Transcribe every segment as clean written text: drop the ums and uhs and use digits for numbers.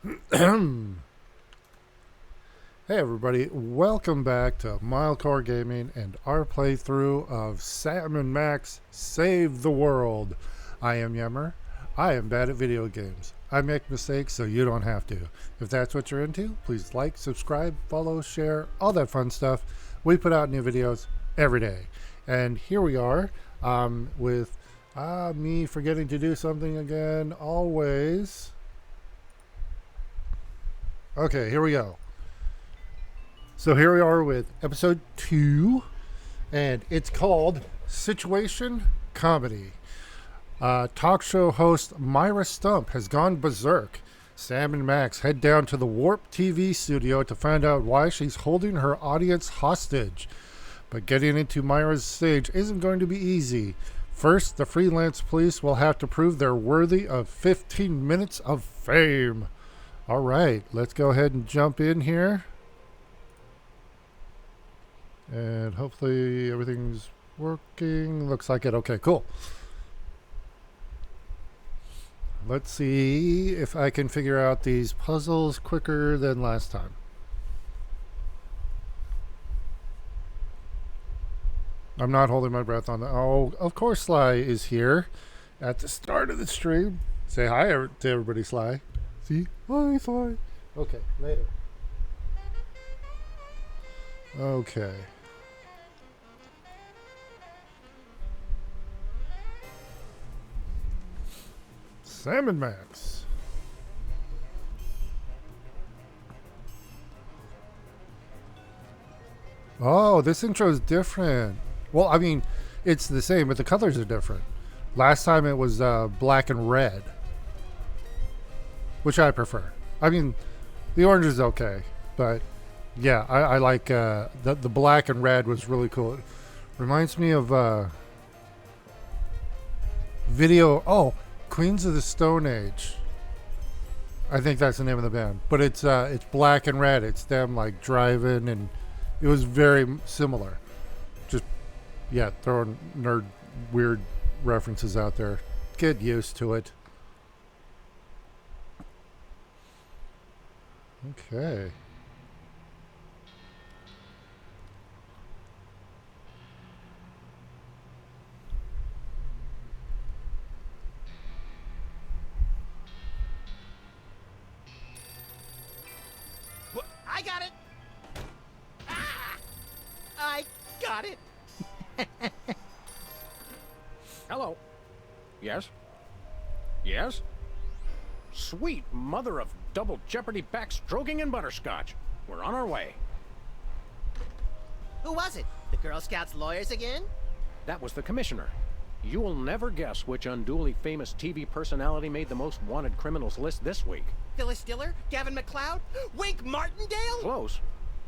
Hey everybody, welcome back to Milecore Gaming and our playthrough of Sam and Max Save the World. I am Yemmer. I am bad at video games. I make mistakes so you don't have to. If that's what you're into, please like, subscribe, follow, share, all that fun stuff. We put out new videos every day. And here we are with me forgetting to do something again, always. Okay, here we go. So here we are with episode 2, and it's called Situation Comedy. Talk show host Myra Stump has gone berserk. Sam and Max head down to the Warp TV studio to find out why she's holding her audience hostage. But getting into Myra's stage isn't going to be easy. First, the freelance police will have to prove they're worthy of 15 minutes of fame. All right, let's go ahead and jump in here. And hopefully everything's working. Looks like it. Okay, cool. Let's see if I can figure out these puzzles quicker than last time. I'm not holding my breath on that. Oh, of course Sly is here at the start of the stream. Say hi to everybody, Sly. See? Hi, Sly. Okay, later. Okay. Sam and Max. Oh, this intro is different. Well, I mean, it's the same, but the colors are different. Last time it was black and red, which I prefer. I mean, the orange is okay, but yeah, I like the black and red was really cool. It reminds me of video. Oh, Queens of the Stone Age. I think that's the name of the band, but it's black and red. It's them like driving, and it was very similar. Just yeah, throwing nerd weird references out there. Get used to it. Okay. I got it! Ah! I got it! Hello. Yes? Yes? Sweet mother of double jeopardy backstroking and butterscotch. We're on our way. Who was it? The Girl Scouts lawyers again? That was the commissioner. You will never guess which unduly famous TV personality made the most wanted criminals list this week. Phyllis Diller? Gavin McLeod? Wink Martindale? Close.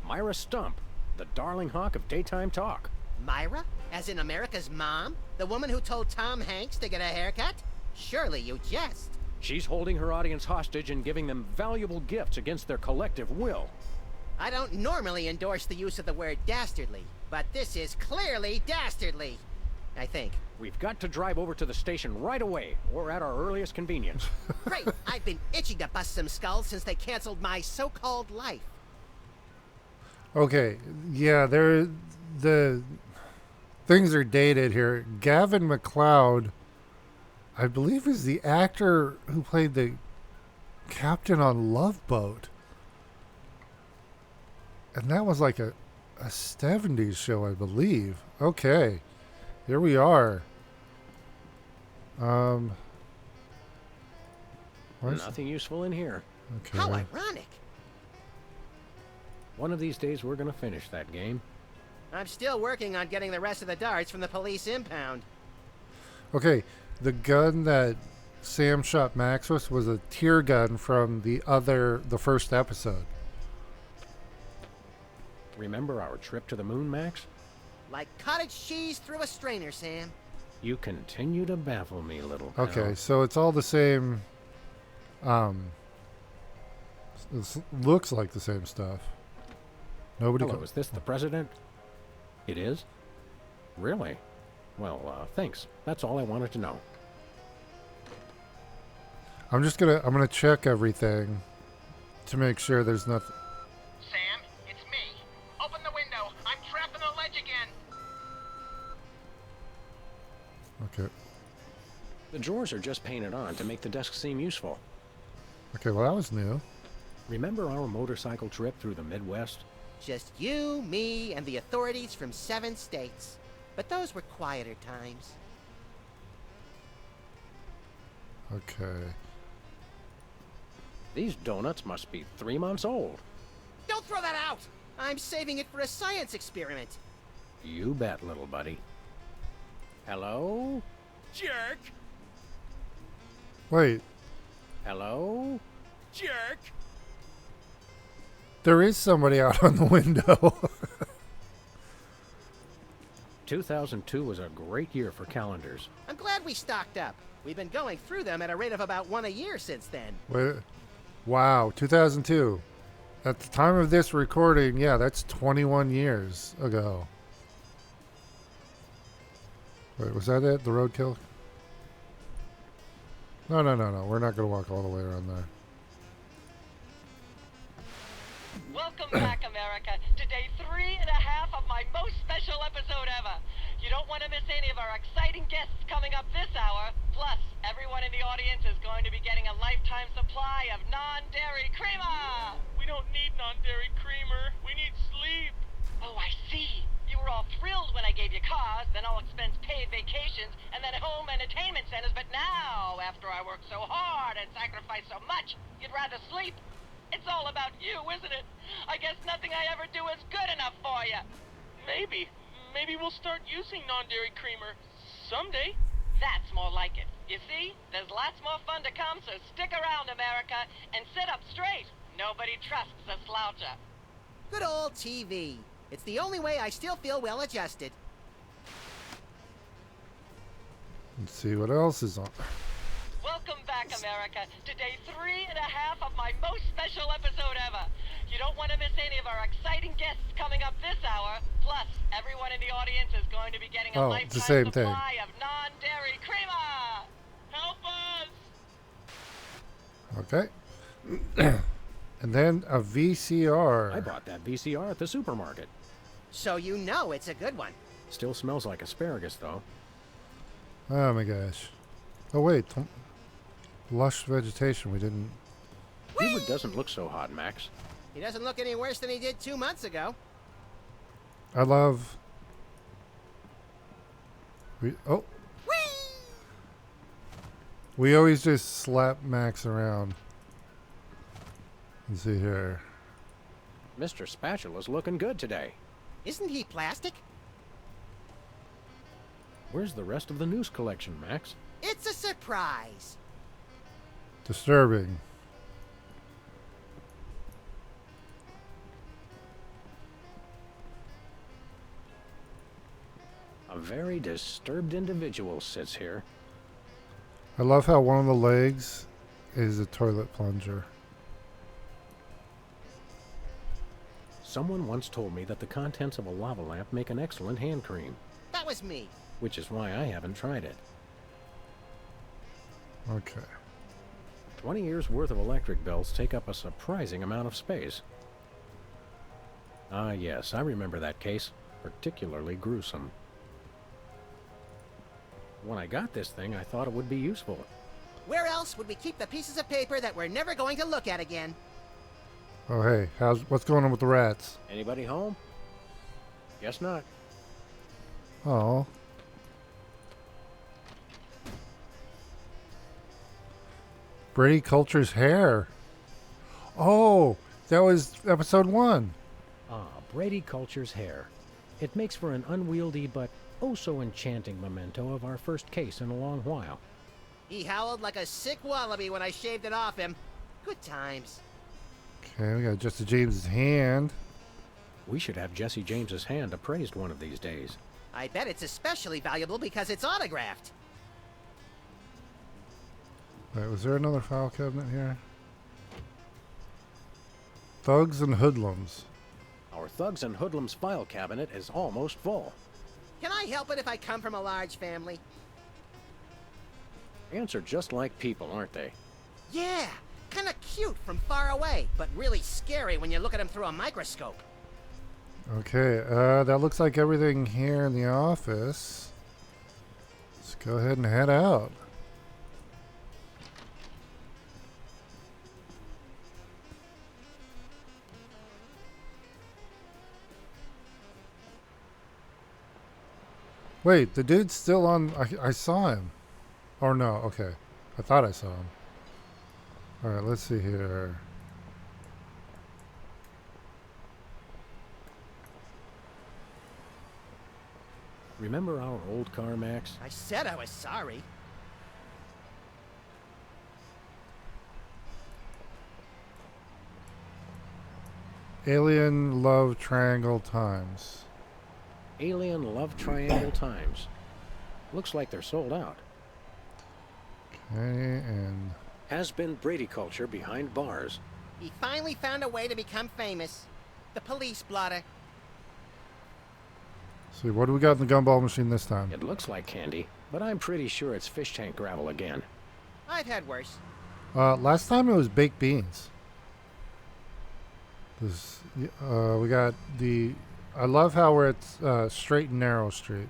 Myra Stump, the darling hawk of daytime talk. Myra? As in America's mom? The woman who told Tom Hanks to get a haircut? Surely you jest. She's holding her audience hostage and giving them valuable gifts against their collective will. I don't normally endorse the use of the word dastardly, but this is clearly dastardly. I think. We've got to drive over to the station right away, or at our earliest convenience. Great! I've been itching to bust some skulls since they canceled my so-called life. Okay. Yeah, the things are dated here. Gavin McLeod, I believe, is the actor who played the captain on Love Boat. And that was like a 70s show, I believe. Okay. Here we are. Nothing useful in here. Okay. How ironic. One of these days we're gonna finish that game. I'm still working on getting the rest of the darts from the police impound. Okay, the gun that Sam shot Max with was a tear gun from the first episode. Remember our trip to the moon, Max? Like cottage cheese through a strainer, Sam. You continue to baffle me, little pal. Okay, so it's all the same. It looks like the same stuff. Nobody. Hello, is this the president? It is? Really? Well, thanks. That's all I wanted to know. I'm gonna check everything to make sure there's nothing. Sam, it's me. Open the window. I'm trapped on a ledge again. Okay. The drawers are just painted on to make the desk seem useful. Okay, well, that was new. Remember our motorcycle trip through the Midwest? Just you, me, and the authorities from 7 states. But those were quieter times. Okay. These donuts must be 3 months old. Don't throw that out! I'm saving it for a science experiment. You bet, little buddy. Hello? Jerk! Wait, Hello? Jerk! there is somebody out on the window. 2002 was a great year for calendars. I'm glad we stocked up. We've been going through them at a rate of about 1 a year since then. Wait, wow, 2002. At the time of this recording, yeah, that's 21 years ago. Wait, was that it? The roadkill? No. We're not going to walk all the way around there. Welcome back, America, to day 3.5 of my most special episode ever. You don't want to miss any of our exciting guests coming up this hour. Plus, everyone in the audience is going to be getting a lifetime supply of non-dairy creamer. We don't need non-dairy creamer. We need sleep. Oh, I see. You were all thrilled when I gave you cars, then all expense paid vacations, and then home entertainment centers. But now, after I worked so hard and sacrificed so much, you'd rather sleep. It's all about you, isn't it? I guess nothing I ever do is good enough for you. Maybe. Maybe we'll start using non-dairy creamer someday. That's more like it. You see, there's lots more fun to come, so stick around, America, and sit up straight. Nobody trusts a sloucher. Good old TV. It's the only way I still feel well adjusted. Let's see what else is on. Welcome back, America, to day 3.5 of my most special episode ever. You don't want to miss any of our exciting guests coming up this hour. Plus, everyone in the audience is going to be getting a Oh, lifetime it's the same thing. supply of non-dairy creamer. Help us! Okay. And then a VCR. I bought that VCR at the supermarket. So you know it's a good one. Still smells like asparagus, though. Oh my gosh. Oh wait, lush vegetation. We didn't. Hubert doesn't look so hot, Max. He doesn't look any worse than he did 2 months ago. I love. Oh. We always just slap Max around. Let's see here. Mr. Spatula's looking good today. Isn't he plastic? Where's the rest of the news collection, Max? It's a surprise. Disturbing. A very disturbed individual sits here. I love how one of the legs is a toilet plunger. Someone once told me that the contents of a lava lamp make an excellent hand cream, That was me. which is why I haven't tried it. Okay. 20 years worth of electric bills take up a surprising amount of space. Ah, yes, I remember that case. Particularly gruesome. When I got this thing, I thought it would be useful. Where else would we keep the pieces of paper that we're never going to look at again? Oh hey, what's going on with the rats? Anybody home? Guess not. Oh. Brady Culture's hair. Oh, that was episode 1. Ah, Brady Culture's hair. It makes for an unwieldy but oh so enchanting memento of our first case in a long while. He howled like a sick wallaby when I shaved it off him. Good times. Okay, we got Jesse James's hand. We should have Jesse James's hand appraised one of these days. I bet it's especially valuable because it's autographed. Wait, was there another file cabinet here? Thugs and Hoodlums. Our Thugs and Hoodlums file cabinet is almost full. Can I help it if I come from a large family? Ants are just like people, aren't they? Yeah, Kinda cute from far away, but really scary when you look at him through a microscope. Okay, that looks like everything here in the office. Let's go ahead and head out. Wait, the dude's still on. I saw him. Or no, okay. I thought I saw him. Alright, let's see here. Remember our old car, Max? I said I was sorry. Alien Love Triangle Times. Alien Love Triangle Times. Looks like they're sold out. Okay, and Has been Brady culture behind bars. He finally found a way to become famous. The police blotter. see, what do we got in the gumball machine this time? It looks like candy, but I'm pretty sure it's fish tank gravel again. I've had worse. Last time it was baked beans. This, we got the. I love how we're at Straight and Narrow Street.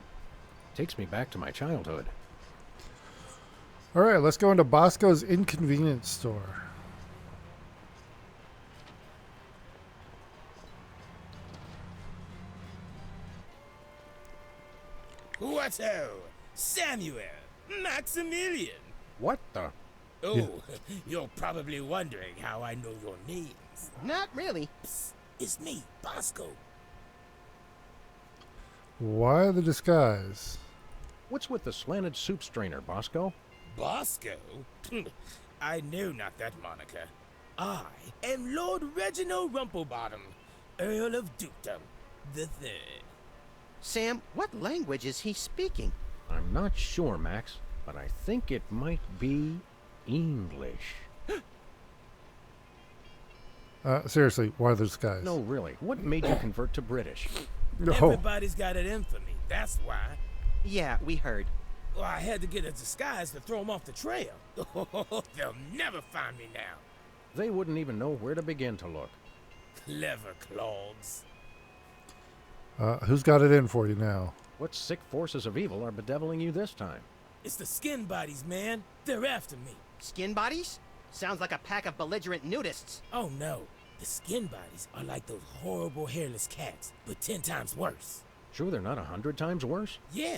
Takes me back to my childhood. All right, let's go into Bosco's Inconvenience Store. Whatto? Samuel, Maximilian. What the? Oh, you're probably wondering how I know your names. Not really. Psst, it's me, Bosco. Why the disguise? What's with the slanted soup strainer, Bosco? Bosco? I know not that moniker. I am Lord Reginald Rumplebottom, Earl of Dukedom the Third. Sam, what language is he speaking? I'm not sure, Max, but I think it might be English. Seriously, why the disguise? No, really. What made you convert to British? No. Everybody's got it in for me, that's why. Yeah, we heard. Well, I had to get a disguise to throw them off the trail. They'll never find me now. They wouldn't even know where to begin to look. Clever clogs. Who's got it in for you now? What sick forces of evil are bedeviling you this time? It's the skin bodies, man. They're after me. Skin bodies? Sounds like a pack of belligerent nudists. Oh no, the skin bodies are like those horrible hairless cats, but 10 times worse. Sure they're not 100 times worse? Yeah,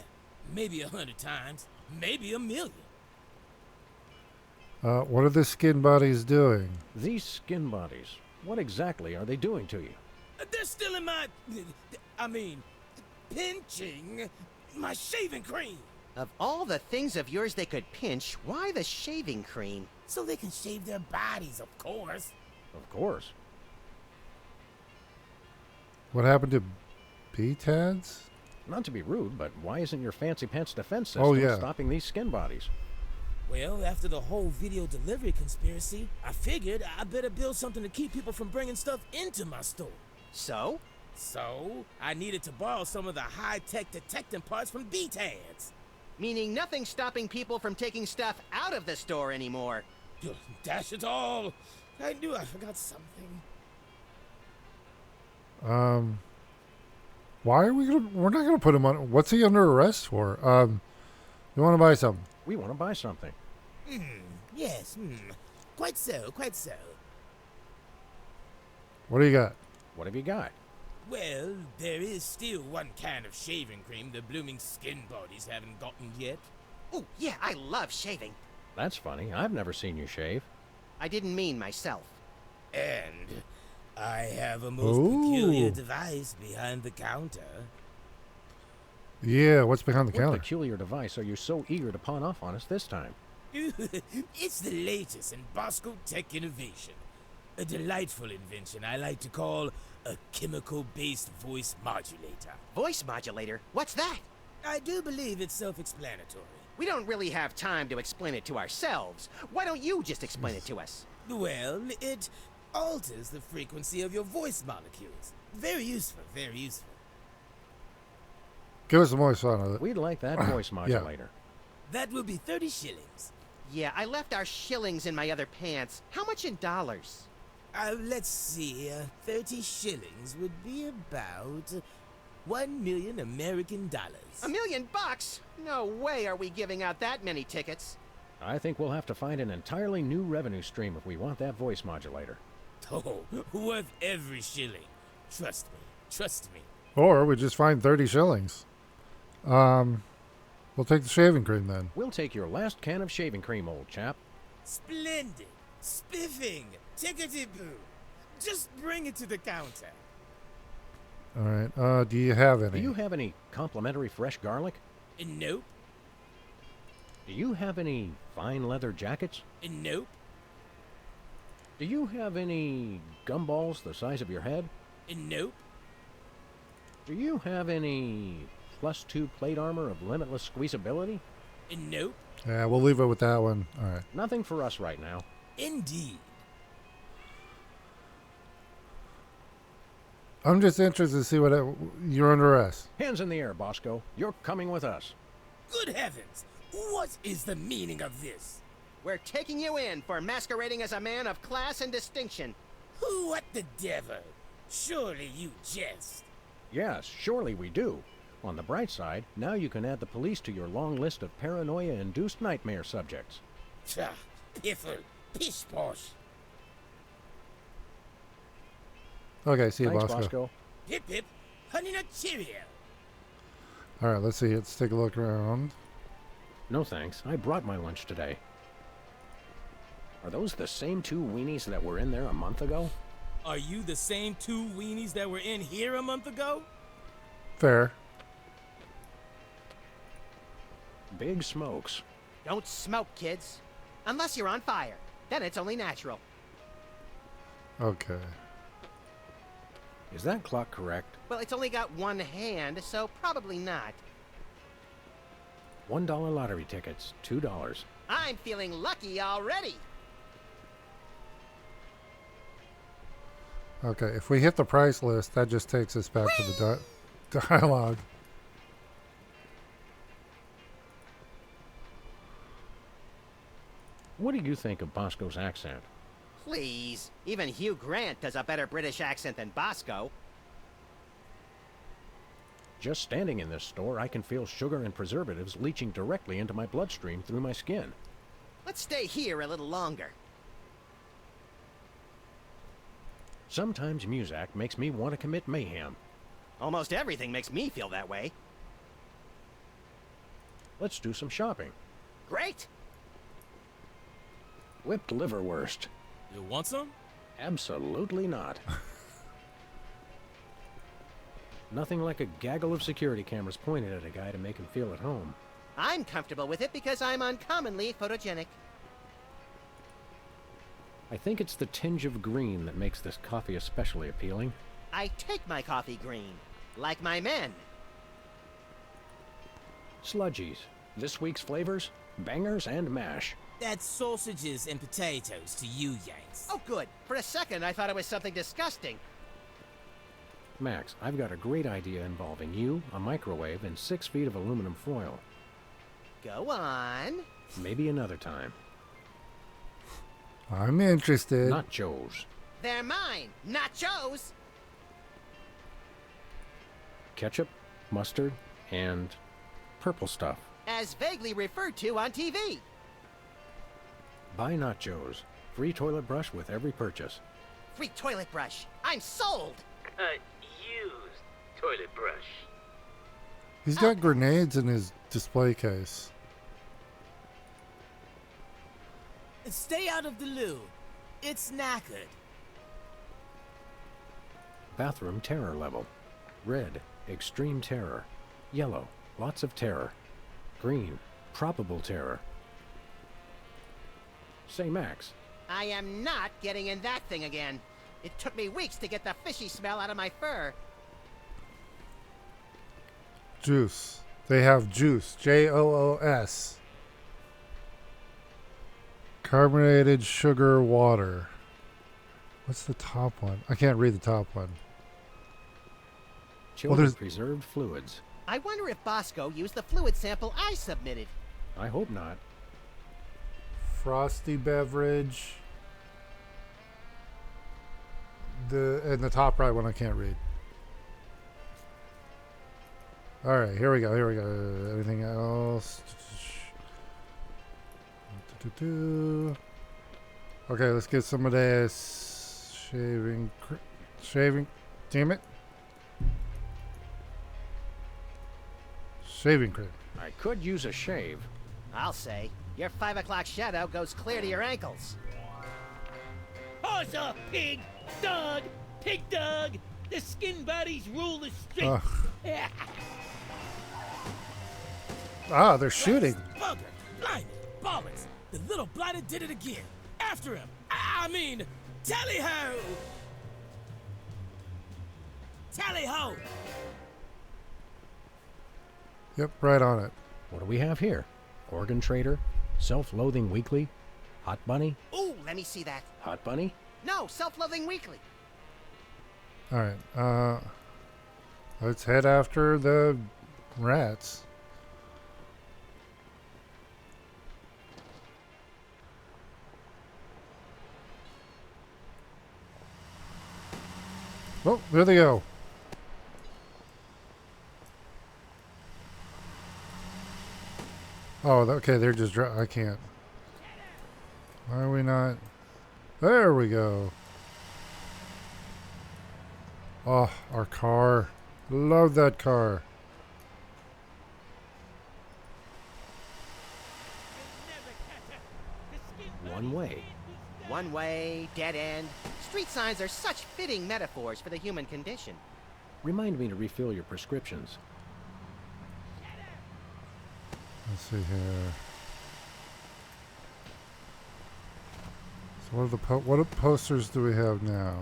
maybe 100 times, maybe 1,000,000. What are the skin bodies doing? These skin bodies, what exactly are they doing to you? They're still in my, pinching my shaving cream. Of all the things of yours they could pinch, why the shaving cream? So they can shave their bodies, of course. Of course. What happened to BTADs? Not to be rude, but why isn't your fancy pants defense system Oh, yeah. stopping these skin bodies? Well, after the whole video delivery conspiracy, I figured I better build something to keep people from bringing stuff into my store. So? So, I needed to borrow some of the high-tech detecting parts from BTADs. Meaning nothing stopping people from taking stuff out of the store anymore. Dash it all! I knew I forgot something. Why are we gonna? We're not gonna put him on. What's he under arrest for? You want to buy something? We want to buy something. Yes, quite so, quite so. What do you got? What have you got? Well, there is still one kind of shaving cream the blooming skin bodies haven't gotten yet. Oh, yeah, I love shaving. That's funny. I've never seen you shave. I didn't mean myself. And I have a most Ooh. peculiar device behind the counter. Yeah, what's behind the What counter? peculiar device are you so eager to pawn off on us this time? It's the latest in Bosco tech innovation. A delightful invention I like to call a chemical-based voice modulator. Voice modulator? What's that? I do believe it's self-explanatory. We don't really have time to explain it to ourselves. Why don't you just explain it to us? Well, it alters the frequency of your voice molecules. Very useful, very useful. Give us some more fun of it. We'd like that voice modulator. That will be 30 shillings. Yeah, I left our shillings in my other pants. How much in dollars? Let's see. 30 shillings would be about 1 million American dollars. $1 million? No way are we giving out that many tickets. I think we'll have to find an entirely new revenue stream if we want that voice modulator. Oh, worth every shilling. Trust me. Trust me. Or we just find 30 shillings. We'll take the shaving cream then. We'll take your last can of shaving cream, old chap. Splendid. Spiffing. Tickety-boo. Just bring it to the counter. All right. Do you have Do any? you have any complimentary fresh garlic? Nope. Do you have any fine leather jackets? Nope. Do you have any gumballs the size of your head? Nope. Do you have any +2 plate armor of limitless squeezability? Nope. Yeah, we'll leave it with that one. All right. Nothing for us right now. Indeed. I'm just interested to see what you're under arrest. Hands in the air, Bosco. You're coming with us. Good heavens! What is the meaning of this? We're taking you in for masquerading as a man of class and distinction. What the devil? Surely you jest. Yes, surely we do. On the bright side, now you can add the police to your long list of paranoia-induced nightmare subjects. Tcha, piffle, pish-posh. Okay, see you, Thanks, Bosco. Bosco. Pip-pip, honey nut Cheerio. All right, let's see. Let's take a look around. No thanks. I brought my lunch today. Are those the same 2 weenies that were in there a month ago? Are you the same 2 weenies that were in here a month ago? Fair. Big smokes. Don't smoke, kids. Unless you're on fire. Then it's only natural. Okay. Is that clock correct? Well, it's only got one hand, so probably not. $1 lottery tickets, $2. I'm feeling lucky already. Okay, if we hit the price list, that just takes us back to the dialogue. What do you think of Bosco's accent? Please. Even Hugh Grant does a better British accent than Bosco. Just standing in this store, I can feel sugar and preservatives leaching directly into my bloodstream through my skin. Let's stay here a little longer. Sometimes Muzak makes me want to commit mayhem. Almost everything makes me feel that way. Let's do some shopping. Great! Whipped liverwurst. You want some? Absolutely not. Nothing like a gaggle of security cameras pointed at a guy to make him feel at home. I'm comfortable with it because I'm uncommonly photogenic. I think it's the tinge of green that makes this coffee especially appealing. I take my coffee green, like my men. Sludgies. This week's flavors? Bangers and mash. That's sausages and potatoes to you Yanks. Oh, good. For a second, I thought it was something disgusting. Max, I've got a great idea involving you, a microwave, and 6 feet of aluminum foil. Go on. Maybe another time. I'm interested. Nachos. They're mine, nachos. Ketchup, mustard, and purple stuff. As vaguely referred to on TV. Buy nachos. Free toilet brush with every purchase. Free toilet brush. I'm sold. Used toilet brush. He's got grenades in his display case. Stay out of the loo. It's knackered. Bathroom terror level. Red, extreme terror. Yellow, lots of terror. Green, probable terror. Say, Max, I am not getting in that thing again. It took me weeks to get the fishy smell out of my fur. Juice. They have juice. Joos. Carbonated sugar water. What's the top one? I can't read the top one. chilled there's- and preserved fluids. I wonder if Bosco used the fluid sample I submitted. I hope not. frosty beverage. And the top right one I can't read. All right, here we go. Here we go. Anything else? Okay, let's get some of this shaving. Damn it. Shaving cream. I could use a shave. I'll say. Your 5 o'clock shadow goes clear to your ankles. Horse off, pig! Dog! Pig dog! The skin bodies rule the street! Ugh. Ah, they're shooting. Bugger! Blimey! Bollocks! The little blighter did it again! After him! I mean, tally-ho! Tally-ho! Yep, right on it. What do we have here? Organ Trader? Self-Loathing Weekly? Hot Bunny? Ooh, let me see that. Hot Bunny? No, Self-Loathing Weekly. All right. Let's head after the rats. Oh, there they go. Oh, okay, they're just I can't. Why are we not? There we go. Oh, our car. Love that car. One way. One way, dead end. Street signs are such fitting metaphors for the human condition. Remind me to refill your prescriptions. Let's see here. So what posters do we have now?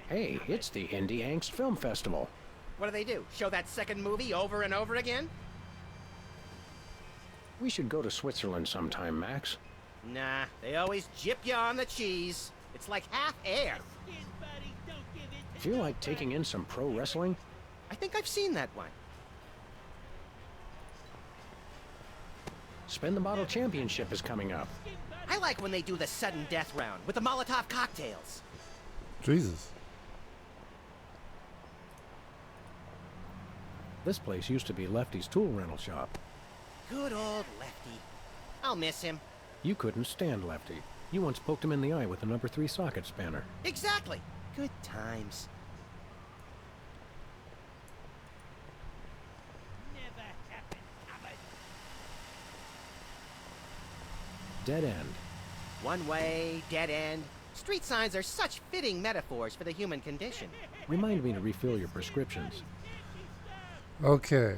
Hey, it's the Indie Angst Film Festival. What do? Show that second movie over and over again? We should go to Switzerland sometime, Max. Nah, they always jip you on the cheese. It's like half air. Feel like taking in some pro wrestling? I think I've seen that one. Spin the Bottle Championship is coming up. I like when they do the sudden death round with the Molotov cocktails. Jesus. This place used to be Lefty's tool rental shop. Good old Lefty. I'll miss him. You couldn't stand Lefty. You once poked him in the eye with a number 3 socket spanner. Exactly. Good times. Dead end. One way, dead end. Street signs are such fitting metaphors for the human condition. Remind me to refill your prescriptions. Okay.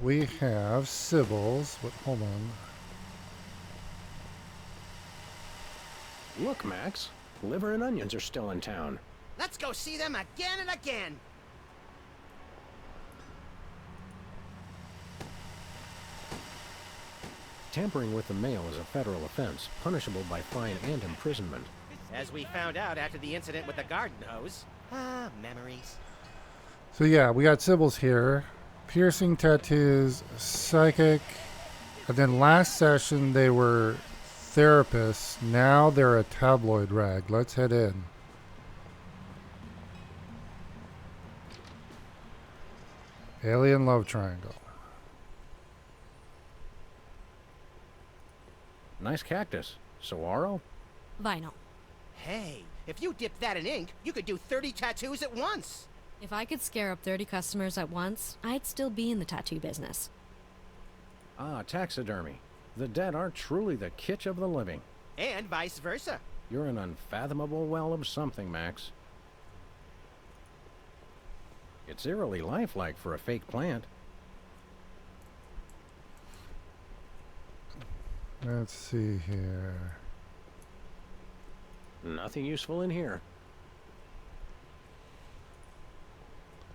We have Sybil's, but hold on. Look, Max. Liver and onions are still in town. Let's go see them again and again. Tampering with the mail is a federal offense, punishable by fine and imprisonment. As we found out after the incident with the garden hose. Ah, memories. So yeah, we got Sybil's here. Piercing, tattoos, psychic. And then last session they were therapists. Now they're a tabloid rag. Let's head in. Alien love triangle. Nice cactus. Saguaro? Vinyl. Hey, if you dip that in ink, you could do 30 tattoos at once. If I could scare up 30 customers at once, I'd still be in the tattoo business. Ah, taxidermy. The dead are truly the kitsch of the living. And vice versa. You're an unfathomable well of something, Max. It's eerily lifelike for a fake plant. Let's see here. Nothing useful in here.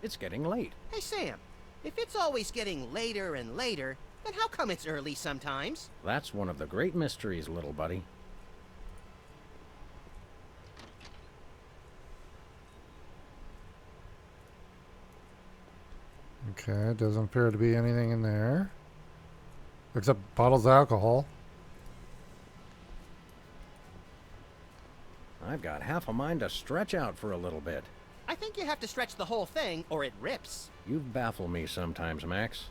It's getting late. Hey, Sam, if it's always getting later and later, then how come it's early sometimes? That's one of the great mysteries, little buddy. Okay, doesn't appear to be anything in there. Except bottles of alcohol. I've got half a mind to stretch out for a little bit. I think you have to stretch the whole thing, or it rips. You baffle me sometimes, Max.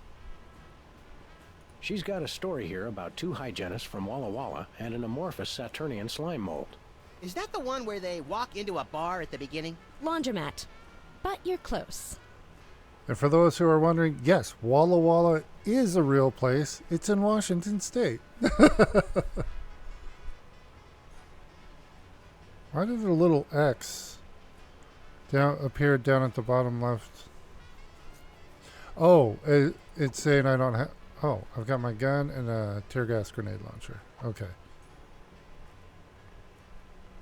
She's got a story here about two hygienists from Walla Walla and an amorphous Saturnian slime mold. Is that the one where they walk into a bar at the beginning? Laundromat. But you're close. And for those who are wondering, yes, Walla Walla is a real place. It's in Washington State. Why did a little X appear down at the bottom left? Oh, it's saying I don't have... Oh, I've got my gun and a tear gas grenade launcher. Okay.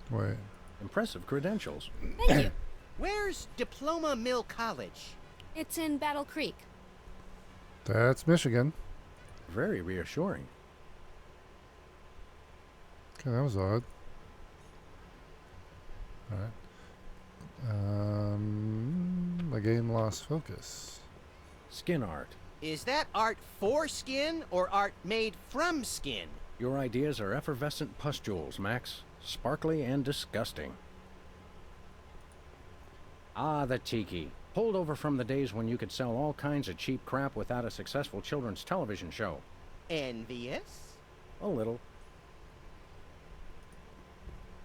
Wait. Impressive credentials. Thank you. Where's Diploma Mill College? It's in Battle Creek. That's Michigan. Very reassuring. Okay, that was odd. Alright. The game lost focus. Skin art. Is that art for skin or art made from skin? Your ideas are effervescent pustules, Max. Sparkly and disgusting. Ah, the tiki. Holdover from the days when you could sell all kinds of cheap crap without a successful children's television show. Envious? A little.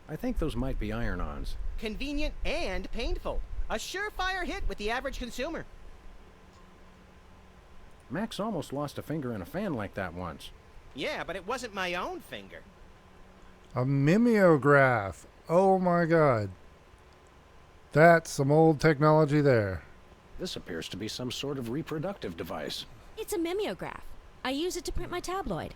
I think those might be iron-ons. Convenient and painful. A surefire hit with the average consumer. Max almost lost a finger in a fan like that once. Yeah, but it wasn't my own finger. A mimeograph. Oh my god. That's some old technology there. This appears to be some sort of reproductive device. It's a mimeograph. I use it to print my tabloid.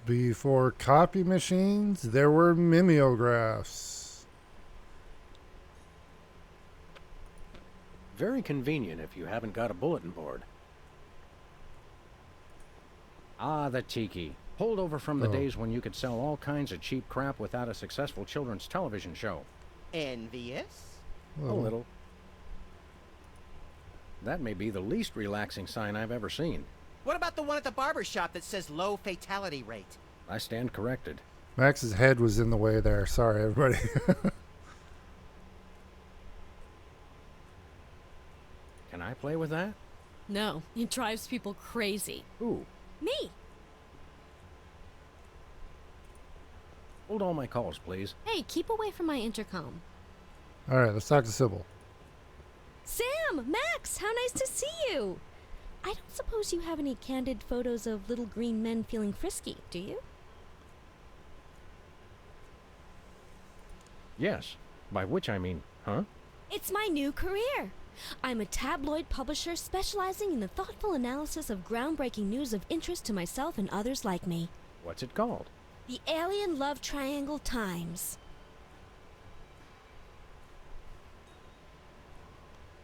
Before copy machines, there were mimeographs. Very convenient if you haven't got a bulletin board. Ah, the tiki. Holdover from the days when you could sell all kinds of cheap crap without a successful children's television show. Envious? A little. That may be the least relaxing sign I've ever seen. What about the one at the barber shop that says low fatality rate? I stand corrected. Max's head was in the way there. Sorry, everybody. Can I play with that? No, it drives people crazy. Ooh. Me! Hold all my calls, please. Hey, keep away from my intercom. All right, let's talk to Sybil. Sam! Max! How nice to see you! I don't suppose you have any candid photos of little green men feeling frisky, do you? Yes. By which I mean, huh? It's my new career. I'm a tabloid publisher specializing in the thoughtful analysis of groundbreaking news of interest to myself and others like me. What's it called? The Alien Love Triangle Times.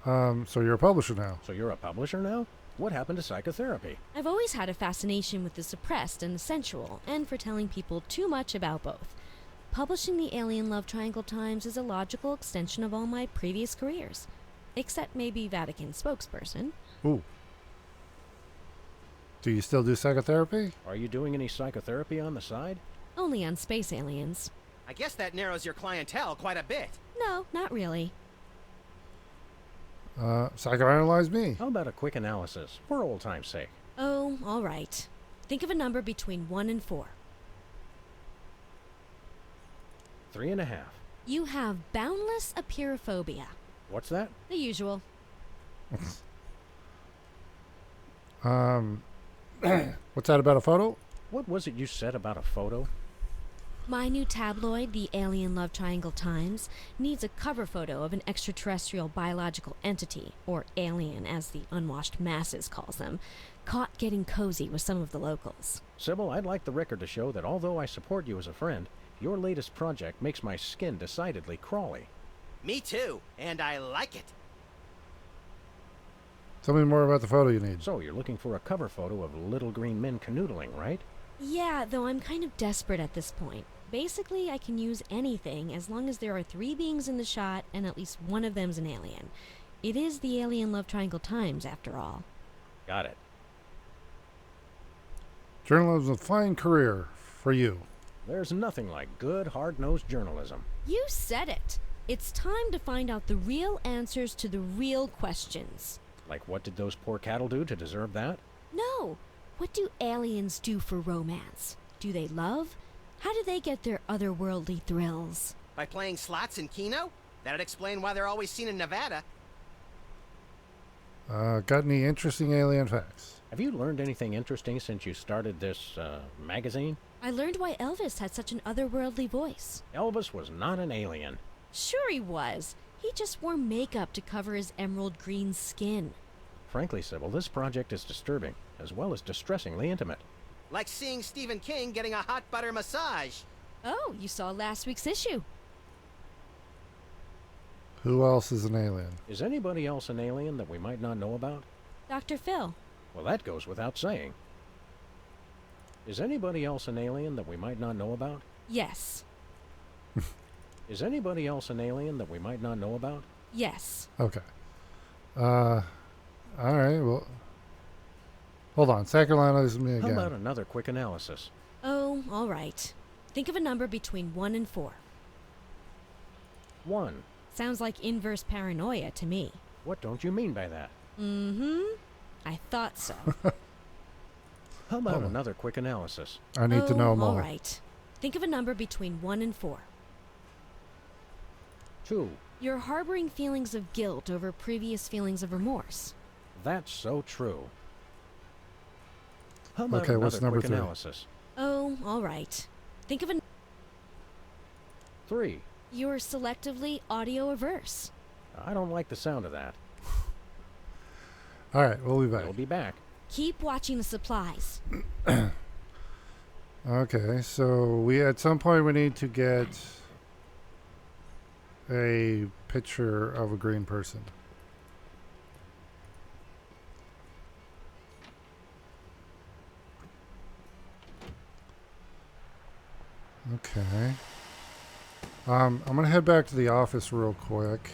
So you're a publisher now. So you're a publisher now? What happened to psychotherapy? I've always had a fascination with the suppressed and the sensual, and for telling people too much about both. Publishing the Alien Love Triangle Times is a logical extension of all my previous careers. Except maybe Vatican spokesperson. Ooh. Do you still do psychotherapy? Are you doing any psychotherapy on the side? Only on space aliens. I guess that narrows your clientele quite a bit. No, not really. Psychoanalyze me. How about a quick analysis, for old time's sake? Oh, all right. Think of a number between 1 and 4. 3.5. You have boundless apeirophobia. What's that? The usual. What's that about a photo? What was it you said about a photo? My new tabloid, the Alien Love Triangle Times, needs a cover photo of an extraterrestrial biological entity, or alien as the unwashed masses calls them, caught getting cozy with some of the locals. Sybil, I'd like the record to show that although I support you as a friend, your latest project makes my skin decidedly crawly. Me too, and I like it. Tell me more about the photo you need. So, you're looking for a cover photo of little green men canoodling, right? Yeah, though I'm kind of desperate at this point. Basically, I can use anything as long as there are 3 beings in the shot and at least one of them's an alien. It is the Alien Love Triangle Times, after all. Got it. Journalism is a fine career for you. There's nothing like good, hard-nosed journalism. You said it. It's time to find out the real answers to the real questions. Like, what did those poor cattle do to deserve that? No. What do aliens do for romance? Do they love? How do they get their otherworldly thrills? By playing slots in Keno? That'd explain why they're always seen in Nevada. Got any interesting alien facts? Have you learned anything interesting since you started this, magazine? I learned why Elvis had such an otherworldly voice. Elvis was not an alien. Sure he was. He just wore makeup to cover his emerald green skin. Frankly, Sybil, this project is disturbing, as well as distressingly intimate. Like seeing Stephen King getting a hot butter massage. Oh, you saw last week's issue. Who else is an alien? Is anybody else an alien that we might not know about? Dr. Phil. Well, that goes without saying. Is anybody else an alien that we might not know about? Yes. Is anybody else an alien that we might not know about? Yes. Okay. All right, well... Hold on, Sacralano me How again. about another quick analysis? Oh, all right. Think of a number between 1 and 4. 1. Sounds like inverse paranoia to me. What don't you mean by that? Mm-hmm. I thought so. How about Hold on. another quick analysis? I need to know more. All right. Think of a number between 1 and 4. 2. You're harboring feelings of guilt over previous feelings of remorse. That's so true. How about Okay, another what's number quick 3? analysis? Oh, all right. Think of a... 3. You're selectively audio averse. I don't like the sound of that. All right, we'll be back. We'll be back. Keep watching the supplies. Okay, so at some point we need to get a picture of a green person. Okay. I'm gonna head back to the office real quick.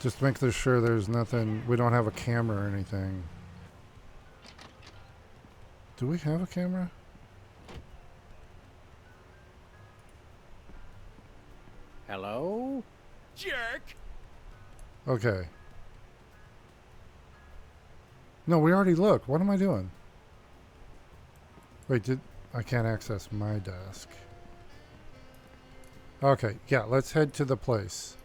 Just make sure there's nothing, we don't have a camera or anything. Do we have a camera? Hello? Jerk! Okay. No, we already looked. What am I doing? Wait, I can't access my desk. Okay, yeah, let's head to the place.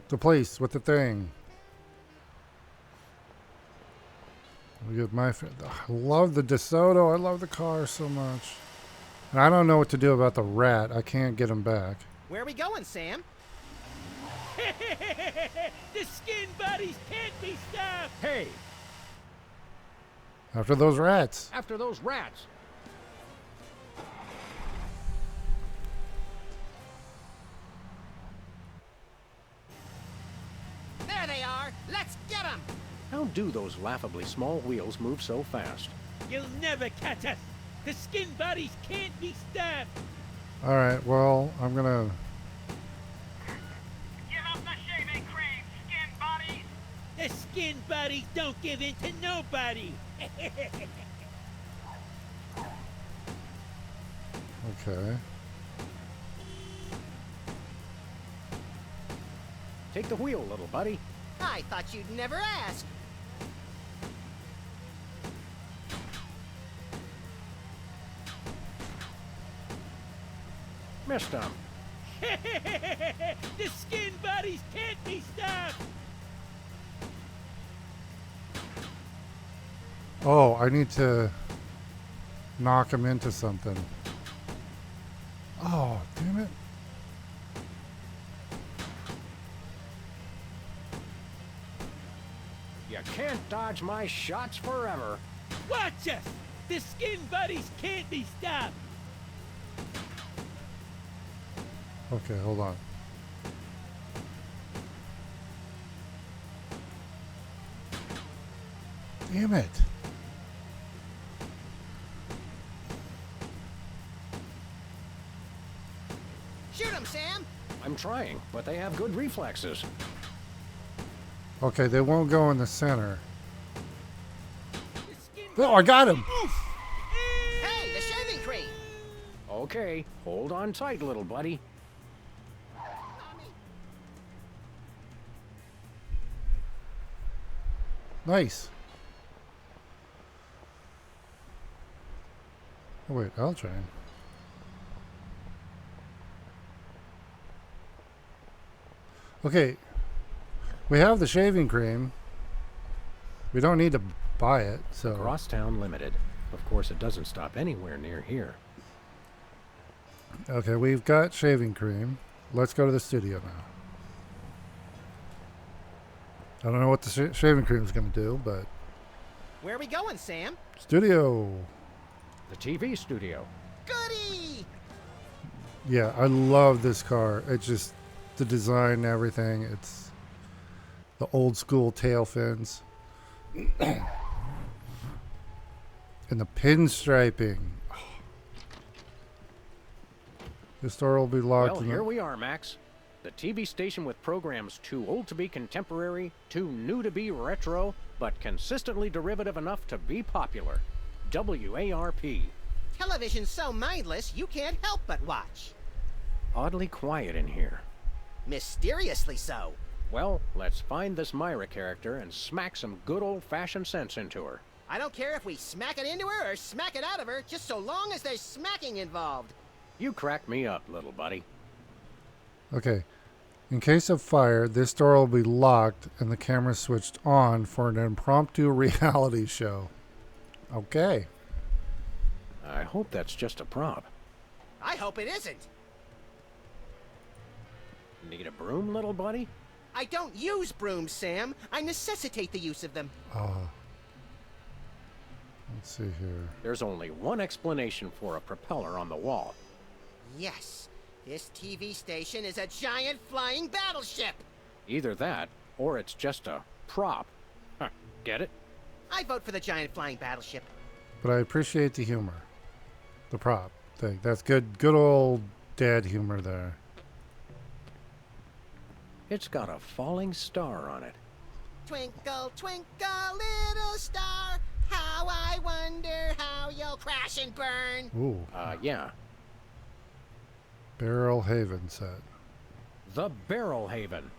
The place with the thing. We get I love the DeSoto. I love the car so much. And I don't know what to do about the rat. I can't get him back. Where are we going, Sam? The skin buddies can't be stopped! Hey! After those rats. After those rats! There they are! Let's get them! How do those laughably small wheels move so fast? You'll never catch us! The skin buddies can't be stopped! Alright, well, I'm gonna... Give up the shaving cream, skin buddies! The skin buddies don't give in to nobody! Okay. Take the wheel, little buddy. I thought you'd never ask. Missed him. The skin buddies can't be stopped! Oh, I need to knock him into something. Oh, damn it. You can't dodge my shots forever. Watch us! The skin buddies can't be stopped! Okay, hold on. Damn it. Shoot him, Sam! I'm trying, but they have good reflexes. Okay, they won't go in the center. Oh, I got him! Hey, the shaving cream! Okay, hold on tight, little buddy. Nice. Oh, wait, I'll try. Okay, we have the shaving cream. We don't need to buy it, so... Crosstown Limited. Of course, it doesn't stop anywhere near here. Okay, we've got shaving cream. Let's go to the studio now. I don't know what the shaving cream is going to do, but... Where are we going, Sam? Studio! The TV studio. Goody! Yeah, I love this car. It's just the design and everything. It's the old school tail fins. And the pinstriping. This door will be locked. Well, here we are, Max. The TV station with programs too old to be contemporary, too new to be retro, but consistently derivative enough to be popular. WARP. Television's so mindless, you can't help but watch. Oddly quiet in here. Mysteriously so. Well, let's find this Myra character and smack some good old-fashioned sense into her. I don't care if we smack it into her or smack it out of her, just so long as there's smacking involved. You crack me up, little buddy. Okay. In case of fire, this door will be locked and the camera switched on for an impromptu reality show. Okay. I hope that's just a prop. I hope it isn't. Need a broom, little buddy? I don't use brooms, Sam. I necessitate the use of them. Let's see here. There's only one explanation for a propeller on the wall. Yes, this TV station is a giant flying battleship. Either that, or it's just a prop. Huh, get it? I vote for the giant flying battleship. But I appreciate the humor. The prop thing. That's good old dad humor there. It's got a falling star on it. Twinkle, twinkle, little star, how I wonder how you'll crash and burn. Ooh. Yeah. Barrel Haven set. The Barrel Haven.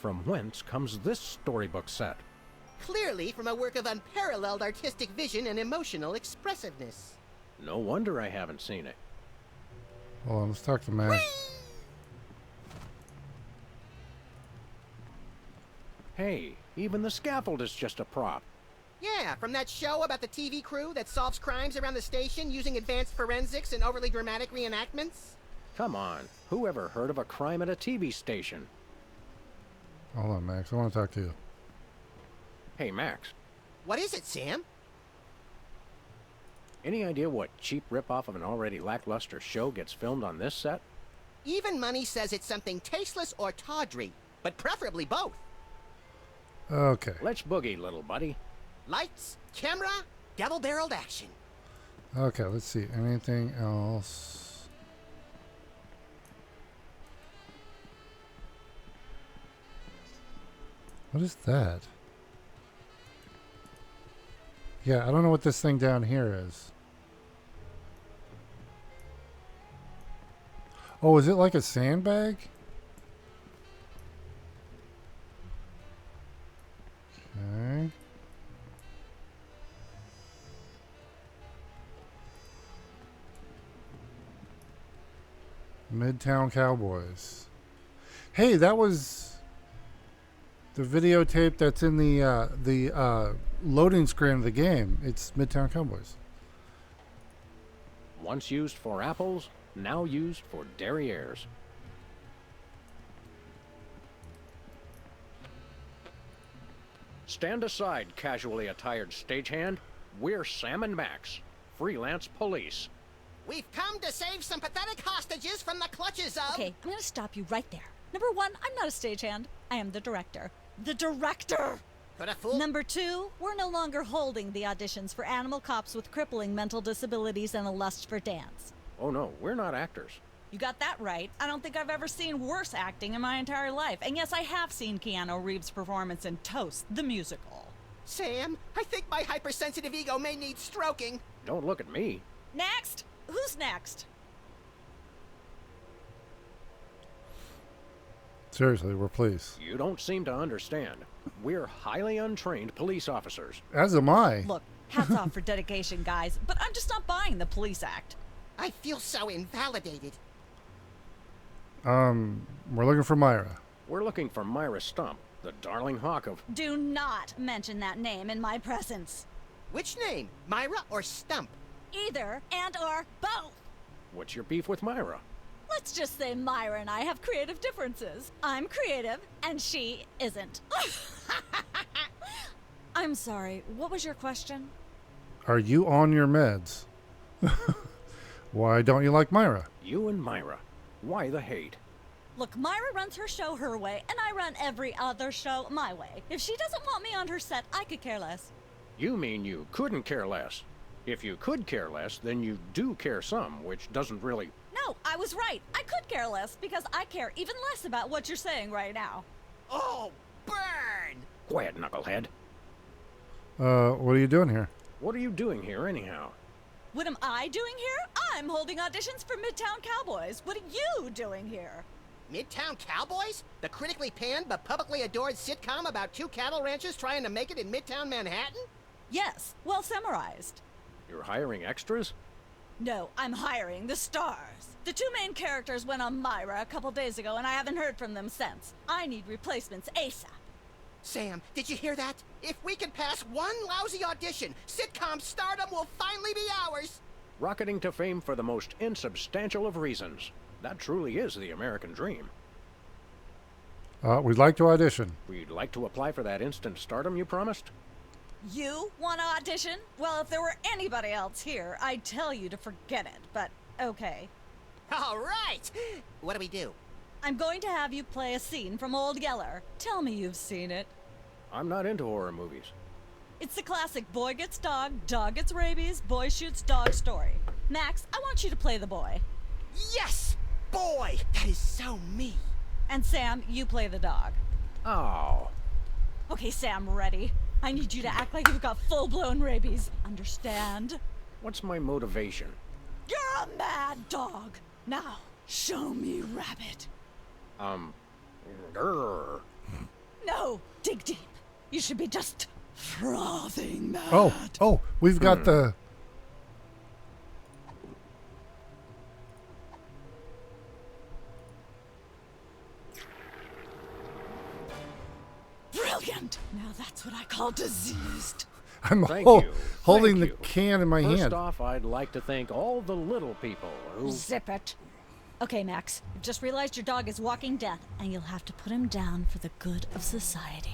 From whence comes this storybook set? Clearly from a work of unparalleled artistic vision and emotional expressiveness. No wonder I haven't seen it. Hold on, let's talk to Matt. Hey, even the scaffold is just a prop. Yeah, from that show about the TV crew that solves crimes around the station using advanced forensics and overly dramatic reenactments. Come on, who ever heard of a crime at a TV station? Hold on, Max. I want to talk to you. Hey, Max, What is it, Sam? any idea what cheap ripoff of an already lackluster show gets filmed on this set? Even money says it's something tasteless or tawdry, but preferably both. Okay. Let's boogie, little buddy. Lights, camera, double-barreled action. Okay, let's see. Anything else? What is that? Yeah, I don't know what this thing down here is. Oh, is it like a sandbag? Okay. Midtown Cowboys. Hey, that was the videotape that's in the loading screen of the game. It's Midtown Cowboys. Once used for apples, now used for derrieres. Stand aside, casually attired stagehand. We're Sam and Max, freelance police. We've come to save some pathetic hostages from the clutches of... Okay, I'm gonna stop you right there. Number one, I'm not a stagehand. I am the director. The director! Could a fool... Number two, we're no longer holding the auditions for animal cops with crippling mental disabilities and a lust for dance. Oh no, we're not actors. You got that right. I don't think I've ever seen worse acting in my entire life. And yes, I have seen Keanu Reeves' performance in Toast, the musical. Sam, I think my hypersensitive ego may need stroking. Don't look at me. Next? Who's next? Seriously, we're pleased. You don't seem to understand. We're highly untrained police officers. As am I. Look, hats off for dedication, guys, but I'm just not buying the police act. I feel so invalidated. We're looking for Myra. We're looking for Myra Stump, the darling hawk of... Do not mention that name in my presence. Which name, Myra or Stump? Either and or both. What's your beef with Myra? Let's just say Myra and I have creative differences. I'm creative, and she isn't. I'm sorry, what was your question? Are you on your meds? Why don't you like Myra? You and Myra. Why the hate? Look, Myra runs her show her way, and I run every other show my way. If she doesn't want me on her set, I could care less. You mean you couldn't care less? If you could care less, then you do care some, which doesn't really... No, I was right. I could care less because I care even less about what you're saying right now. Oh, burn! Quiet, knucklehead. What are you doing here? What are you doing here, anyhow? What am I doing here? I'm holding auditions for Midtown Cowboys. What are you doing here? Midtown Cowboys? The critically panned but publicly adored sitcom about two cattle ranchers trying to make it in Midtown Manhattan? Yes, well summarized. You're hiring extras? No, I'm hiring the stars. The two main characters went on Myra a couple days ago, and I haven't heard from them since. I need replacements ASAP. Sam, did you hear that? If we can pass one lousy audition, sitcom stardom will finally be ours! Rocketing to fame for the most insubstantial of reasons. That truly is the American dream. We'd like to audition. We'd like to apply for that instant stardom you promised. You want to audition? Well, if there were anybody else here, I'd tell you to forget it, but okay. All right! What do we do? I'm going to have you play a scene from Old Yeller. Tell me you've seen it. I'm not into horror movies. It's the classic boy gets dog gets rabies, boy shoots dog story. Max, I want you to play the boy. Yes! Boy, that is so me. And Sam, you play the dog. Oh. Okay, Sam, ready? I need you to act like you've got full-blown rabies. Understand? What's my motivation? You're a mad dog. Now, show me rabbit. Grr. No, dig deep. You should be just frothing mad. Oh, we've got the... Brilliant. Now that's what I call diseased. I'm Thank you. holding Thank the you. can in my First hand. off, I'd like to thank all the little people who... Zip it. Okay, Max. I've just realized your dog is walking death, and you'll have to put him down for the good of society.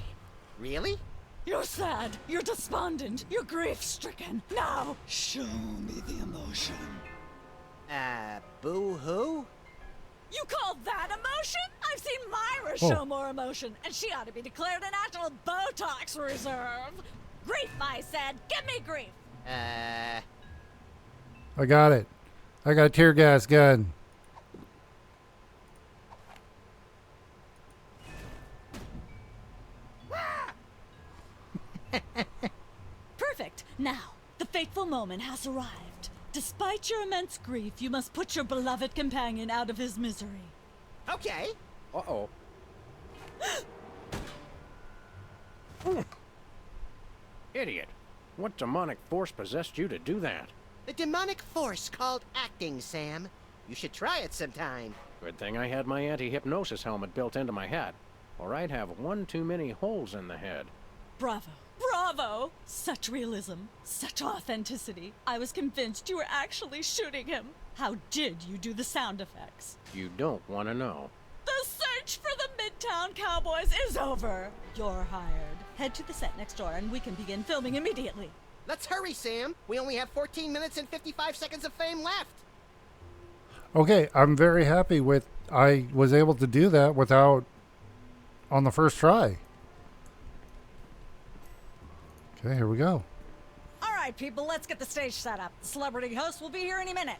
Really? You're sad. You're despondent. You're grief-stricken. Now, show me the emotion. Boo-hoo? You call that emotion? I've seen Myra show more emotion, and she ought to be declared a national Botox reserve. Grief, I said. Give me grief. I got it. I got a tear gas gun. Perfect. Now, the fateful moment has arrived. Despite your immense grief, you must put your beloved companion out of his misery. Okay. Uh-oh. Idiot. What demonic force possessed you to do that? The demonic force called acting, Sam. You should try it sometime. Good thing I had my anti-hypnosis helmet built into my hat, or I'd have one too many holes in the head. Bravo. Bravo! Such realism. Such authenticity. I was convinced you were actually shooting him. How did you do the sound effects? You don't want to know. The search for the Midtown Cowboys is over. You're hired. Head to the set next door and we can begin filming immediately. Let's hurry, Sam. We only have 14 minutes and 55 seconds of fame left. Okay, I'm very happy with... I was able to do that without... on the first try. Okay, here we go. All right, people, let's get the stage set up. The celebrity host will be here any minute.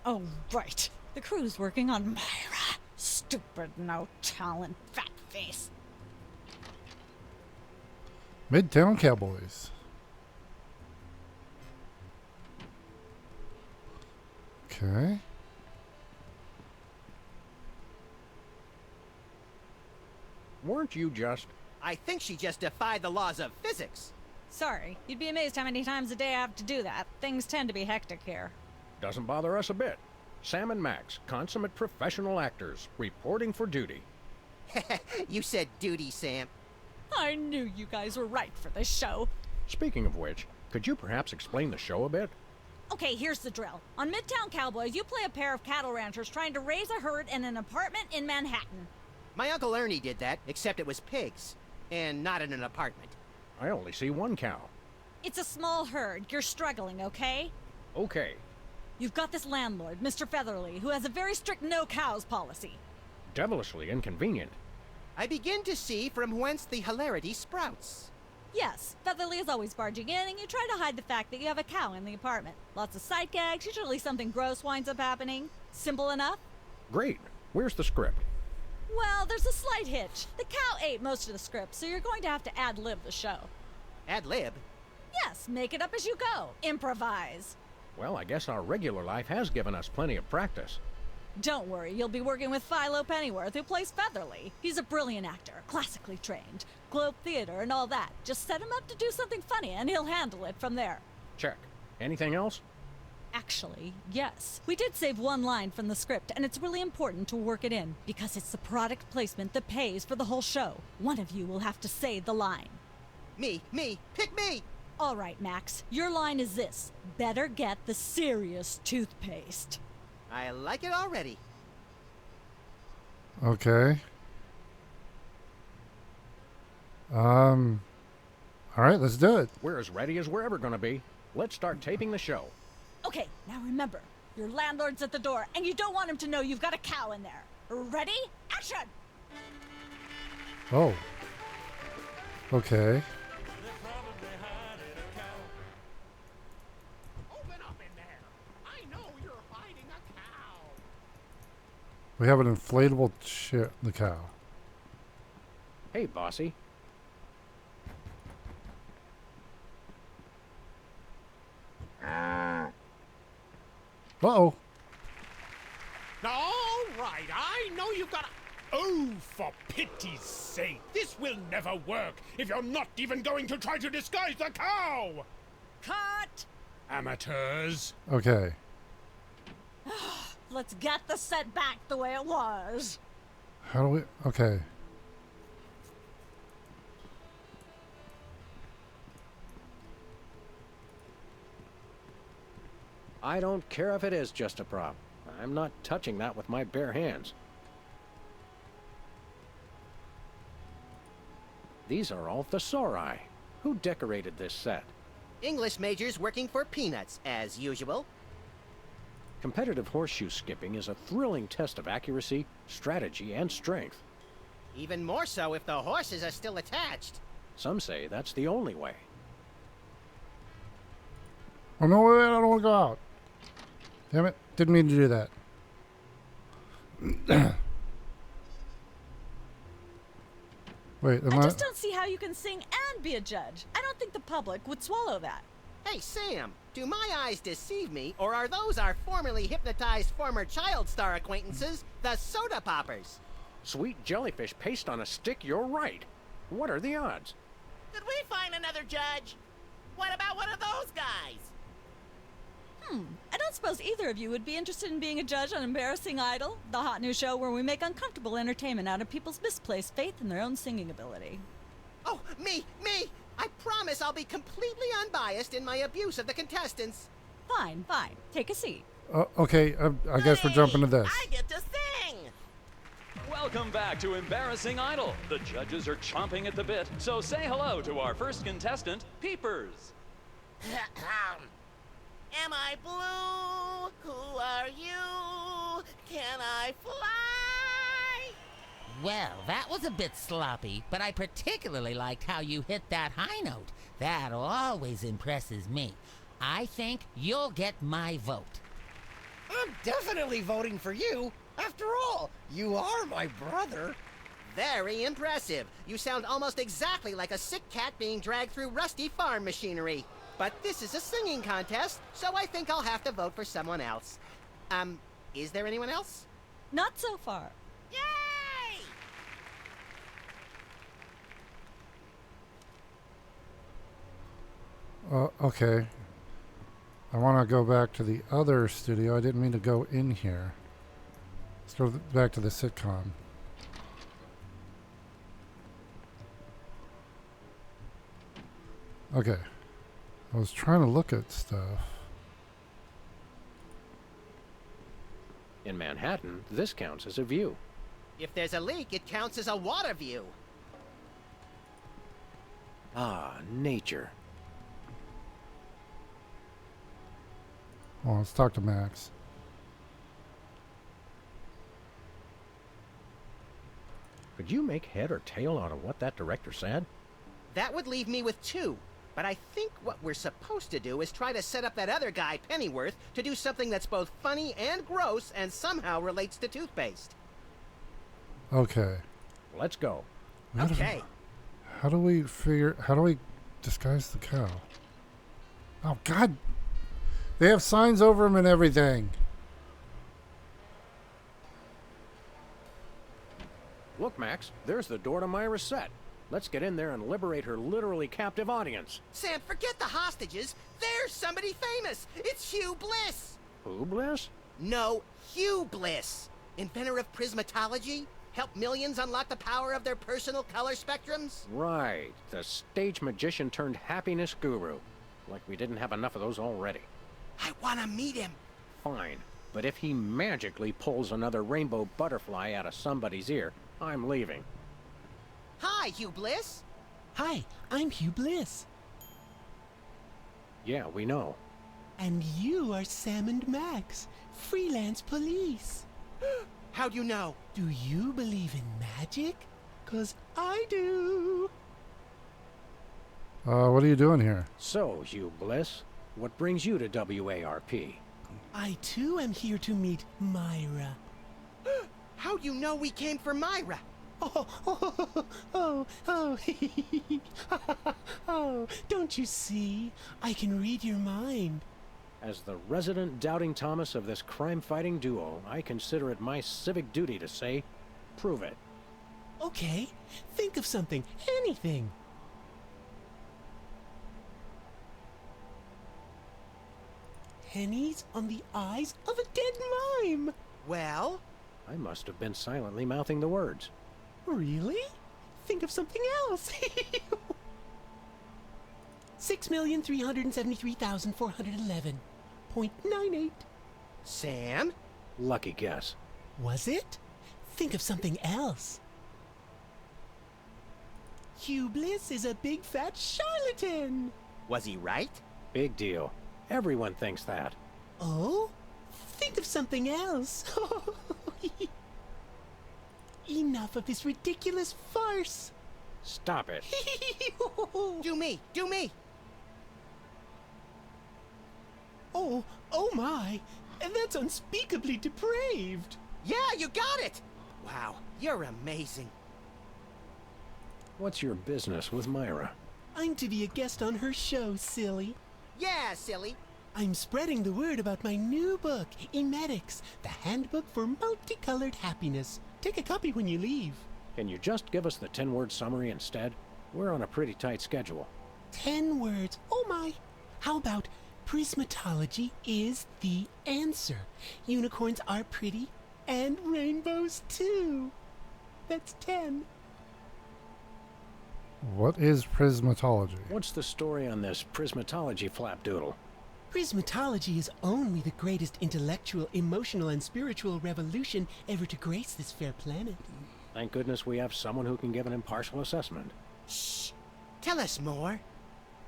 Oh, right. The crew's working on Myra. Stupid, no talent, fat face. Midtown Cowboys. Okay. Weren't you just... I think she just defied the laws of physics. Sorry, you'd be amazed how many times a day I have to do that. Things tend to be hectic here. Doesn't bother us a bit. Sam and Max, consummate professional actors, reporting for duty. You said duty, Sam. I knew you guys were right for this show. Speaking of which, could you perhaps explain the show a bit? Okay, here's the drill. On Midtown Cowboys, you play a pair of cattle ranchers trying to raise a herd in an apartment in Manhattan. My Uncle Ernie did that, except it was pigs. And not in an apartment. I only see one cow. It's a small herd. You're struggling, okay? Okay. You've got this landlord, Mr. Featherly, who has a very strict no cows policy. Devilishly inconvenient. I begin to see from whence the hilarity sprouts. Yes, Featherly is always barging in, and you try to hide the fact that you have a cow in the apartment. Lots of sight gags, usually something gross winds up happening. Simple enough? Great. Where's the script? Well, there's a slight hitch. The cow ate most of the script, so you're going to have to ad-lib the show. Ad-lib? Yes, make it up as you go. Improvise. Well, I guess our regular life has given us plenty of practice. Don't worry, you'll be working with Philo Pennyworth, who plays Featherly. He's a brilliant actor, classically trained, Globe Theater and all that. Just set him up to do something funny, and he'll handle it from there. Check. Anything else? Actually, yes. We did save one line from the script, and it's really important to work it in, because it's the product placement that pays for the whole show. One of you will have to say the line. Me, pick me! All right, Max, your line is this. Better get the serious toothpaste. I like it already. Okay. All right, let's do it. We're as ready as we're ever going to be. Let's start taping the show. Okay, now remember, your landlord's at the door, and you don't want him to know you've got a cow in there. Ready? Action! Oh. Okay. Open up in there. I know you're hiding a cow. We have an inflatable the cow. Hey, bossy. Uh-oh. All right, I know you've got a... Oh, for pity's sake, this will never work if you're not even going to try to disguise the cow! Cut! Amateurs. Okay. Let's get the set back the way it was. How do we... Okay. I don't care if it is just a prop. I'm not touching that with my bare hands. These are all thesauri. Who decorated this set? English majors working for peanuts, as usual. Competitive horseshoe skipping is a thrilling test of accuracy, strategy, and strength. Even more so if the horses are still attached. Some say that's the only way. Oh, no, wait, I don't want to go out. Damn it. Didn't mean to do that. Wait, I just don't see how you can sing and be a judge. I don't think the public would swallow that. Hey, Sam, do my eyes deceive me, or are those our formerly hypnotized former child star acquaintances, the Soda Poppers? Sweet jellyfish paste on a stick, you're right. What are the odds? Did we find another judge? What about one of those guys? I don't suppose either of you would be interested in being a judge on Embarrassing Idol, the hot new show where we make uncomfortable entertainment out of people's misplaced faith in their own singing ability. Oh, me! I promise I'll be completely unbiased in my abuse of the contestants. Fine. Take a seat. Okay, I guess we're jumping to this. I get to sing! Welcome back to Embarrassing Idol. The judges are chomping at the bit, so say hello to our first contestant, Peepers. Am I blue? Who are you? Can I fly? Well, that was a bit sloppy, but I particularly liked how you hit that high note. That always impresses me. I think you'll get my vote. I'm definitely voting for you. After all, you are my brother. Very impressive. You sound almost exactly like a sick cat being dragged through rusty farm machinery. But this is a singing contest, so I think I'll have to vote for someone else. Is there anyone else? Not so far. Yay! Okay. I want to go back to the other studio. I didn't mean to go in here. Let's go back to the sitcom. Okay. I was trying to look at stuff. In Manhattan, this counts as a view. If there's a leak, it counts as a water view. Ah, nature. Well, let's talk to Max. Could you make head or tail out of what that director said? That would leave me with two. But I think what we're supposed to do is try to set up that other guy, Pennyworth, to do something that's both funny and gross and somehow relates to toothpaste. Okay. Let's go. Okay. How do we disguise the cow? Oh, God. They have signs over them and everything. Look, Max, there's the door to Myra's set. Let's get in there and liberate her literally captive audience. Sam, forget the hostages. There's somebody famous. It's Hugh Bliss. Who, Bliss? No, Hugh Bliss. Inventor of prismatology. Helped millions unlock the power of their personal color spectrums. Right. The stage magician turned happiness guru. Like we didn't have enough of those already. I want to meet him. Fine. But if he magically pulls another rainbow butterfly out of somebody's ear, I'm leaving. Hi, Hugh Bliss. Hi, I'm Hugh Bliss. Yeah, we know. And you are Sam and Max, freelance police. How'd you know? Do you believe in magic? 'Cause I do. What are you doing here? So, Hugh Bliss, what brings you to WARP? I too am here to meet Myra. How'd you know we came for Myra? Oh, don't you see? I can read your mind. As the resident doubting Thomas of this crime-fighting duo, I consider it my civic duty to say, prove it. Okay, think of something, anything. Pennies on the eyes of a dead mime. Well? I must have been silently mouthing the words. Really? Think of something else. 6,373,411.98. Sam? Lucky guess. Was it? Think of something else. Hugh Bliss is a big fat charlatan. Was he right? Big deal. Everyone thinks that. Oh? Think of something else. Enough of this ridiculous farce. Stop it. Do me. Oh my. And that's unspeakably depraved. Yeah, you got it. Wow, you're amazing. What's your business with Myra? I'm to be a guest on her show, silly. Yeah, silly. I'm spreading the word about my new book, Emetics, the Handbook for Multicolored Happiness. Take a copy when you leave. Can you just give us the 10-word summary instead? We're on a pretty tight schedule. 10 words. Oh my. How about prismatology is the answer? Unicorns are pretty, and rainbows too. That's 10. What is prismatology? What's the story on this prismatology flapdoodle? Prismatology is only the greatest intellectual, emotional, and spiritual revolution ever to grace this fair planet. Thank goodness we have someone who can give an impartial assessment. Shh! Tell us more.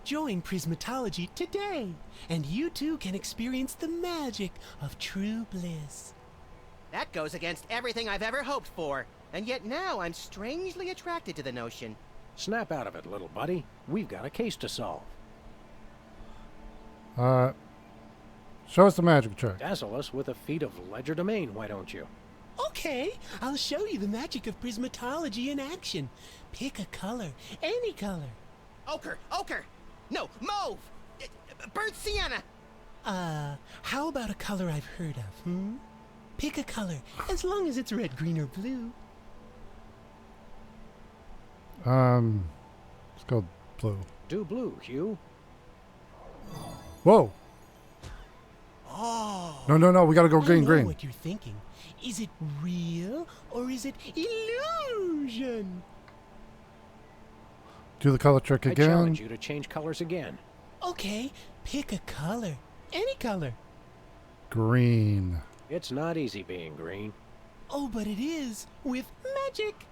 Join Prismatology today, and you too can experience the magic of true bliss. That goes against everything I've ever hoped for, and yet now I'm strangely attracted to the notion. Snap out of it, little buddy. We've got a case to solve. Show us the magic trick. Dazzle us with a feat of legerdemain, why don't you? Okay, I'll show you the magic of prismatology in action. Pick a color, any color. Ochre! No, mauve! Burnt sienna! How about a color I've heard of, Pick a color, as long as it's red, green, or blue. Let's go blue. Do blue, Hugh. Whoa! Oh. No, we gotta go I know green. what you're thinking. Is it real, or is it illusion? Do the color trick I again. challenge you to change colors again. Okay, pick a color, any color. Green. It's not easy being green. Oh, but it is, with magic.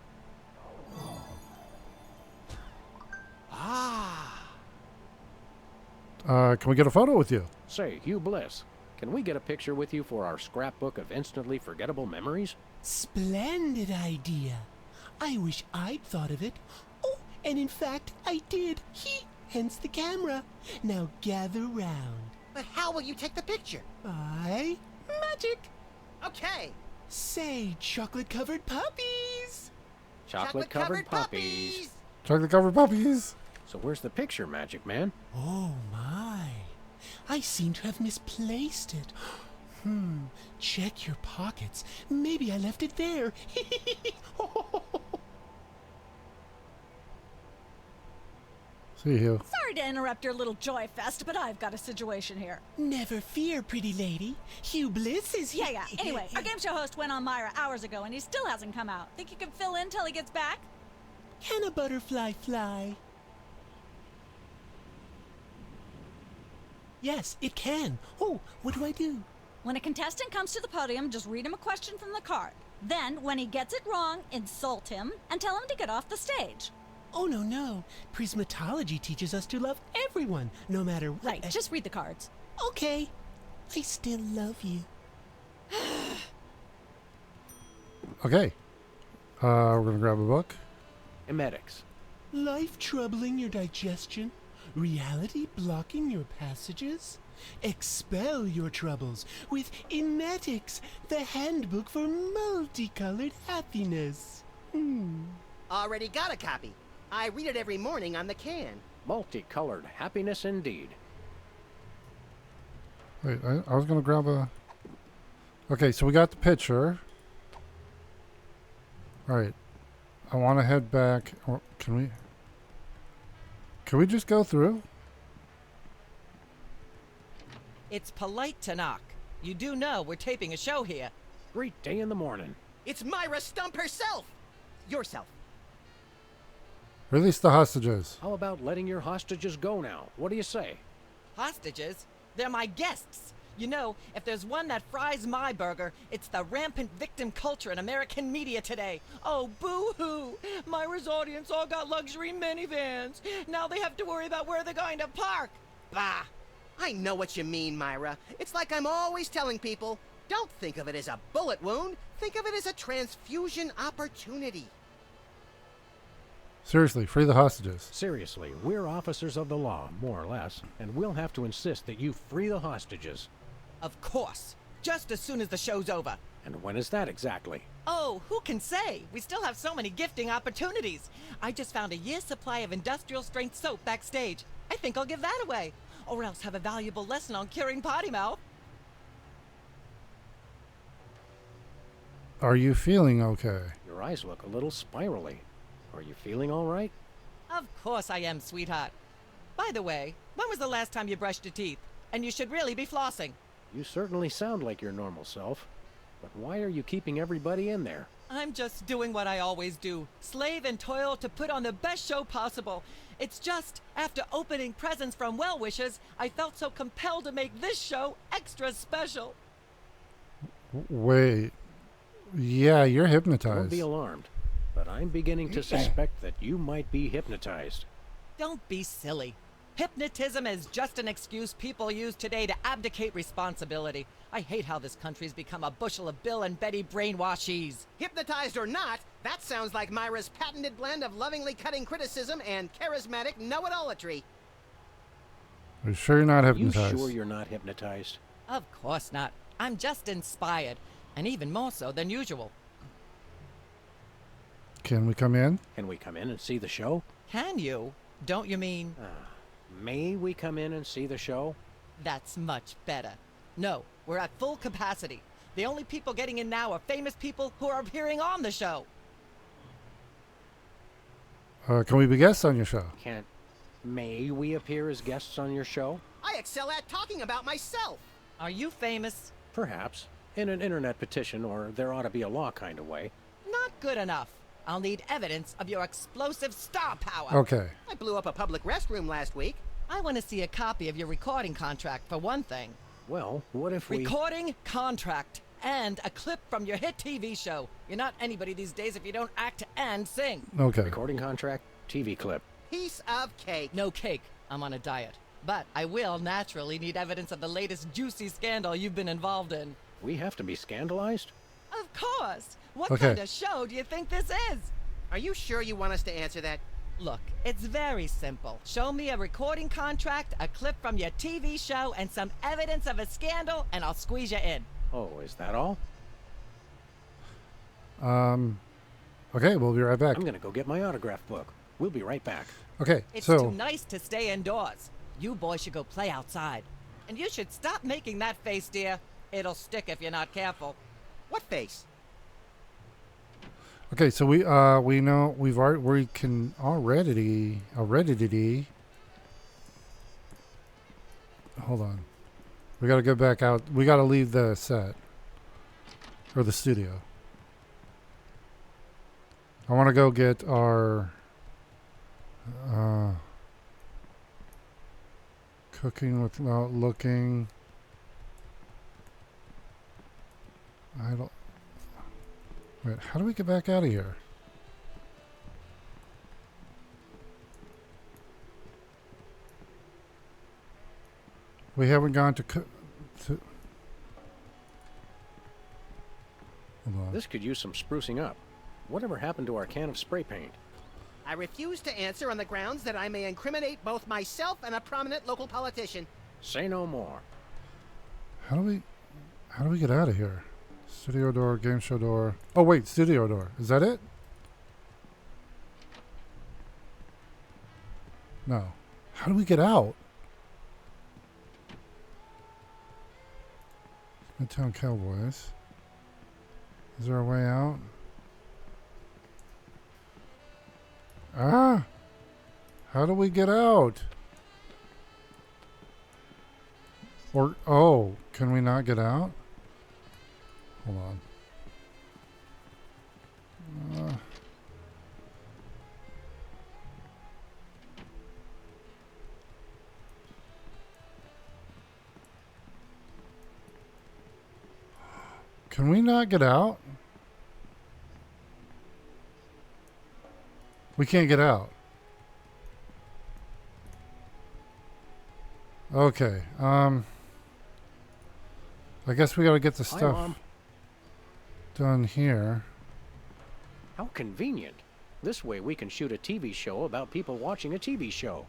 Can we get a photo with you? Say, Hugh Bliss, can we get a picture with you for our scrapbook of instantly forgettable memories? Splendid idea. I wish I'd thought of it. Oh, and in fact, I did. Hence the camera. Now gather round. But how will you take the picture? By magic. Okay. Say, chocolate-covered puppies. Chocolate-covered puppies. Chocolate-covered puppies. So where's the picture, Magic Man? Oh, my. I seem to have misplaced it. Check your pockets. Maybe I left it there. See you. Sorry to interrupt your little joy fest, but I've got a situation here. Never fear, pretty lady. Hugh Bliss is here. Yeah. Anyway, our game show host went on Myra hours ago, and he still hasn't come out. Think you can fill in till he gets back? Can a butterfly fly? Yes, it can. Oh, what do I do? When a contestant comes to the podium, just read him a question from the card. Then, when he gets it wrong, insult him and tell him to get off the stage. Oh, no. Prismatology teaches us to love everyone, no matter what. Right, just read the cards. Okay. I still love you. Okay. We're gonna grab a book. Emetics. Life troubling your digestion? Reality blocking your passages? Expel your troubles with Emetics, the handbook for multicolored happiness. Already got a copy. I read it every morning on the can. Multicolored happiness indeed. Wait, I was gonna grab a... Okay, so we got the picture. Alright. I want to head back. Or can we just go through? It's polite to knock. You do know we're taping a show here. Great day in the morning. It's Myra Stump herself! Yourself. Release the hostages. How about letting your hostages go now? What do you say? Hostages? They're my guests. You know, if there's one that fries my burger, it's the rampant victim culture in American media today. Oh, boo-hoo! Myra's audience all got luxury minivans. Now they have to worry about where they're going to park. Bah! I know what you mean, Myra. It's like I'm always telling people, don't think of it as a bullet wound. Think of it as a transfusion opportunity. Seriously, free the hostages. Seriously, we're officers of the law, more or less, and we'll have to insist that you free the hostages. Of course. Just as soon as the show's over. And when is that exactly? Oh, who can say? We still have so many gifting opportunities. I just found a year's supply of industrial strength soap backstage. I think I'll give that away. Or else have a valuable lesson on curing potty mouth. Are you feeling okay? Your eyes look a little spirally. Are you feeling all right? Of course I am, sweetheart. By the way, when was the last time you brushed your teeth? And you should really be flossing. You certainly sound like your normal self. But why are you keeping everybody in there? I'm just doing what I always do. Slave and toil to put on the best show possible. It's just, after opening presents from well-wishers, I felt so compelled to make this show extra special. Wait. Yeah, you're hypnotized. Don't be alarmed. But I'm beginning to suspect that you might be hypnotized. Don't be silly. Hypnotism is just an excuse people use today to abdicate responsibility. I hate how this country's become a bushel of Bill and Betty brainwashies. Hypnotized or not, that sounds like Myra's patented blend of lovingly cutting criticism and charismatic know-it-allatry. Are you sure you're not hypnotized? You sure you're not hypnotized? Of course not. I'm just inspired, and even more so than usual. Can we come in? Can we come in and see the show? Can you? Don't you mean? May we come in and see the show? That's much better. No, we're at full capacity. The only people getting in now are famous people who are appearing on the show. Can we be guests on your show? May we appear as guests on your show? I excel at talking about myself. Are you famous? Perhaps. In an internet petition, or there ought to be a law kind of way. Not good enough. I'll need evidence of your explosive star power. Okay. I blew up a public restroom last week. I want to see a copy of your recording contract, for one thing. Well, what if we... Recording contract and a clip from your hit TV show. You're not anybody these days if you don't act and sing. Okay. Recording contract, TV clip. Piece of cake. No cake. I'm on a diet. But I will naturally need evidence of the latest juicy scandal you've been involved in. We have to be scandalized? Of course. What Okay. kind of show do you think this is? Are you sure you want us to answer that? Look, it's very simple. Show me a recording contract, a clip from your TV show, and some evidence of a scandal, and I'll squeeze you in. Oh, is that all? Okay, we'll be right back. I'm gonna go get my autograph book. We'll be right back. Okay, It's so too nice to stay indoors. You boys should go play outside. And you should stop making that face, dear. It'll stick if you're not careful. What face? okay, so we know we can already hold on. We got to go back out. We got to leave the set or the studio. I want to go get our cooking without looking. I don't. Wait, how do we get back out of here? We haven't gone to. Hold on. This could use some sprucing up. Whatever happened to our can of spray paint? I refuse to answer on the grounds that I may incriminate both myself and a prominent local politician. Say no more. How do we get out of here? Studio door, game show door. Oh wait, studio door. Is that it? No. How do we get out? Midtown Cowboys. Is there a way out? Ah! How do we get out? Or, oh, can we not get out? Hold on. Can we not get out? We can't get out. Okay. I guess we got to get the Hi, stuff Mom. done here. How convenient. This way we can shoot a TV show about people watching a TV show.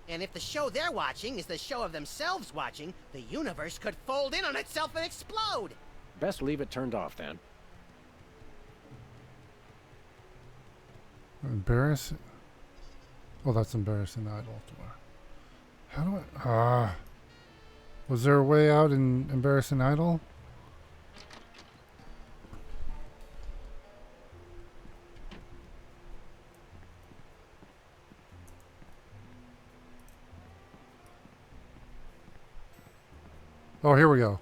And if the show they're watching is the show of themselves watching, the universe could fold in on itself and explode. Best leave it turned off then. Embarrassing. Oh, that's embarrassing idol. How do I? Was there a way out in embarrassing idol? Oh, here we go.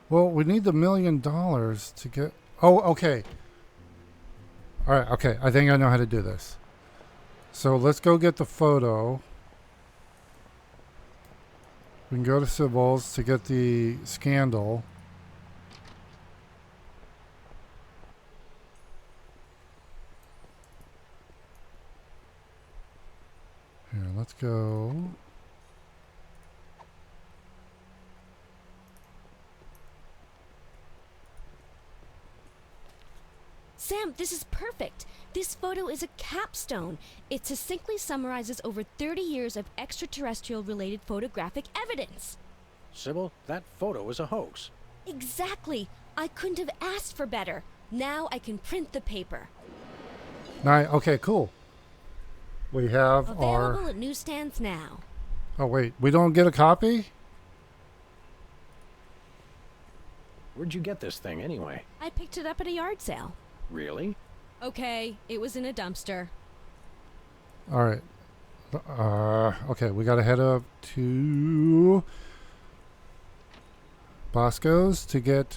Well, we need the $1 million to get... Oh, okay. All right, okay. I think I know how to do this. So let's go get the photo. We can go to Sybil's to get the scandal. Here, let's go. Sam, this is perfect. This photo is a capstone. It succinctly summarizes over 30 years of extraterrestrial-related photographic evidence. Sybil, that photo is a hoax. Exactly. I couldn't have asked for better. Now I can print the paper. Okay, cool. We have Available at newsstands now. Oh, wait. We don't get a copy? Where'd you get this thing, anyway? I picked it up at a yard sale. Really? Okay, it was in a dumpster. All right. Okay, we got to head up to Bosco's to get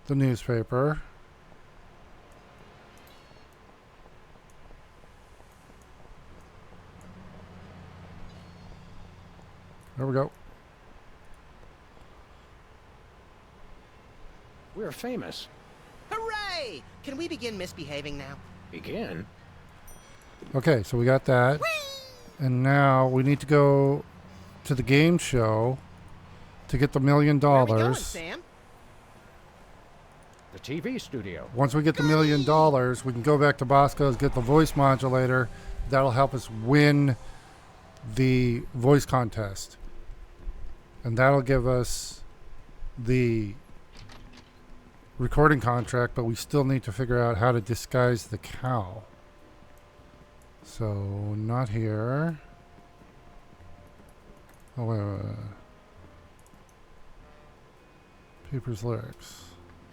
the newspaper. There we go. We're famous. Hooray! Can we begin misbehaving now? Begin? Okay, so we got that. And now we need to go to the game show to get the $1 million. Where are we going, Sam? The TV studio. Once we get the $1 million, we can go back to Bosco's, get the voice modulator. That'll help us win the voice contest. And that'll give us the recording contract, but we still need to figure out how to disguise the cow. So, not here. Oh, wait. Papers, lyrics.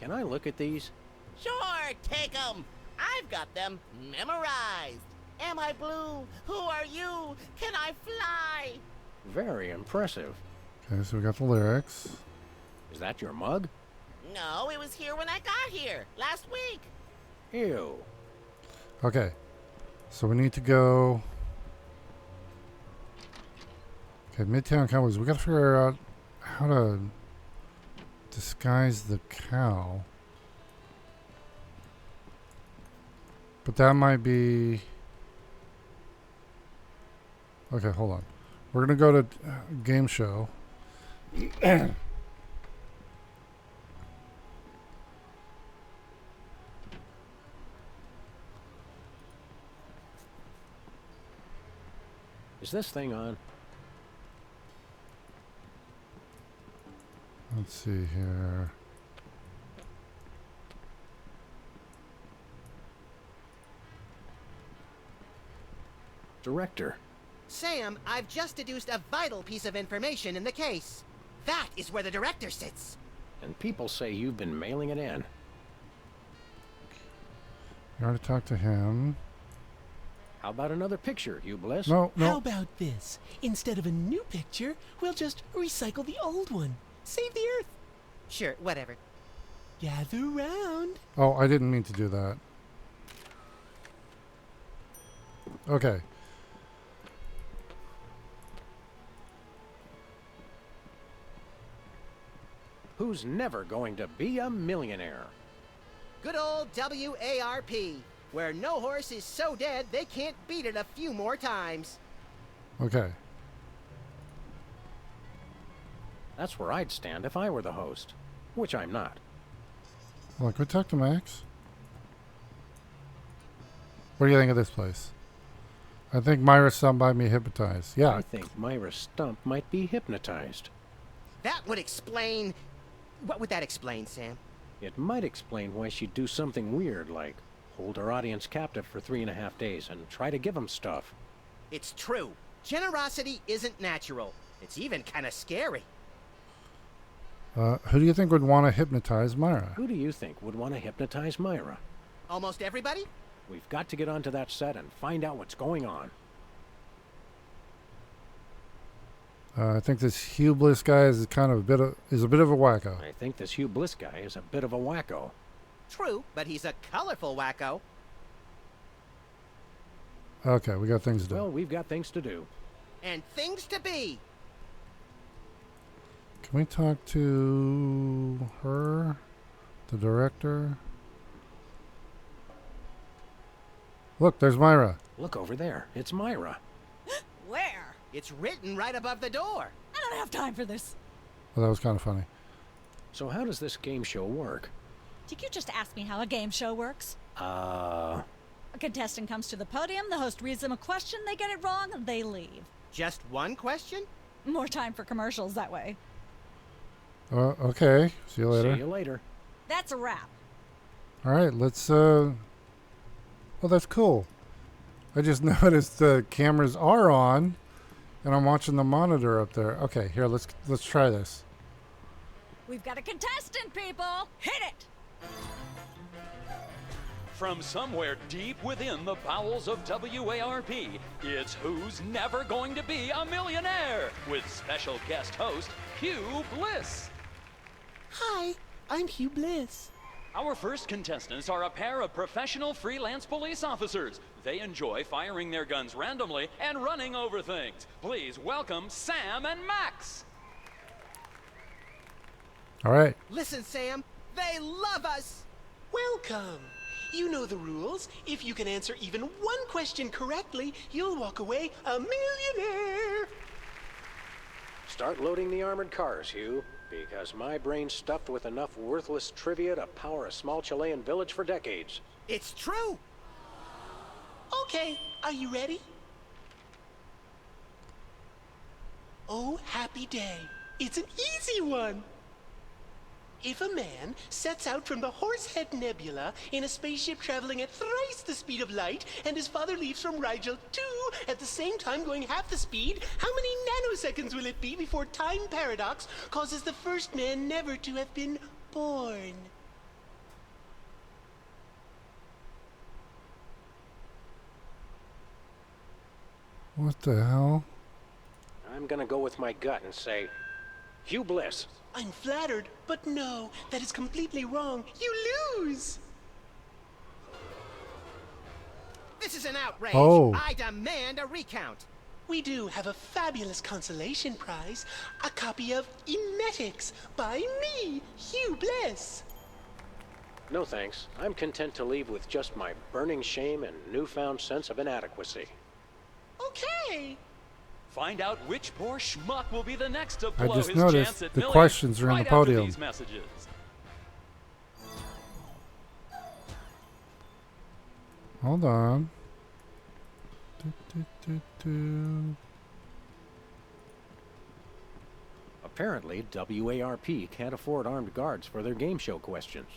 Can I look at these? Sure, take 'em. I've got them memorized. Am I blue? Who are you? Can I fly? Very impressive. Okay, so we got the lyrics. Is that your mug? No, it was here when I got here, last week. Ew. Okay, so we need to go. Okay, Midtown Cowboys. We got to figure out how to disguise the cow. But that might be. Okay, hold on. We're going to go to game show. Is this thing on? Let's see here. Director. Sam, I've just deduced a vital piece of information in the case. That is where the director sits. And people say you've been mailing it in. You already talked to him. How about another picture, you bliss? No. How about this? Instead of a new picture, we'll just recycle the old one. Save the Earth. Sure, whatever. Gather round. Oh, I didn't mean to do that. Okay. Who's never going to be a millionaire? Good old WARP, where no horse is so dead they can't beat it a few more times. Okay. That's where I'd stand if I were the host. Which I'm not. Well, can we talk to Max? What do you think of this place? I think Myra Stump might be hypnotized. Yeah. I think Myra Stump might be hypnotized. That would explain... What would that explain, Sam? It might explain why she'd do something weird, like hold her audience captive for 3.5 days and try to give them stuff. It's true. Generosity isn't natural. It's even kind of scary. Who do you think would want to hypnotize Myra? Who do you think would want to hypnotize Myra? Almost everybody? We've got to get onto that set and find out what's going on. I think this Hugh Bliss guy is kind of a bit of a wacko. I think this Hugh Bliss guy is a bit of a wacko. True, but he's a colorful wacko. Okay, we got things to do. Well, we've got things to do. And things to be. Can we talk to her? The director? Look, there's Myra. Look over there. It's Myra. Where? It's written right above the door. I don't have time for this. Well, that was kind of funny. So how does this game show work? Did you just ask me how a game show works? A contestant comes to the podium, the host reads them a question, they get it wrong, they leave. Just one question? More time for commercials that way. Okay. See you later. See you later. That's a wrap. All right, let's well, that's cool. I just noticed the cameras are on and I'm watching the monitor up there. Okay, here, let's try this. We've got a contestant, people! Hit it! From somewhere deep within the bowels of WARP, it's Who's Never Going to Be a Millionaire with special guest host Hugh Bliss. Hi, I'm Hugh Bliss. Our first contestants are a pair of professional freelance police officers. They enjoy firing their guns randomly and running over things. Please welcome Sam and Max. All right. Listen, Sam, they love us! Welcome. You know the rules. If you can answer even one question correctly, you'll walk away a millionaire. Start loading the armored cars, Hugh, because my brain's stuffed with enough worthless trivia to power a small Chilean village for decades. It's true! Okay, are you ready? Oh, happy day. It's an easy one. If a man sets out from the Horsehead Nebula in a spaceship traveling at thrice the speed of light, and his father leaves from Rigel 2 at the same time going half the speed, how many nanoseconds will it be before time paradox causes the first man never to have been born? What the hell? I'm gonna go with my gut and say, Hugh Bliss. I'm flattered, but no, that is completely wrong. You lose! This is an outrage! Oh. I demand a recount! We do have a fabulous consolation prize, a copy of Emetics by me, Hugh Bliss. No thanks. I'm content to leave with just my burning shame and newfound sense of inadequacy. Okay. Find out which poor schmuck will be the next to I blow just his noticed chance at the millions questions are in right the after podium. these messages. Hold on. Do. Apparently, WARP can't afford armed guards for their game show questions.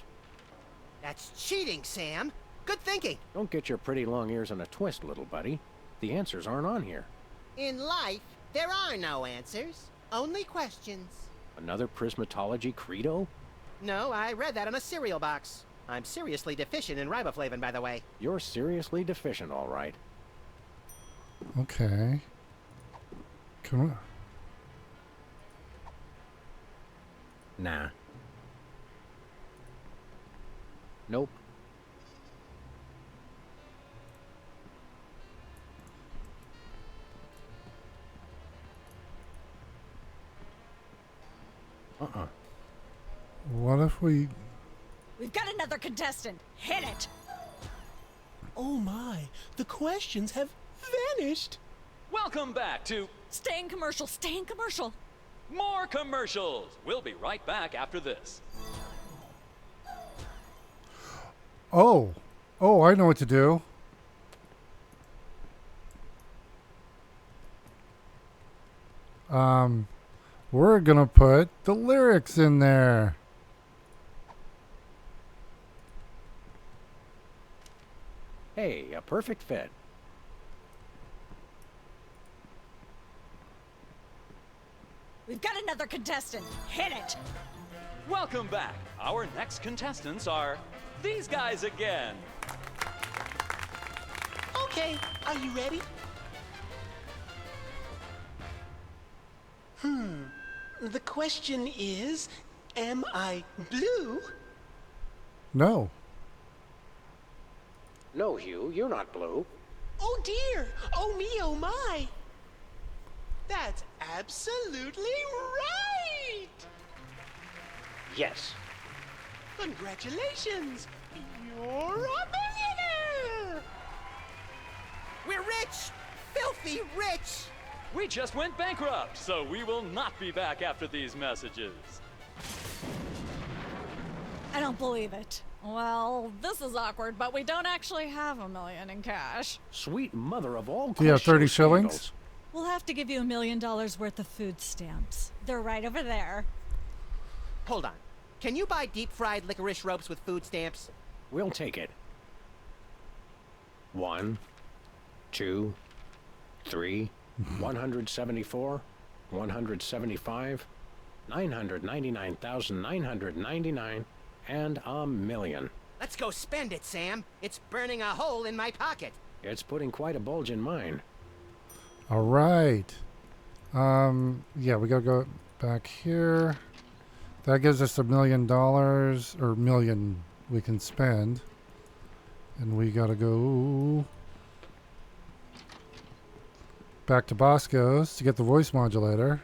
That's cheating, Sam! Good thinking! Don't get your pretty long ears in a twist, little buddy. The answers aren't on here. In life, there are no answers, only questions. Another prismatology credo? No, I read that on a cereal box. I'm seriously deficient in riboflavin, by the way. You're seriously deficient, all right. Okay. Come on. Nah. Nope. What if we... We've got another contestant. Hit it! Oh my, the questions have vanished. Welcome back to Stay in commercial, stay in commercial. more commercials. We'll be right back after this. Oh, I know what to do. We're gonna put the lyrics in there. Hey, a perfect fit. We've got another contestant. Hit it! Welcome back. Our next contestants are these guys again. Okay, are you ready? The question is, am I blue? No. No, Hugh, you're not blue. Oh dear! Oh me, oh my! That's absolutely right! Yes. Congratulations! You're a millionaire! We're rich! Filthy rich! We just went bankrupt, so we will not be back after these messages. I don't believe it. Well, this is awkward, but we don't actually have $1 million in cash. Sweet mother of all Do you have 30 quiz show shillings? scandals. We'll have to give you $1 million worth of food stamps. They're right over there. Hold on. Can you buy deep-fried licorice ropes with food stamps? We'll take it. 1, 2, 3, 174, 175, 999,999, and $1 million. Let's go spend it, Sam. It's burning a hole in my pocket. It's putting quite a bulge in mine. All right. Yeah, we gotta go back here. That gives us $1 million, or million we can spend. And we gotta go back to Bosco's to get the voice modulator.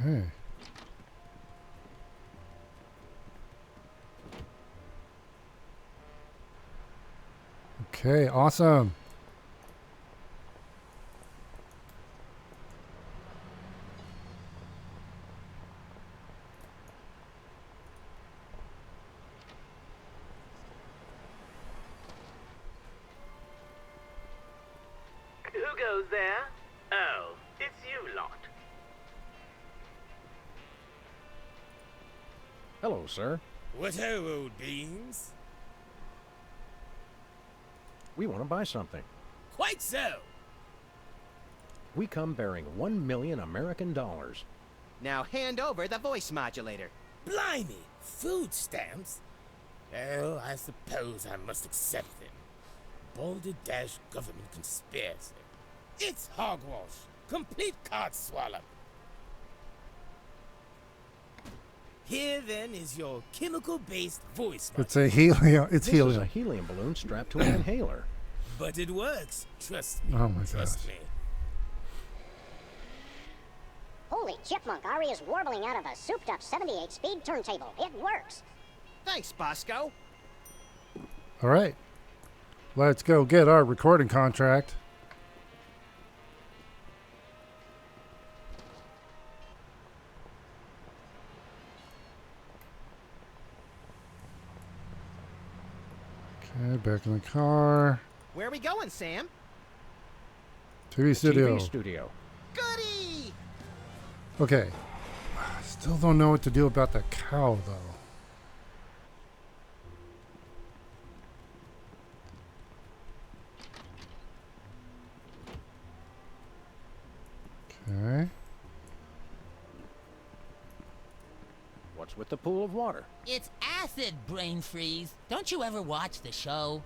Okay. Okay, awesome. Who goes there? Oh, it's you lot. Hello, sir. What ho, old beans? We want to buy something. Quite so. We come bearing 1 million American dollars. Now hand over the voice modulator. Blimey, food stamps? Well, I suppose I must accept them. Balderdash government conspiracy. It's hogwash. Complete card swallow. Here then is your chemical-based voice It's a helium. It's This is helium. a helium balloon strapped to an inhaler. But it works. Trust me. Oh my Trust gosh. me. Holy chipmunk, Ari is warbling out of a souped-up 78-speed turntable. It works. Thanks, Bosco. All right. Let's go get our recording contract. Okay, back in the car. Where are we going, Sam? TV studio. TV studio. Goody! Okay. Still don't know what to do about the cow, though. Okay. What's with the pool of water? It's acid, brain freeze. Don't you ever watch the show?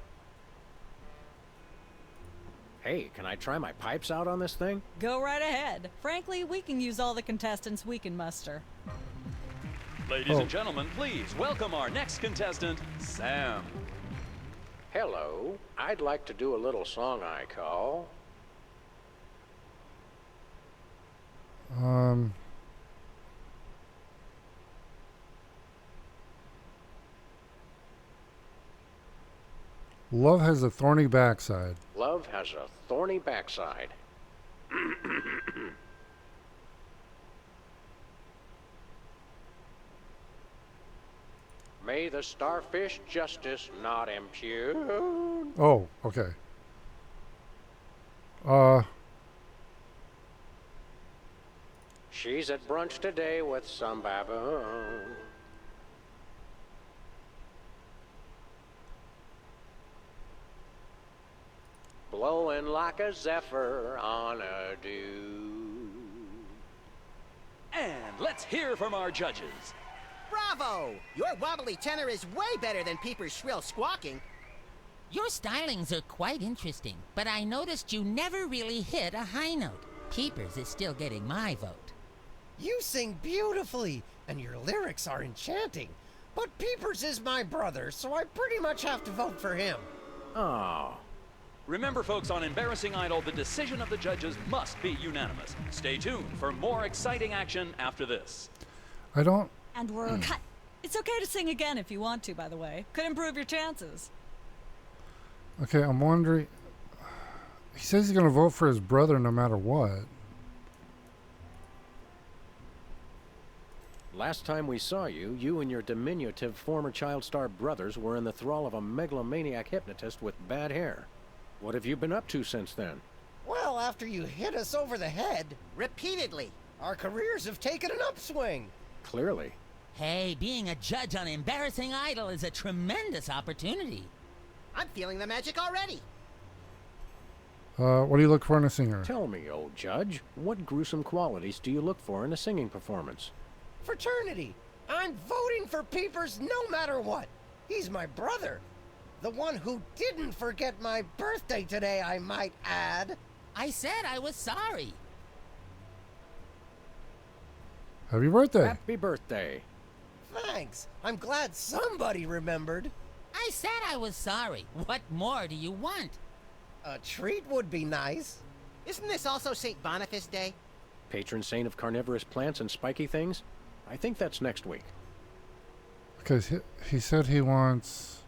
Hey, can I try my pipes out on this thing? Go right ahead. Frankly, we can use all the contestants we can muster. Ladies and gentlemen, please welcome our next contestant, Sam. Hello. I'd like to do a little song I call... Love has a thorny backside. Love has a thorny backside. May the starfish justice not impugn. Oh, okay. She's at brunch today with some baboon. Blowing like a zephyr on a dew. And let's hear from our judges. Bravo! Your wobbly tenor is way better than Peeper's shrill squawking. Your stylings are quite interesting, but I noticed you never really hit a high note. Peepers is still getting my vote. You sing beautifully, and your lyrics are enchanting. But Peepers is my brother, so I pretty much have to vote for him. Oh. Remember, folks, on Embarrassing Idol, the decision of the judges must be unanimous. Stay tuned for more exciting action after this. I don't... And we're cut. It's okay to sing again if you want to, by the way. Could improve your chances. Okay, I'm wondering... He says he's going to vote for his brother no matter what. Last time we saw you, you and your diminutive former child star brothers were in the thrall of a megalomaniac hypnotist with bad hair. What have you been up to since then? Well, after you hit us over the head, Repeatedly. our careers have taken an upswing. Clearly. Hey, being a judge on Embarrassing Idol is a tremendous opportunity. I'm feeling the magic already. What do you look for in a singer? Tell me, old judge, what gruesome qualities do you look for in a singing performance? Fraternity. I'm voting for Peepers no matter what. He's my brother. The one who didn't forget my birthday today, I might add. I said I was sorry. Happy birthday. Happy birthday. Thanks. I'm glad somebody remembered. I said I was sorry. What more do you want? A treat would be nice. Isn't this also St. Boniface Day? Patron saint of carnivorous plants and spiky things? I think that's next week. Because he said he wants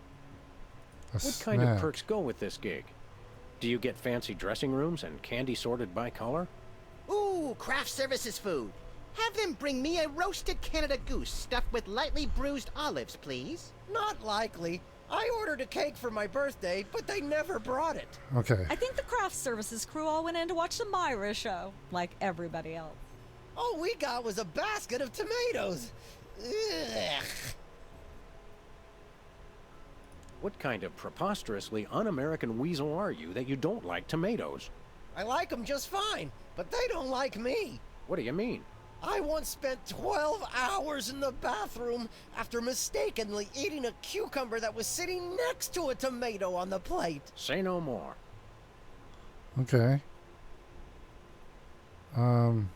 a What snack. kind of perks go with this gig? Do you get fancy dressing rooms and candy sorted by color? Ooh, craft services food. Have them bring me a roasted Canada goose stuffed with lightly bruised olives, please. Not likely. I ordered a cake for my birthday, but they never brought it. Okay. I think the craft services crew all went in to watch the Myra show, like everybody else. All we got was a basket of tomatoes. Ugh. What kind of preposterously un-American weasel are you that you don't like tomatoes? I like them just fine, but they don't like me. What do you mean? I once spent 12 hours in the bathroom after mistakenly eating a cucumber that was sitting next to a tomato on the plate. Say no more. Okay. Can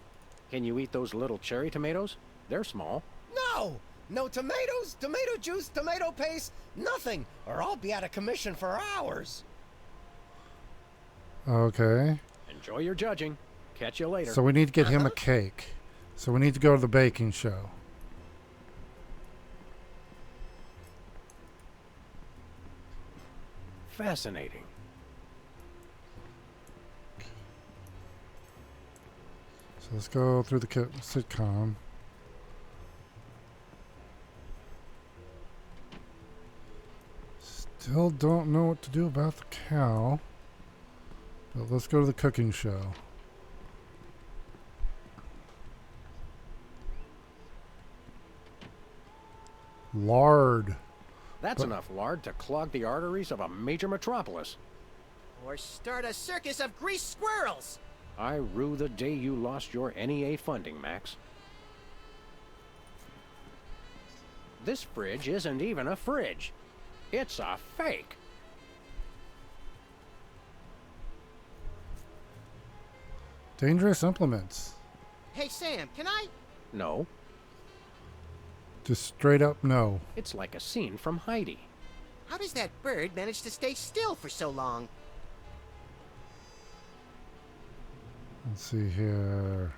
you eat those little cherry tomatoes? They're small. No! No tomatoes, tomato juice, tomato paste, nothing, or I'll be out of commission for hours. Okay. Enjoy your judging. Catch you later. So we need to get him a cake. So we need to go to the baking show. Fascinating. So let's go through the sitcom. Still don't know what to do about the cow. But let's go to the cooking show. Lard. That's enough lard to clog the arteries of a major metropolis. Or start a circus of greased squirrels. I rue the day you lost your NEA funding, Max. This fridge isn't even a fridge. It's a fake. Dangerous implements. Hey, Sam, can I? No, Just straight up no. it's like a scene from Heidi. How does that bird manage to stay still for so long? Let's see here.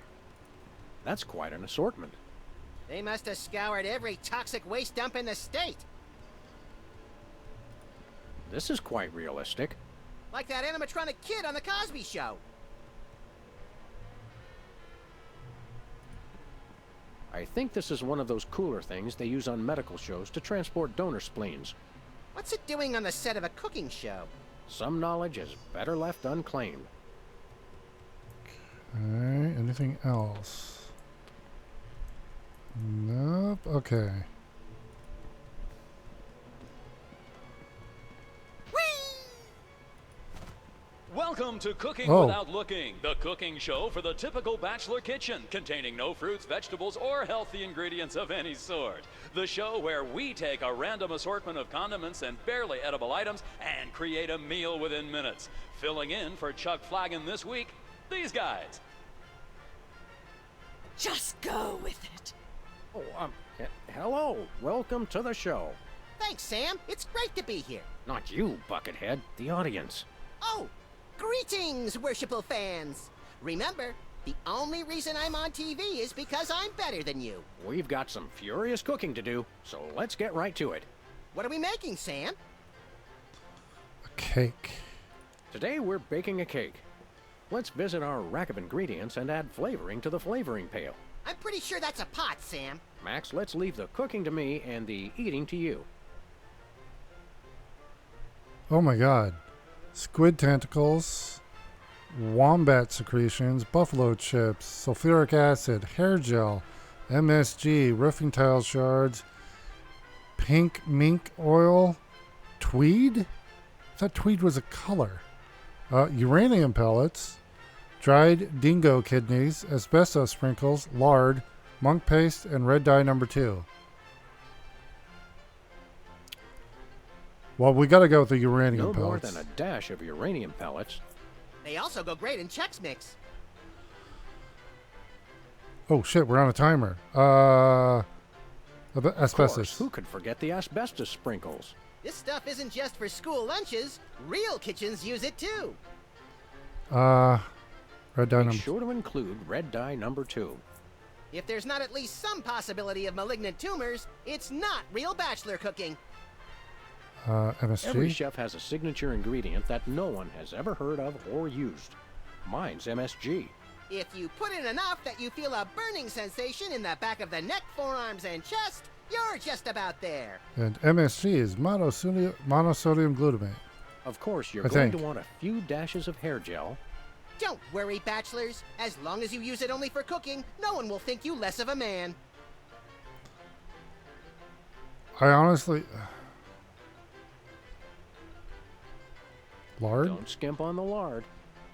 That's quite an assortment. They must have scoured every toxic waste dump in the state. This is quite realistic. Like that animatronic kid on The Cosby Show. I think this is one of those cooler things they use on medical shows to transport donor spleens. What's it doing on the set of a cooking show? Some knowledge is better left unclaimed. Okay, anything else? Nope. Okay. Welcome to Cooking Oh. Without Looking, the cooking show for the typical bachelor kitchen, containing no fruits, vegetables, or healthy ingredients of any sort. The show where we take a random assortment of condiments and barely edible items and create a meal within minutes. Filling in for Chuck Flagon this week, these guys. Just go with it. Oh, hello. Welcome to the show. Thanks, Sam. It's great to be here. Not you, Buckethead. The audience. Oh, greetings, worshipful fans. Remember, the only reason I'm on TV is because I'm better than you. We've got some furious cooking to do, so let's get right to it. What are we making, Sam? A cake. Today we're baking a cake. Let's visit our rack of ingredients and add flavoring to the flavoring pail. I'm pretty sure that's a pot, Sam. Max, let's leave the cooking to me and the eating to you. Oh my god. Squid tentacles, wombat secretions, buffalo chips, sulfuric acid, hair gel, MSG, roofing tile shards, pink mink oil, tweed? I thought tweed was a color. Uranium pellets, dried dingo kidneys, asbestos sprinkles, lard, monk paste, and red dye number 2. Well, we gotta go with the uranium No more pellets. than a dash of uranium pellets. They also go great in Chex Mix. Oh shit, we're on a timer. Of Asbestos. course, who could forget the asbestos sprinkles? This stuff isn't just for school lunches. Real kitchens use it too. Red dye Make number. sure to include red dye number 2. If there's not at least some possibility of malignant tumors, it's not real bachelor cooking. MSG. Every chef has a signature ingredient that no one has ever heard of or used. Mine's MSG. If you put in enough that you feel a burning sensation in the back of the neck, forearms, and chest, you're just about there. And MSG is monosodium glutamate. Of course, you're I going think. to want a few dashes of hair gel. Don't worry, bachelors. As long as you use it only for cooking, no one will think you less of a man. I honestly. Lard? Don't skimp on the lard.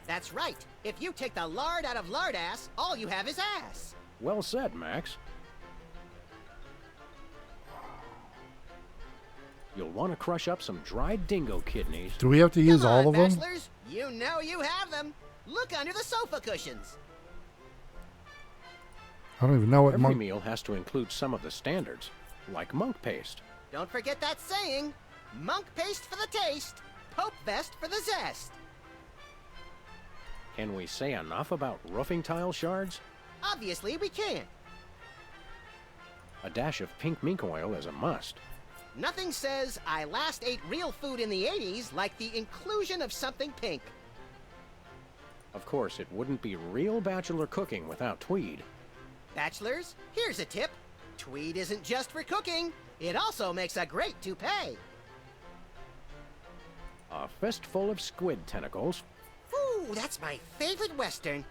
That's right. If you take the lard out of lard ass, all you have is ass. Well said, Max. You'll want to crush up some dried dingo kidneys. Do we have to use all of them? Bachelors, you know you have them. Look under the sofa cushions. I don't even know what Every monk. meal has to include some of the standards, like monk paste. Don't forget that saying. Monk paste for the taste, Pope vest for the zest. Can we say enough about roofing tile shards? Obviously, we can't. A dash of pink mink oil is a must. Nothing says I last ate real food in the 80s like the inclusion of something pink. Of course, it wouldn't be real bachelor cooking without tweed. Bachelors, here's a tip. Tweed isn't just for cooking. It also makes a great toupee. A fistful of squid tentacles, Ooh, that's my favorite Western.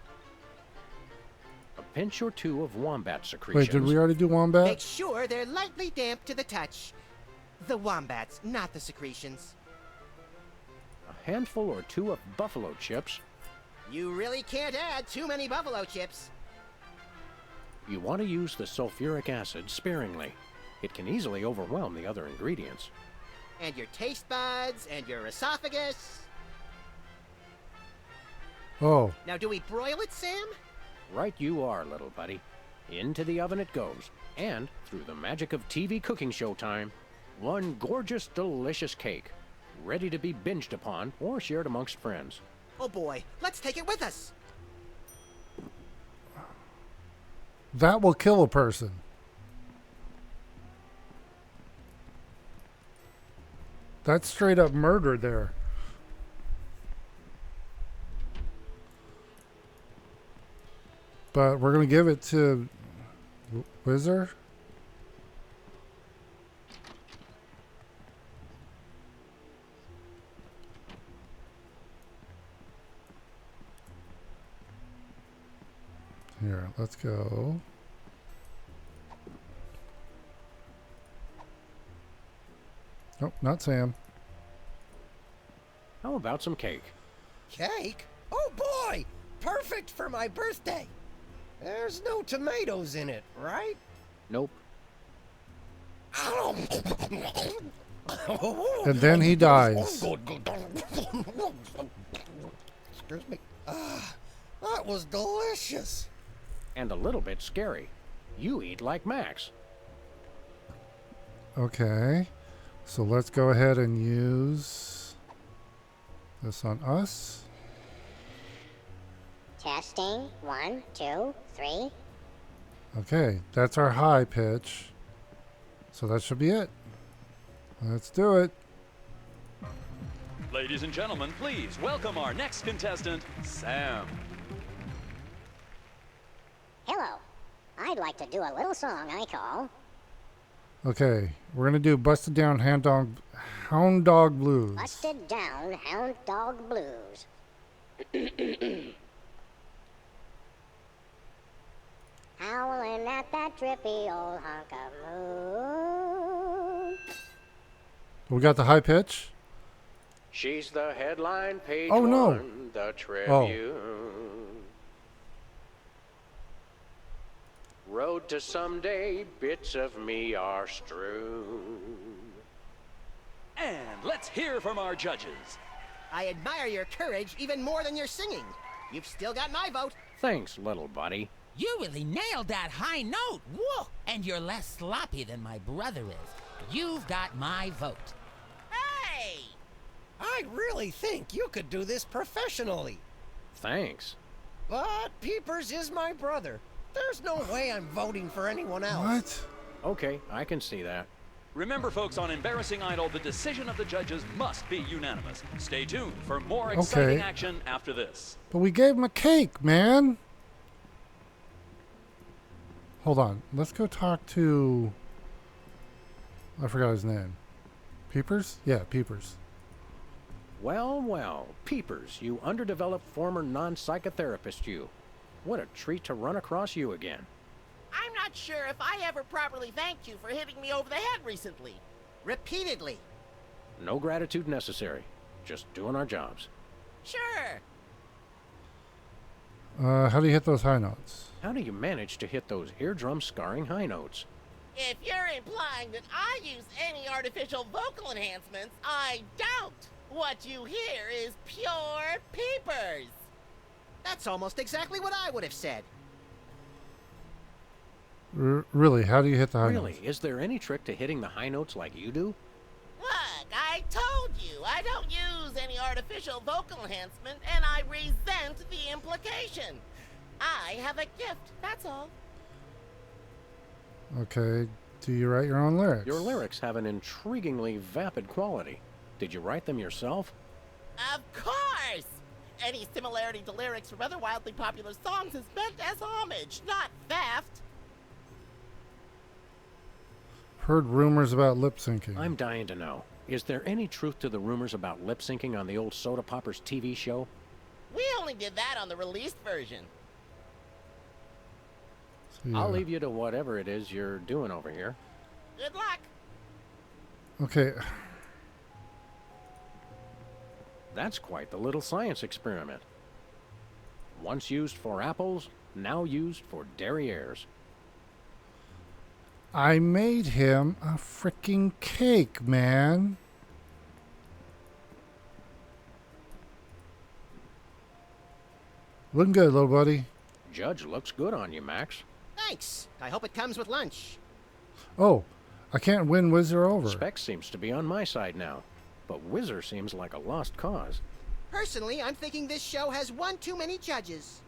a pinch or two of wombat secretions. Wait, did we already do wombat? Make sure they're lightly damp to the touch. The wombats, not the secretions. A handful or two of buffalo chips. You really can't add too many buffalo chips. You want to use the sulfuric acid sparingly. It can easily overwhelm the other ingredients. And your taste buds, and your esophagus. Oh, Now, do we broil it, Sam? Right you are, little buddy. Into the oven it goes. And, through the magic of TV cooking show time, one gorgeous, delicious cake. Ready to be binged upon or shared amongst friends. Oh boy, let's take it with us. that will kill a person. That's straight up murder there. But we're going to give it to Wizard. Here, let's go. Nope, not Sam. How about some cake? Cake? Oh boy! Perfect for my birthday! There's no tomatoes in it, right? Nope. And then he dies. Excuse me. Ah, that was delicious. And a little bit scary. You eat like Max. Okay. So let's go ahead and use this on us. Testing. 1, 2, 3. Okay, that's our high pitch. So that should be it. Let's do it. Ladies and gentlemen, please welcome our next contestant, Sam. Hello. I'd like to do a little song I call Okay, we're gonna do Busted Down Hound Dog Blues. Busted Down Hound Dog Blues. Howling at that drippy old hunk of moon. We got the high pitch. She's the headline page Oh, no. one, the Tribune. Road to someday, bits of me are strewn. And let's hear from our judges. I admire your courage even more than your singing. You've still got my vote. Thanks, little buddy. You really nailed that high note. Whoa! And you're less sloppy than my brother is. You've got my vote. Hey! I really think you could do this professionally. Thanks. But Peepers is my brother. There's no way I'm voting for anyone else. What? Okay, I can see that. Remember, folks, on Embarrassing Idol, the decision of the judges must be unanimous. Stay tuned for more exciting Okay. action after this. But we gave him a cake, man. Hold on. Let's go talk to... I forgot his name. Peepers? Yeah, Peepers. Well, well, Peepers, you underdeveloped former non-psychotherapist you. What a treat to run across you again. I'm not sure if I ever properly thanked you for hitting me over the head recently. Repeatedly. No gratitude necessary. Just doing our jobs. Sure. How do you hit those high notes? How do you manage to hit those eardrum-scarring high notes? If you're implying that I use any artificial vocal enhancements, I don't. What you hear is pure Peepers. That's almost exactly what I would have said. Really, how do you hit the high Really, notes? is there any trick to hitting the high notes like you do? Look, I told you I don't use any artificial vocal enhancement, and I resent the implication. I have a gift, that's all. Okay, do you write your own lyrics? Your lyrics have an intriguingly vapid quality. Did you write them yourself? Of course! Any similarity to lyrics from other wildly popular songs is meant as homage, not theft. Heard rumors about lip syncing. I'm dying to know. Is there any truth to the rumors about lip syncing on the old Soda Poppers TV show? We only did that on the released version. So, I'll leave you to whatever it is you're doing over here. Good luck. Okay. That's quite the little science experiment. Once used for apples, now used for derrieres. I made him a freaking cake, man. Looking good, little buddy. Judge looks good on you, Max. Thanks. I hope it comes with lunch. Oh, I can't win Whizzer over. Specs seems to be on my side now, but Whizzer seems like a lost cause. Personally, I'm thinking this show has one too many judges.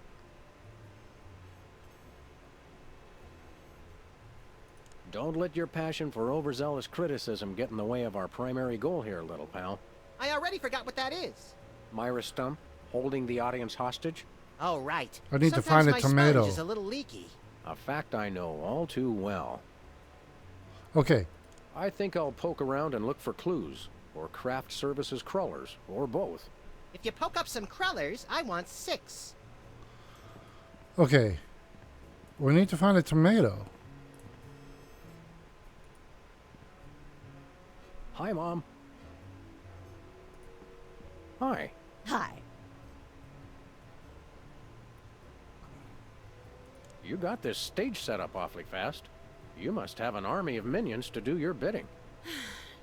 Don't let your passion for overzealous criticism get in the way of our primary goal here, little pal. I already forgot what that is. Myra Stump, holding the audience hostage? Oh, right. I need to Sometimes find a my tomato. sponge is a little leaky. A fact I know all too well. Okay. I think I'll poke around and look for clues, or craft services crawlers, or both. If you poke up some crullers, I want 6. Okay. We need to find a tomato. Hi, Mom. Hi. Hi. You got this stage set up awfully fast. You must have an army of minions to do your bidding.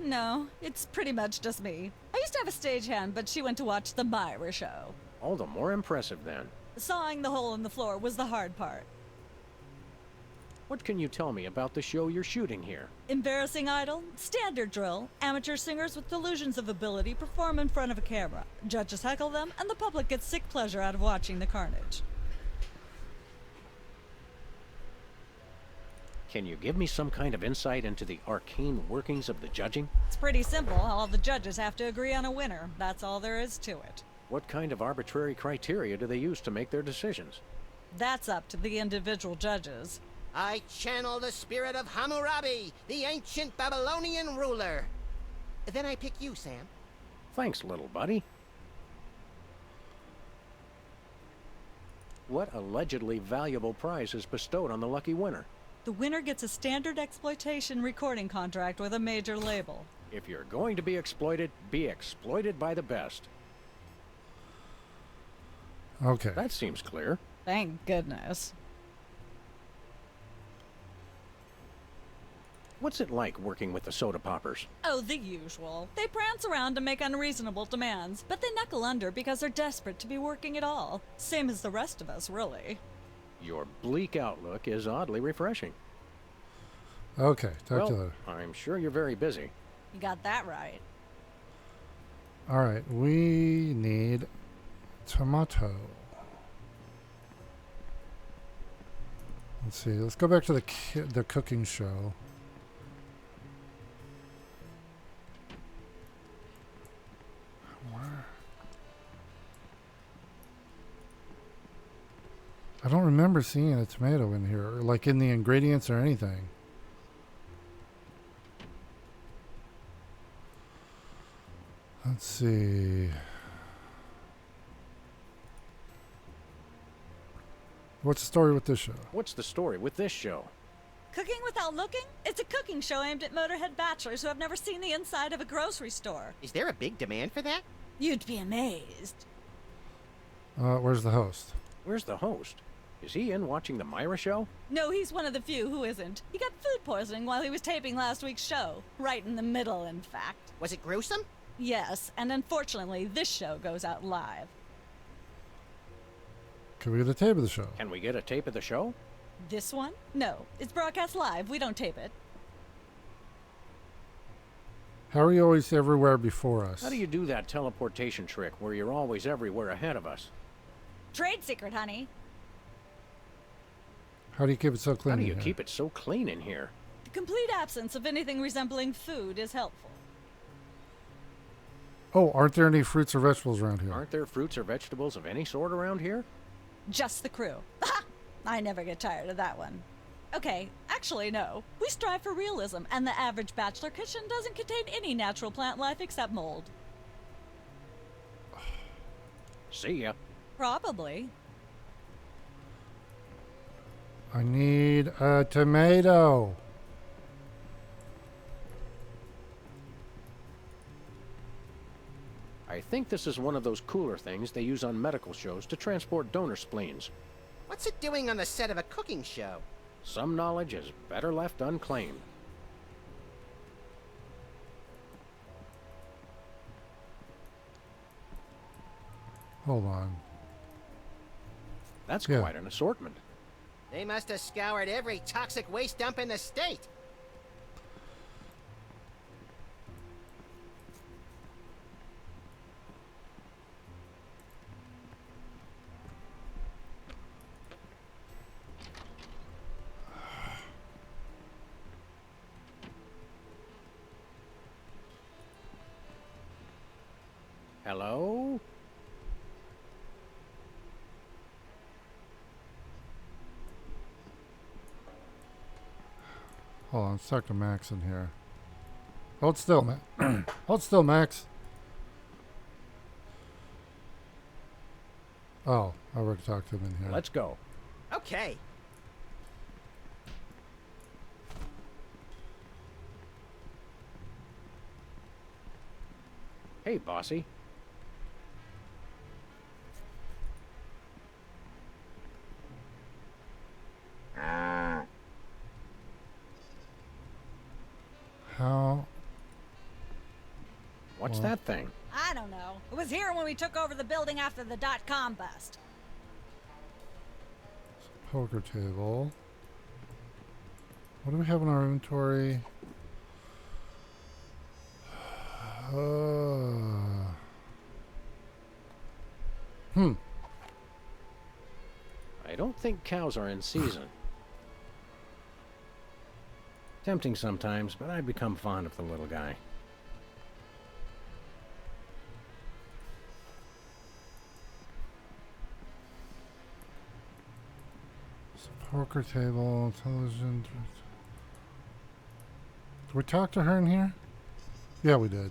No, it's pretty much just me. I used to have a stagehand, but she went to watch the Myra show. All the more impressive, then. Sawing the hole in the floor was the hard part. What can you tell me about the show you're shooting here? Embarrassing Idol, standard drill. Amateur singers with delusions of ability perform in front of a camera. Judges heckle them, and the public gets sick pleasure out of watching the carnage. Can you give me some kind of insight into the arcane workings of the judging? It's pretty simple. All the judges have to agree on a winner. That's all there is to it. What kind of arbitrary criteria do they use to make their decisions? That's up to the individual judges. I channel the spirit of Hammurabi, the ancient Babylonian ruler. Then I pick you, Sam. Thanks, little buddy. What allegedly valuable prize is bestowed on the lucky winner? The winner gets a standard exploitation recording contract with a major label. If you're going to be exploited by the best. Okay. That seems clear. Thank goodness. What's it like working with the soda poppers? Oh, the usual. They prance around to make unreasonable demands, but they knuckle under because they're desperate to be working at all. Same as the rest of us, really. Your bleak outlook is oddly refreshing. Okay, talk to you Well, later. I'm sure you're very busy. You got that right. All right, we need tomato. Let's see. Let's go back to the cooking show. Where? I don't remember seeing a tomato in here, or like in the ingredients or anything. Let's see. What's the story with this show? What's the story with this show? Cooking Without Looking? It's a cooking show aimed at Motorhead bachelors who have never seen the inside of a grocery store. Is there a big demand for that? You'd be amazed. Where's the host? Where's the host? Is he in watching the Myra show? No, he's one of the few who isn't. He got food poisoning while he was taping last week's show. Right in the middle, in fact. Was it gruesome? Yes, and unfortunately, this show goes out live. Can we get a tape of the show? Can we get a tape of the show? This one? No, it's broadcast live. We don't tape it. How are you always everywhere before us? How do you do that teleportation trick where you're always everywhere ahead of us? Trade secret, honey. How do you keep it so clean? How do in you here? keep it so clean in here? The complete absence of anything resembling food is helpful. Oh, aren't there any fruits or vegetables around here? Aren't there fruits or vegetables of any sort around here? Just the crew. I never get tired of that one. Okay, actually, no. We strive for realism, and the average bachelor kitchen doesn't contain any natural plant life except mold. See ya. Probably. I need a tomato. I think this is one of those cooler things they use on medical shows to transport donor spleens. What's it doing on the set of a cooking show? Some knowledge is better left unclaimed. Hold on. That's Yeah. quite an assortment. They must have scoured every toxic waste dump in the state. Hello? Hold on, let's talk to Max in here. Hold still, Max. Hold still, Max. Oh, I already talked to him in here. Let's go. Okay. Hey, bossy. How? What's Well- that thing? I don't know. It was here when we took over the building after the .com bust. Poker table. What do we have in our inventory? I don't think cows are in season. Tempting sometimes, but I've become fond of the little guy. Poker table, television. Did we talk to her in here? Yeah, we did.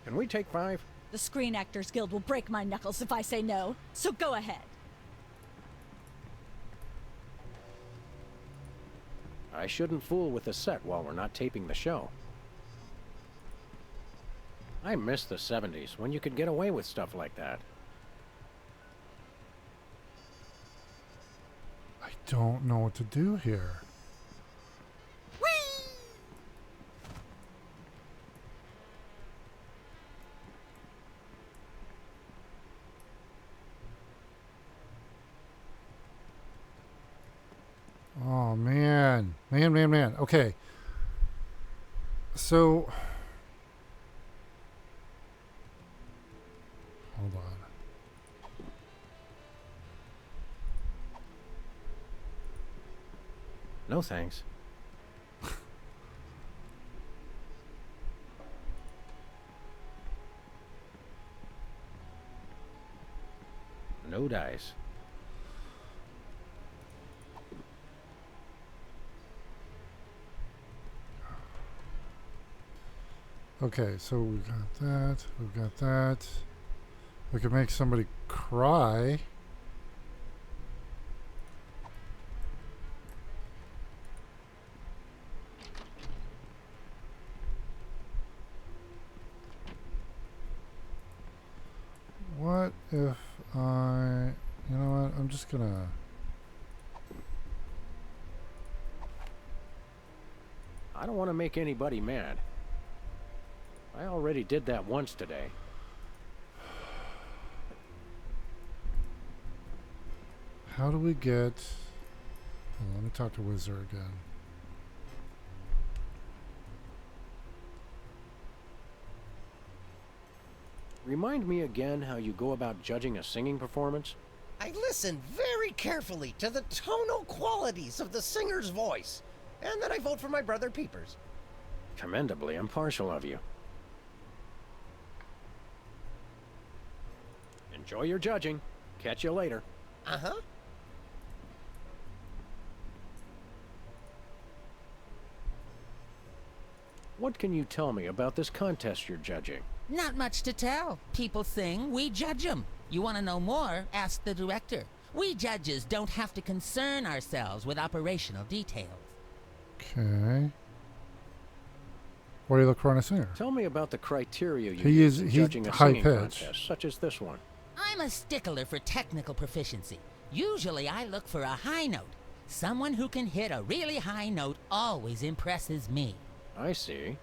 Can we take 5? The Screen Actors Guild will break my knuckles if I say no, so go ahead. I shouldn't fool with the set while we're not taping the show. I miss the 70s, when you could get away with stuff like that. I don't know what to do here. Oh, man. Man. Okay. So... Hold on. No thanks. No dice. Okay, so we got that. We've got that. We could make somebody cry. What if I... You know what? I'm just gonna... I don't want to make anybody mad. I already did that once today. How do we get... Hold on, let me talk to Wizard again. Remind me again how you go about judging a singing performance? I listen very carefully to the tonal qualities of the singer's voice, and then I vote for my brother Peepers. Commendably impartial of you. Enjoy your judging. Catch you later. Uh-huh. What can you tell me about this contest you're judging? Not much to tell. People sing, we judge them. You want to know more? Ask the director. We judges don't have to concern ourselves with operational details. Okay. What do you look for in a singer? Tell me about the criteria you He use is- in he's judging a high singing pitch. contest, such as this one. I'm a stickler for technical proficiency. Usually I look for a high note. Someone who can hit a really high note always impresses me. I see.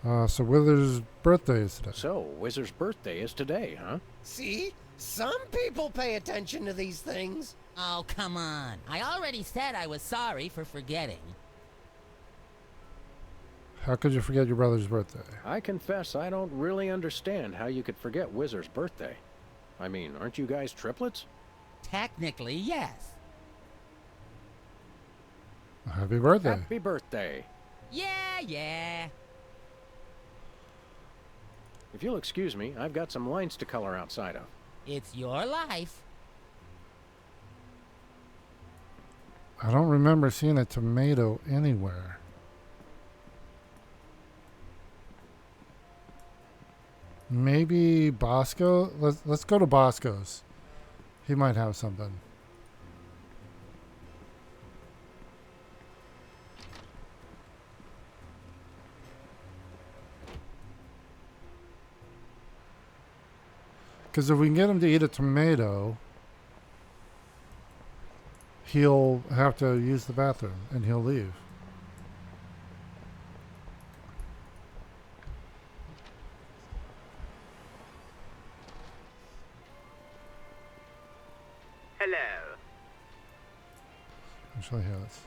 So Wither's birthday is today. So, Wizard's birthday is today, huh? See? Some people pay attention to these things. Oh, come on. I already said I was sorry for forgetting. How could you forget your brother's birthday? I confess I don't really understand how you could forget Wizard's birthday. I mean, aren't you guys triplets? Technically, yes. Happy birthday. Happy birthday. Yeah. If you'll excuse me, I've got some lines to color outside of. It's your life. I don't remember seeing a tomato anywhere. Maybe Bosco? Let's go to Bosco's. He might have something. Because if we can get him to eat a tomato, he'll have to use the bathroom and he'll leave. Hello. Actually, yes.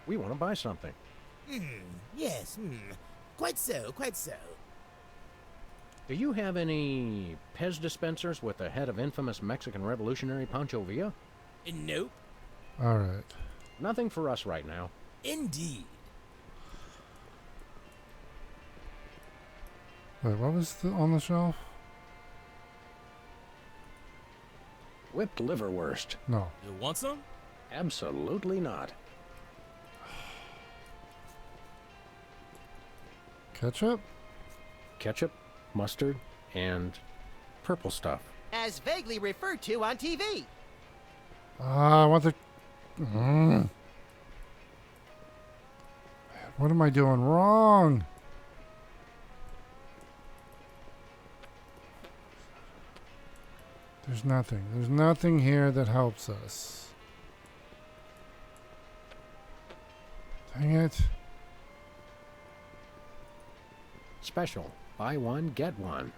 We want to buy something. Yes, quite so. Do you have any Pez dispensers with the head of infamous Mexican revolutionary Pancho Villa? Nope. All right. Nothing for us right now. Indeed. Wait, what was on the shelf? Whipped liverwurst. No. You want some? Absolutely not. Ketchup? Ketchup, mustard, and purple stuff. As vaguely referred to on TV. I want the... Man, what am I doing wrong? There's nothing. There's nothing here that helps us. Dang it. Special. Buy one, get one.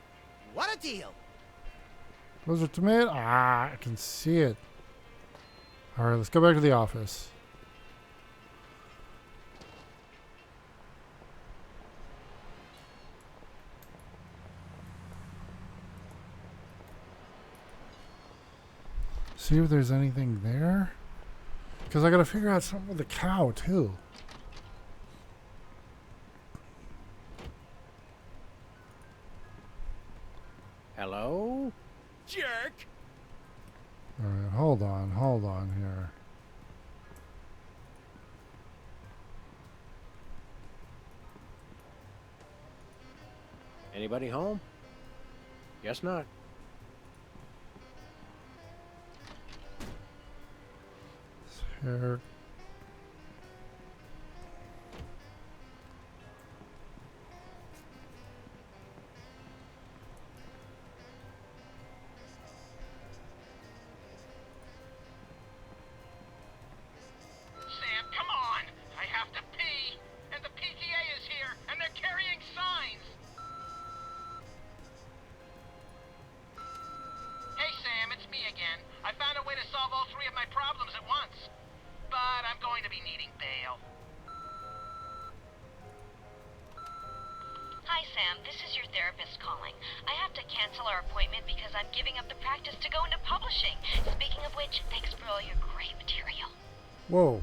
What a deal! Those are tomato. Ah, I can see it. All right, let's go back to the office. See if there's anything there. Because I got to figure out something with the cow, too. Hello? Jerk! All right, hold on here. Anybody home? Guess not. Here. Sam, come on! I have to pee! And the PTA is here, and they're carrying signs! Hey, Sam, it's me again. I found a way to solve all three of my problems at once. But I'm going to be needing bail. Hi, Sam. This is your therapist calling. I have to cancel our appointment because I'm giving up the practice to go into publishing. Speaking of which, thanks for all your great material. Whoa.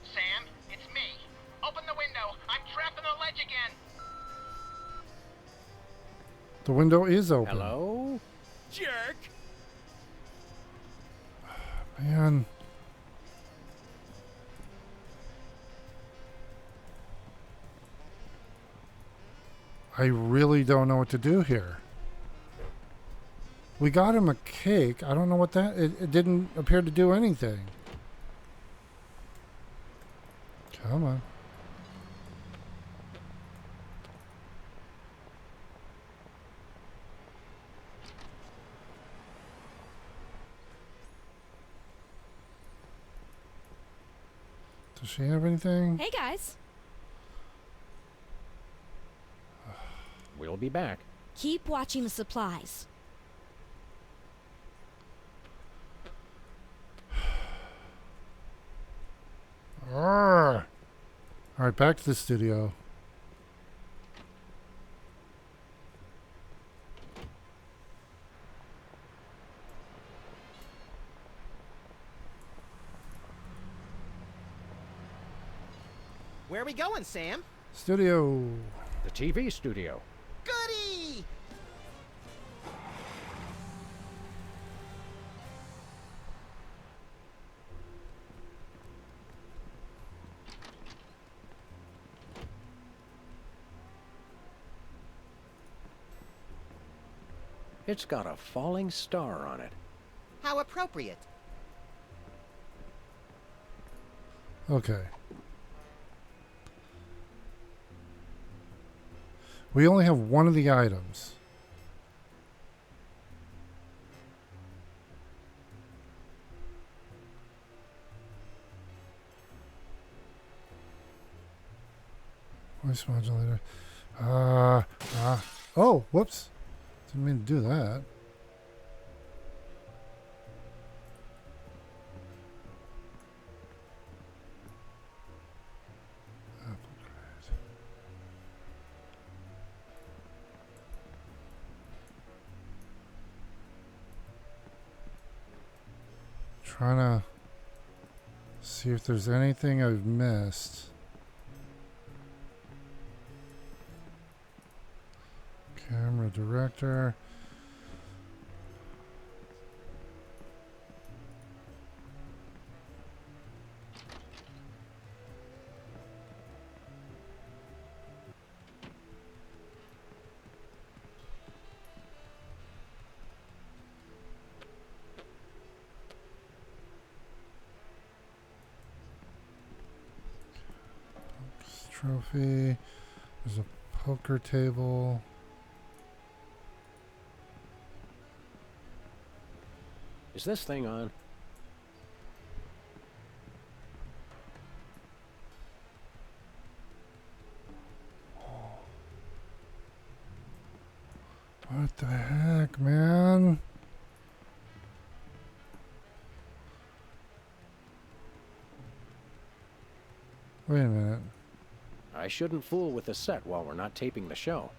Sam, it's me. Open the window. I'm trapped on the ledge again. The window is open. Hello? Jerk! Man. I really don't know what to do here. We got him a cake. I don't know what that... It didn't appear to do anything. Come on. Does she have anything? Hey, guys. We'll be back. Keep watching the supplies. All right, back to the studio. Where are we going, Sam? Studio. The TV studio. Goody! It's got a falling star on it. How appropriate. Okay. We only have one of the items. Voice modulator. Oh, whoops. Didn't mean to do that. trying to see if there's anything I've missed. Camera director. Trophy. There's a poker table. Is this thing on? What the heck, man? Wait a minute. I shouldn't fool with the set while we're not taping the show.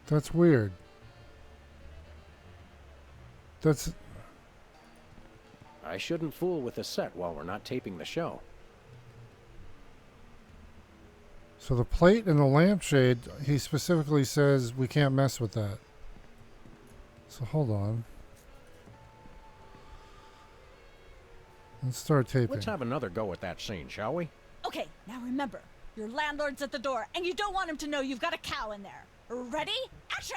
That's weird. That's... I shouldn't fool with the set while we're not taping the show. So the plate and the lampshade, he specifically says we can't mess with that. So hold on. Let's start taping. Let's have another go at that scene, shall we? Okay, now remember, your landlord's at the door, and you don't want him to know you've got a cow in there. Ready? Action!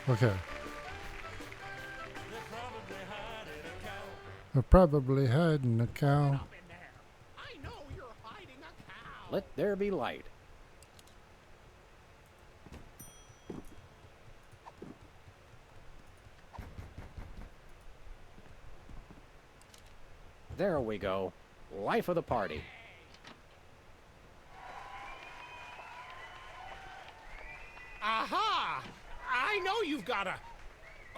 Okay. They're probably hiding a cow. Let there be light. There we go. Life of the party. Aha! I know you've got a...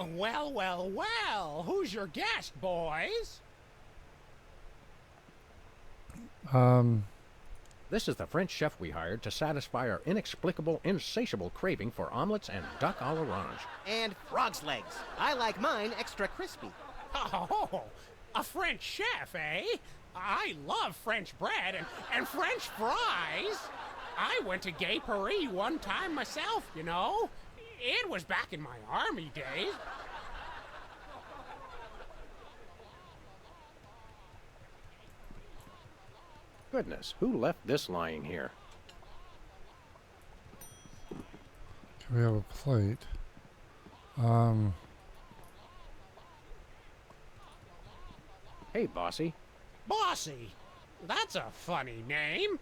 Well, well, well. Who's your guest, boys? This is the French chef we hired to satisfy our inexplicable, insatiable craving for omelets and duck à l'orange. And frog's legs. I like mine extra crispy. Oh, a French chef, eh? I love French bread and French fries. I went to Gay Paris one time myself, you know. It was back in my army days. Goodness, who left this lying here? We have a plate. Hey, Bossy. Bossy? That's a funny name.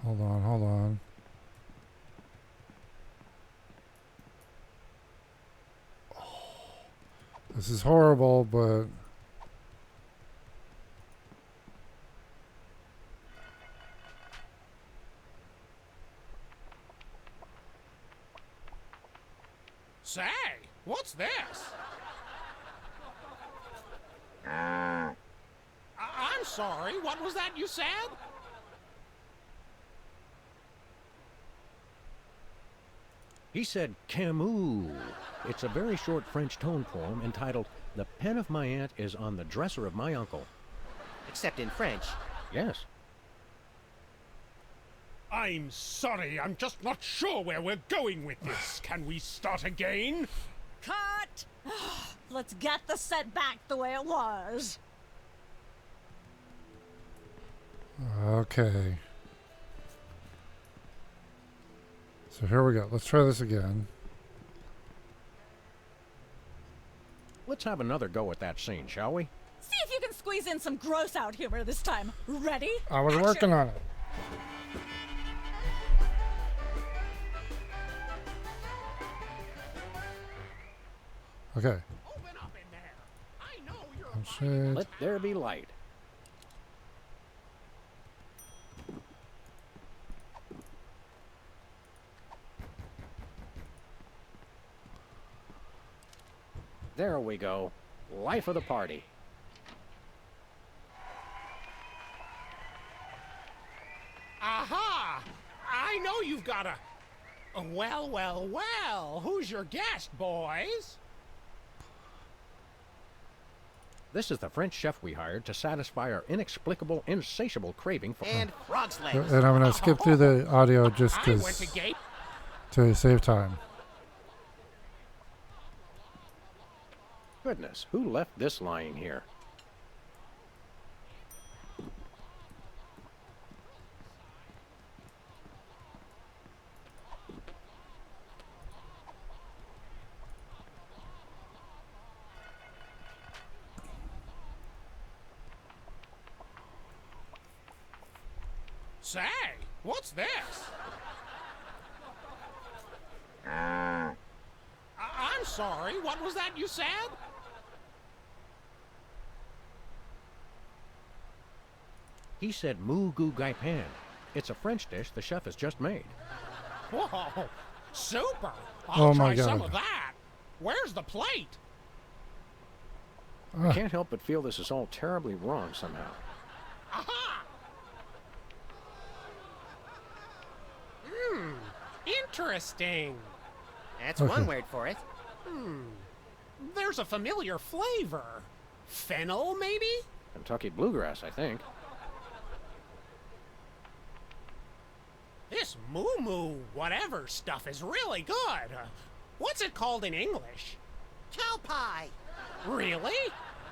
Hold on, hold on. This is horrible, but... Say, what's this? I'm sorry, what was that you said? He said Camus. It's a very short French tone poem entitled The Pen of My Aunt is on the Dresser of My Uncle. Except in French. Yes. I'm sorry, I'm just not sure where we're going with this. Can we start again? Cut! Let's get the set back the way it was. Okay. So here we go. Let's try this again. Let's have another go at that scene, shall we? See if you can squeeze in some gross out humor this time. Ready? I was working on it. Okay. Let there be light. There we go. Life of the party. got a... Well, well, well. Who's your guest, boys? This is the French chef we hired to satisfy our inexplicable, insatiable craving for... And frog's legs. And I'm going to skip through the audio just I went because to to save time. Goodness, who left this lying here? Say, what's this? I'm sorry, what was that you said? He said Moo Goo Gai Pan. It's a French dish the chef has just made. Whoa, super! Oh I'll my try some God. of that. Where's the plate? I can't help but feel this is all terribly wrong somehow. Aha! Interesting. That's Okay. one word for it. There's a familiar flavor. Fennel, maybe? Kentucky bluegrass, I think. This moo whatever stuff is really good. What's it called in English? Cow pie. Really?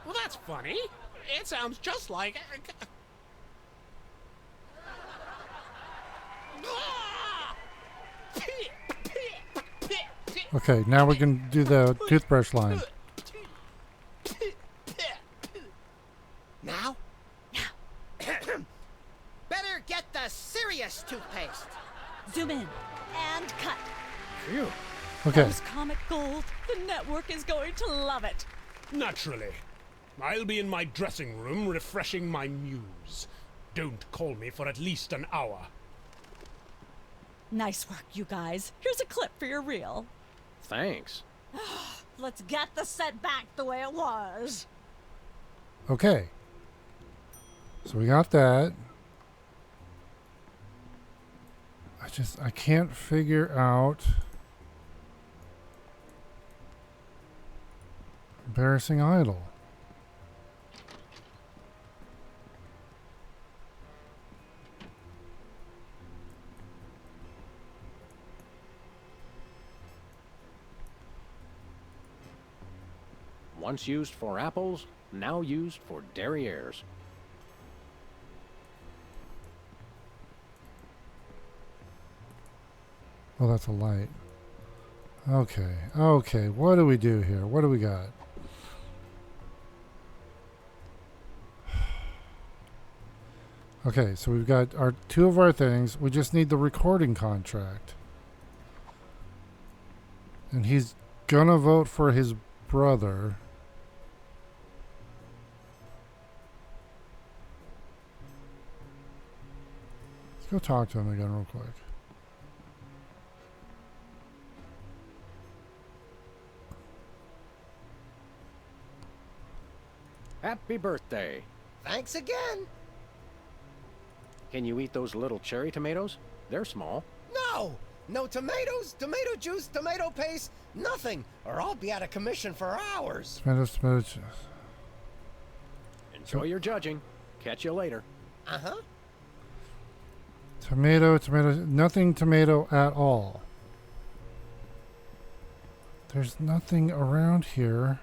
Well, that's funny. It sounds just like... Okay, now we can do the toothbrush line. Now? Better get the serious toothpaste. Zoom in and cut. Phew. Okay. That was comic gold. The network is going to love it. Naturally. I'll be in my dressing room refreshing my muse. Don't call me for at least an hour. Nice work, you guys. Here's a clip for your reel. Thanks. Let's get the set back the way it was. Okay. So we got that. I can't figure out. Embarrassing idol. Once used for apples, now used for derrieres. Oh, that's a light. Okay. Okay. What do we do here? What do we got? Okay, so we've got our two of our things. We just need the recording contract. And he's gonna vote for his brother. Let's go talk to him again real quick. Happy birthday. Thanks again. Can you eat those little cherry tomatoes? They're small. No! No tomatoes, tomato juice, tomato paste, nothing, or I'll be out of commission for hours. Tomatoes. Enjoy your judging. Catch you later. Uh-huh. Tomato, nothing tomato at all. There's nothing around here.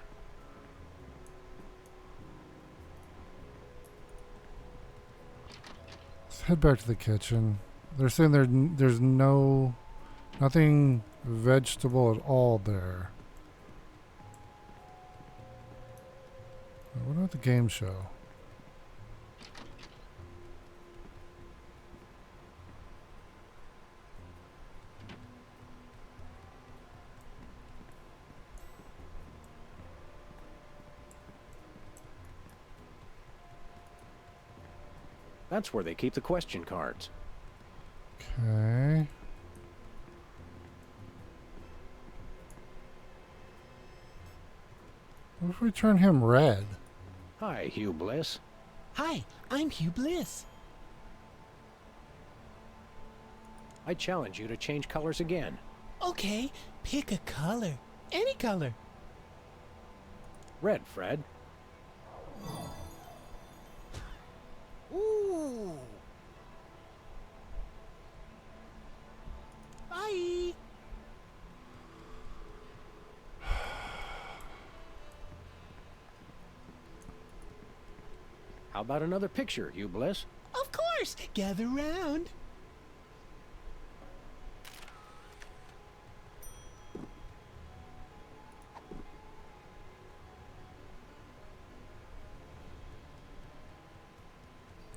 Let's head back to the kitchen. They're saying there's nothing vegetable at all there. What about the game show? That's where they keep the question cards. Okay. What if we turn him red? Hi, Hugh Bliss. Hi, I'm Hugh Bliss. I challenge you to change colors again. Okay, pick a color. Any color. Red, Fred. Ooh. Bye. How about another picture, you Bliss? Of course. Gather round.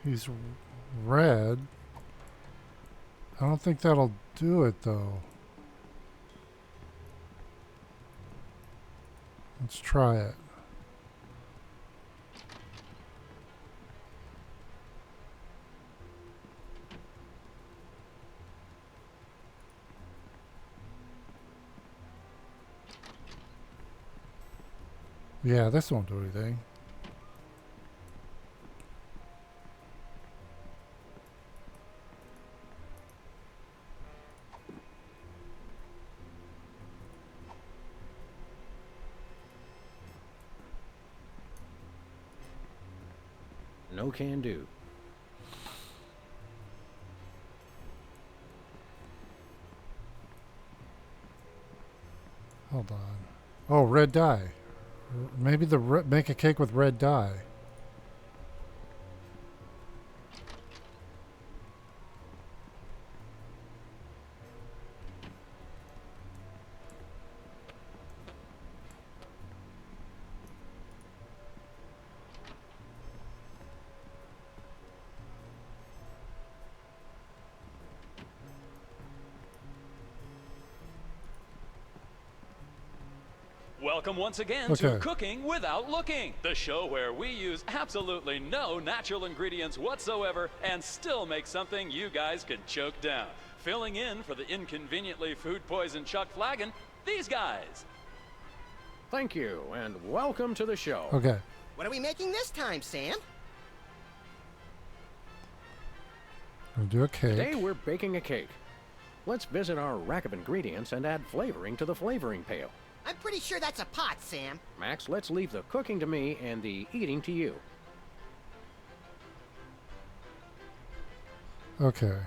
He's red. I don't think that'll do it, though. Let's try it. Yeah, this won't do anything. No can do. Hold on. Oh, red dye. Maybe make a cake with red dye. Welcome once again to Cooking Without Looking, the show where we use absolutely no natural ingredients whatsoever and still make something you guys can choke down. Filling in for the inconveniently food-poisoned Chuck Flagon, these guys. Thank you, and welcome to the show. Okay. What are we making this time, Sam? We'll do a cake. Today we're baking a cake. Let's visit our rack of ingredients and add flavoring to the flavoring pail. I'm pretty sure that's a pot, Sam. Max, let's leave the cooking to me and the eating to you. Okay.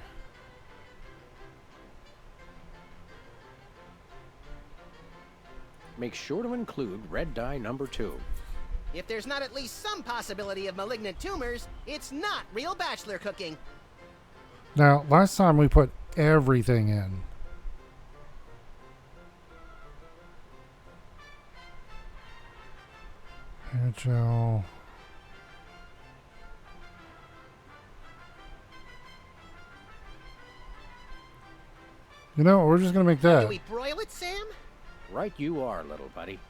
Make sure to include red dye number 2. If there's not at least some possibility of malignant tumors, it's not real bachelor cooking. Now, last time we put everything in. Hair gel. You know, we're just gonna make that. Do we broil it, Sam? Right you are, little buddy.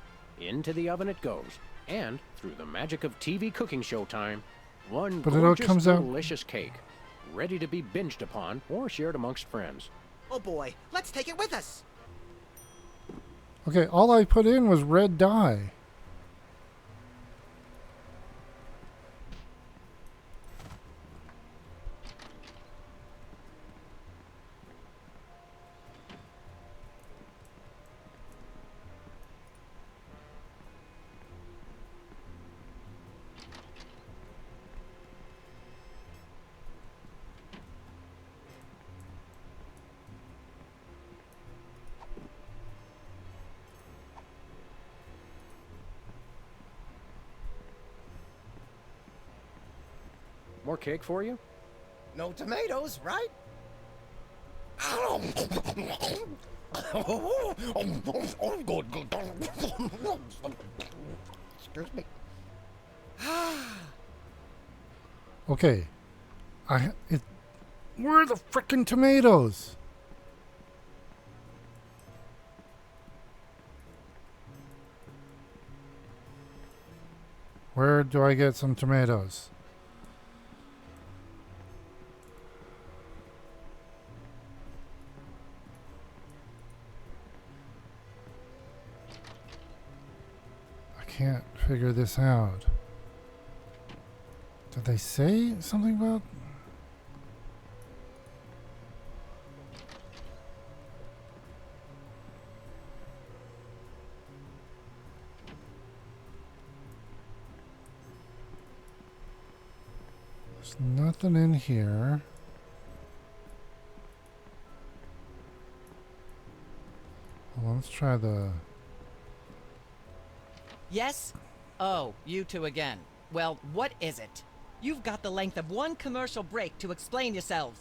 Into the oven it goes. And, through the magic of TV cooking show time, one But it all gorgeous, comes out- delicious cake, ready to be binged upon or shared amongst friends. Oh boy, let's take it with us. Okay, all I put in was red dye. More cake for you? No tomatoes, right? Excuse me. Okay. Where are the frickin' tomatoes? Where do I get some tomatoes? I can't figure this out. Did they say something about? There's nothing in here. Well, let's try the... Yes? Oh, you two again. Well, what is it? You've got the length of one commercial break to explain yourselves.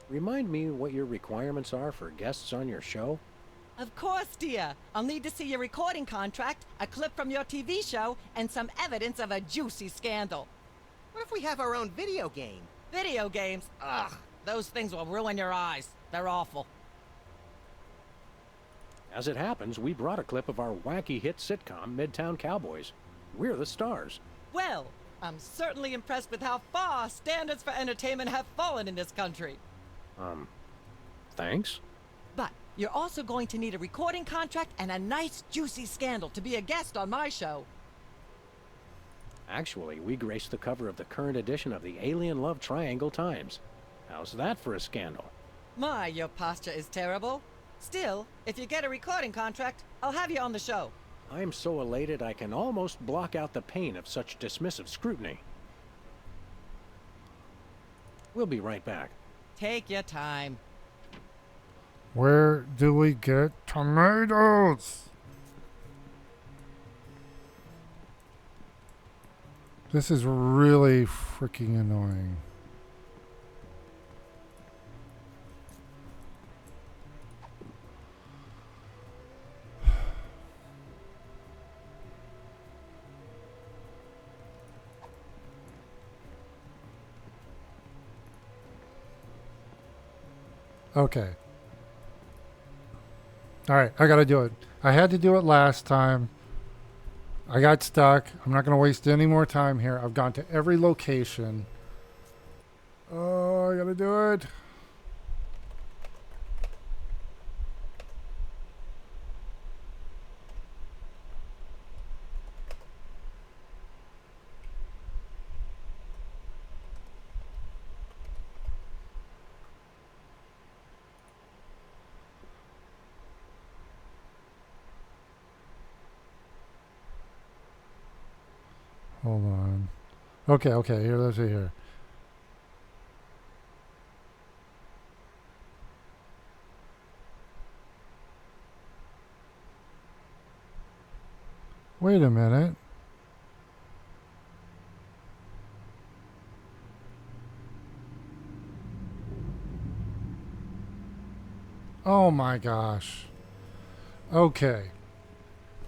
Remind me what your requirements are for guests on your show? Of course, dear. I'll need to see your recording contract, a clip from your TV show, and some evidence of a juicy scandal. What if we have our own video game? Video games? Ugh, those things will ruin your eyes. They're awful. As it happens, we brought a clip of our wacky hit sitcom, Midtown Cowboys. We're the stars. Well, I'm certainly impressed with how far standards for entertainment have fallen in this country. Thanks? But you're also going to need a recording contract and a nice, juicy scandal to be a guest on my show. Actually, we graced the cover of the current edition of the Alien Love Triangle Times. How's that for a scandal? My, your posture is terrible. Still, if you get a recording contract, I'll have you on the show. I'm so elated I can almost block out the pain of such dismissive scrutiny. We'll be right back. Take your time. Where do we get tomatoes? This is really freaking annoying. Okay. Alright, I gotta do it. I had to do it last time. I got stuck. I'm not gonna waste any more time here. I've gone to every location. Oh, I gotta do it. Hold on. Okay, here, let's see here. Wait a minute. Oh my gosh. Okay.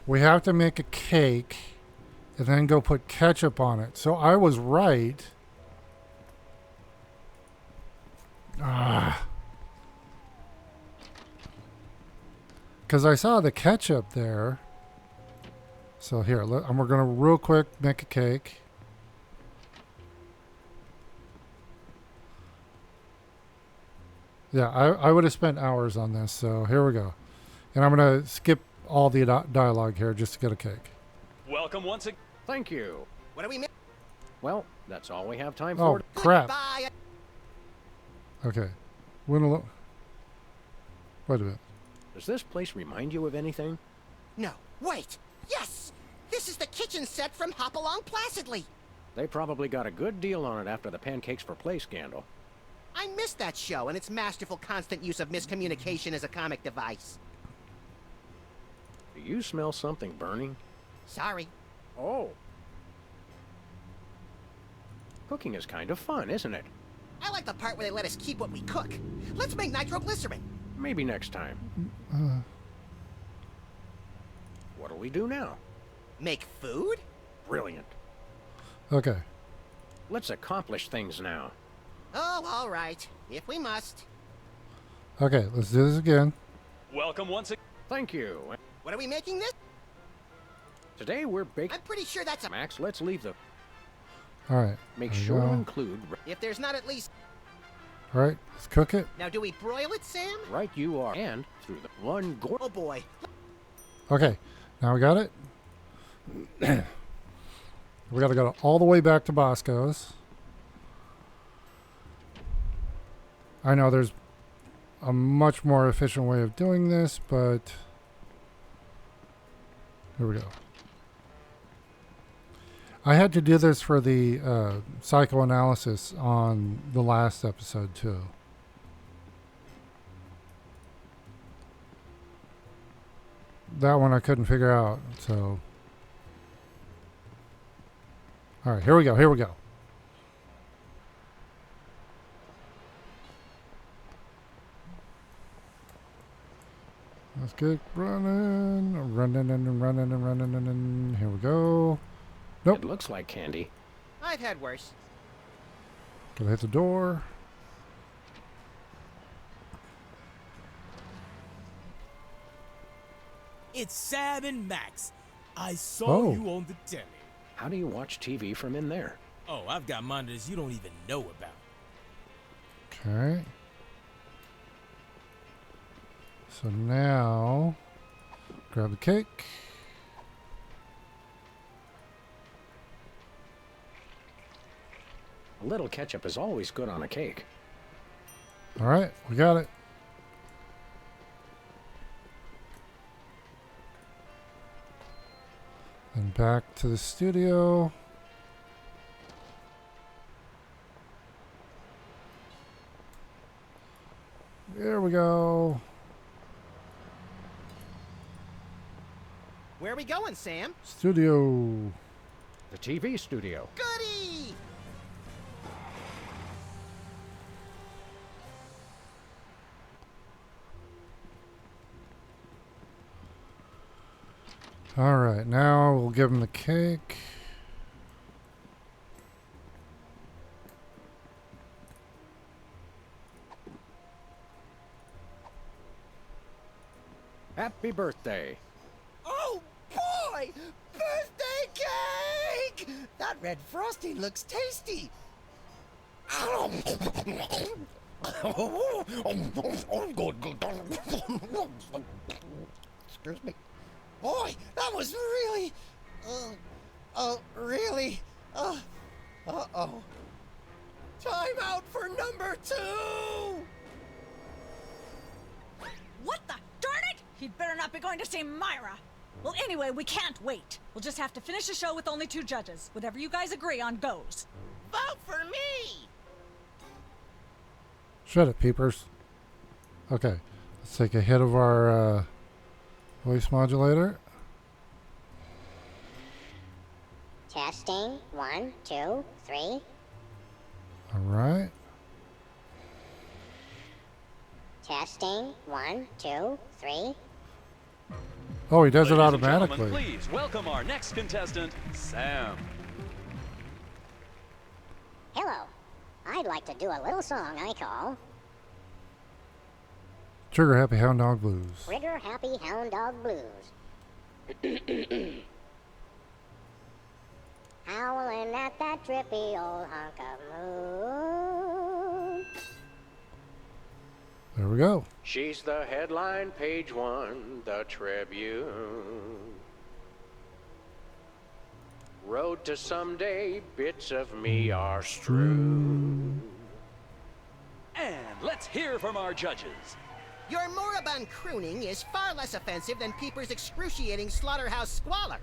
We have to make a cake and then go put ketchup on it. So I was right. Because I saw the ketchup there. So here, we're going to real quick make a cake. Yeah, I would have spent hours on this. So here we go. And I'm going to skip all the dialogue here just to get a cake. Welcome once again. Thank you. What do we miss? Well, that's all we have time Oh, for. crap. Bye. Okay. Wait a minute. Does this place remind you of anything? No, wait. Yes! This is the kitchen set from Hop Along Placidly. They probably got a good deal on it after the Pancakes for Play scandal. I missed that show and its masterful constant use of miscommunication as a comic device. Do you smell something burning? Sorry. Oh. Cooking is kind of fun, isn't it? I like the part where they let us keep what we cook. Let's make nitroglycerin. Maybe next time. What'll we do now? Make food? Brilliant. Okay. Let's accomplish things now. Oh, all right. If we must. Okay, let's do this again. Welcome once again. Thank you. What are we making this? Today we're baking. I'm pretty sure that's a... Max, let's leave the... Alright. Make there we sure to go. include... If there's not at least... Alright, let's cook it. Now, do we broil it, Sam? Right you are. And through the one Oh, boy. Okay, now we got it. We gotta go all the way back to Bosco's. I know there's a much more efficient way of doing this, but here we go. I had to do this for the psychoanalysis on the last episode too. That one I couldn't figure out, so. All right, here we go. Here we go. Let's get running, running and running and running and here we go. Nope. It looks like candy. I've had worse. Gotta hit the door. It's Sam and Max. I saw you on the telly. How do you watch TV from in there? Oh, I've got monitors you don't even know about. Okay. So now, grab the cake. A little ketchup is always good on a cake. All right, we got it. Then back to the studio. There we go. Where are we going, Sam? Studio. The TV studio. Goody! All right, now we'll give him the cake. Happy birthday. Oh, boy! Birthday cake! That red frosting looks tasty. Excuse me. Boy, that was really... really... uh-oh. Time out for number 2! What the? Darn it! He'd better not be going to see Myra. Well, anyway, we can't wait. We'll just have to finish the show with only 2 judges. Whatever you guys agree on goes. Vote for me! Shut it, peepers. Okay, let's take a hit of our voice modulator. Testing. 1, 2, 3. All right. Testing. 1, 2, 3. Oh, he does it Ladies and automatically. gentlemen, please welcome our next contestant, Sam. Hello. I'd like to do a little song I call Trigger Happy Hound Dog Blues. Trigger Happy Hound Dog Blues. Howling at that drippy old hunk of moon. There we go. She's the headline, page 1, the Tribune. Road to someday, bits of me are strewn. And let's hear from our judges. Your moribund crooning is far less offensive than Peeper's excruciating slaughterhouse squalor.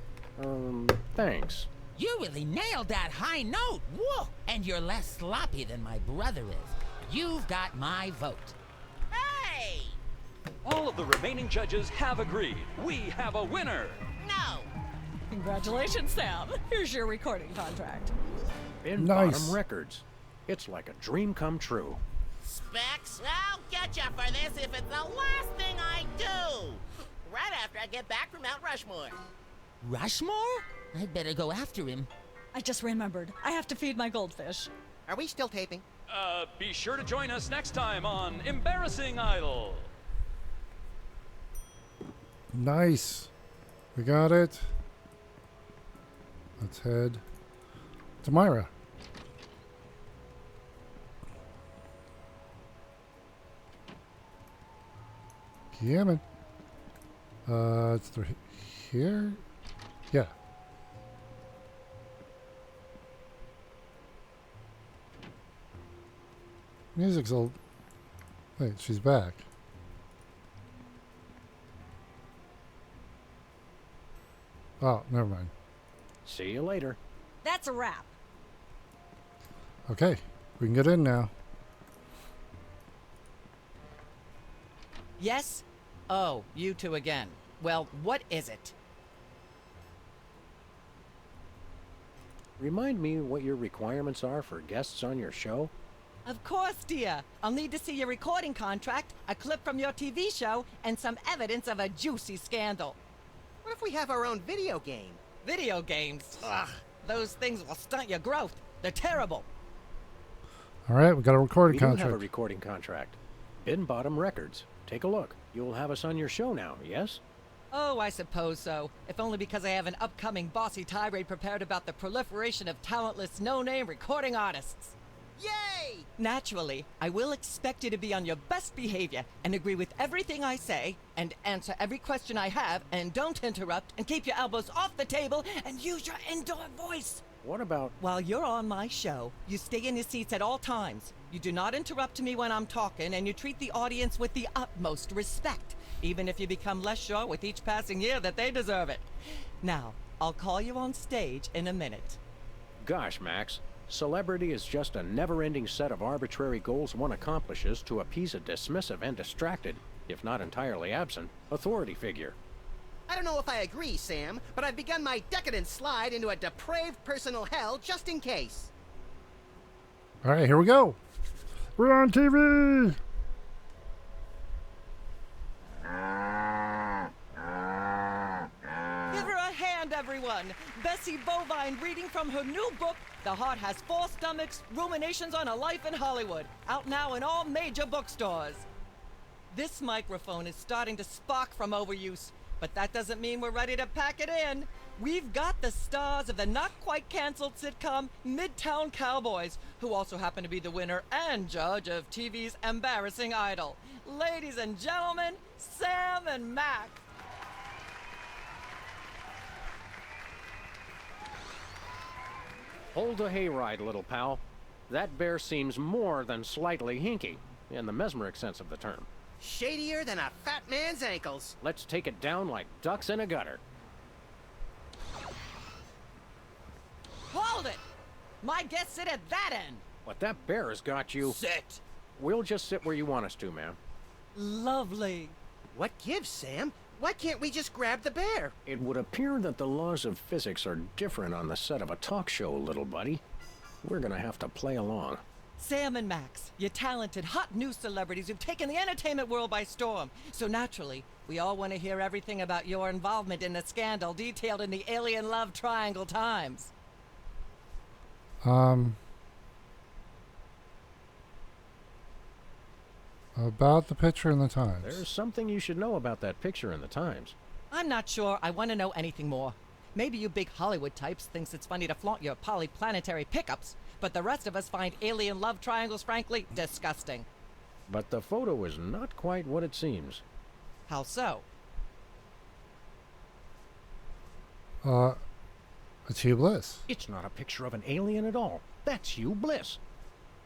Thanks. You really nailed that high note. Whoa! And you're less sloppy than my brother is. You've got my vote. Hey! All of the remaining judges have agreed. We have a winner. No! Congratulations, Sam. Here's your recording contract. In Nice. Bottom Records. It's like a dream come true. Specs, I'll get you for this if it's the last thing I do! Right after I get back from Mount Rushmore. Rushmore? I'd better go after him. I just remembered. I have to feed my goldfish. Are we still taping? Be sure to join us next time on Embarrassing Idol. Nice. We got it. Let's head to Myra. Yeah, man. It's through here? Yeah. Music's a... Wait, she's back. Oh, never mind. See you later. That's a wrap. Okay, we can get in now. Yes? Oh, you two again. Well, what is it? Remind me what your requirements are for guests on your show? Of course, dear. I'll need to see your recording contract, a clip from your TV show, and some evidence of a juicy scandal. What if we have our own video game? Video games? Ugh, those things will stunt your growth. They're terrible. All right, we got a recording We do contract. have a recording contract. Bin Bottom Records. Take a look. You'll have us on your show now, yes? Oh, I suppose so. If only because I have an upcoming bossy tirade prepared about the proliferation of talentless, no-name recording artists. Yay! Naturally, I will expect you to be on your best behavior and agree with everything I say and answer every question I have and don't interrupt and keep your elbows off the table and use your indoor voice. What about... While you're on my show, you stay in your seats at all times. You do not interrupt me when I'm talking, and you treat the audience with the utmost respect, even if you become less sure with each passing year that they deserve it. Now, I'll call you on stage in a minute. Gosh, Max. Celebrity is just a never-ending set of arbitrary goals one accomplishes to appease a dismissive and distracted, if not entirely absent, authority figure. I don't know if I agree, Sam, but I've begun my decadent slide into a depraved personal hell just in case. All right, here we go. We're on TV. Give her a hand, everyone. Bessie Bovine reading from her new book, The Heart Has Four Stomachs, Ruminations on a Life in Hollywood, out now in all major bookstores. This microphone is starting to spark from overuse, but that doesn't mean we're ready to pack it in. We've got the stars of the not-quite-canceled sitcom Midtown Cowboys, who also happen to be the winner and judge of TV's Embarrassing Idol. Ladies and gentlemen, Sam and Mac. Hold the hayride, little pal. That bear seems more than slightly hinky, in the mesmeric sense of the term. Shadier than a fat man's ankles. Let's take it down like ducks in a gutter. Hold it! My guests sit at that end. But that bear has got you... Sit! We'll just sit where you want us to, ma'am. Lovely. What gives, Sam? Why can't we just grab the bear? It would appear that the laws of physics are different on the set of a talk show, little buddy. We're gonna have to play along. Sam and Max, you're talented, hot new celebrities who've taken the entertainment world by storm. So naturally, we all want to hear everything about your involvement in the scandal detailed in the Alien Love Triangle Times. About the picture in the Times. There's something you should know about that picture in the Times. I'm not sure I want to know anything more. Maybe you big Hollywood types thinks it's funny to flaunt your polyplanetary pickups, but the rest of us find alien love triangles, frankly, disgusting. But the photo is not quite what it seems. How so? It's Hugh Bliss. It's not a picture of an alien at all. That's Hugh Bliss.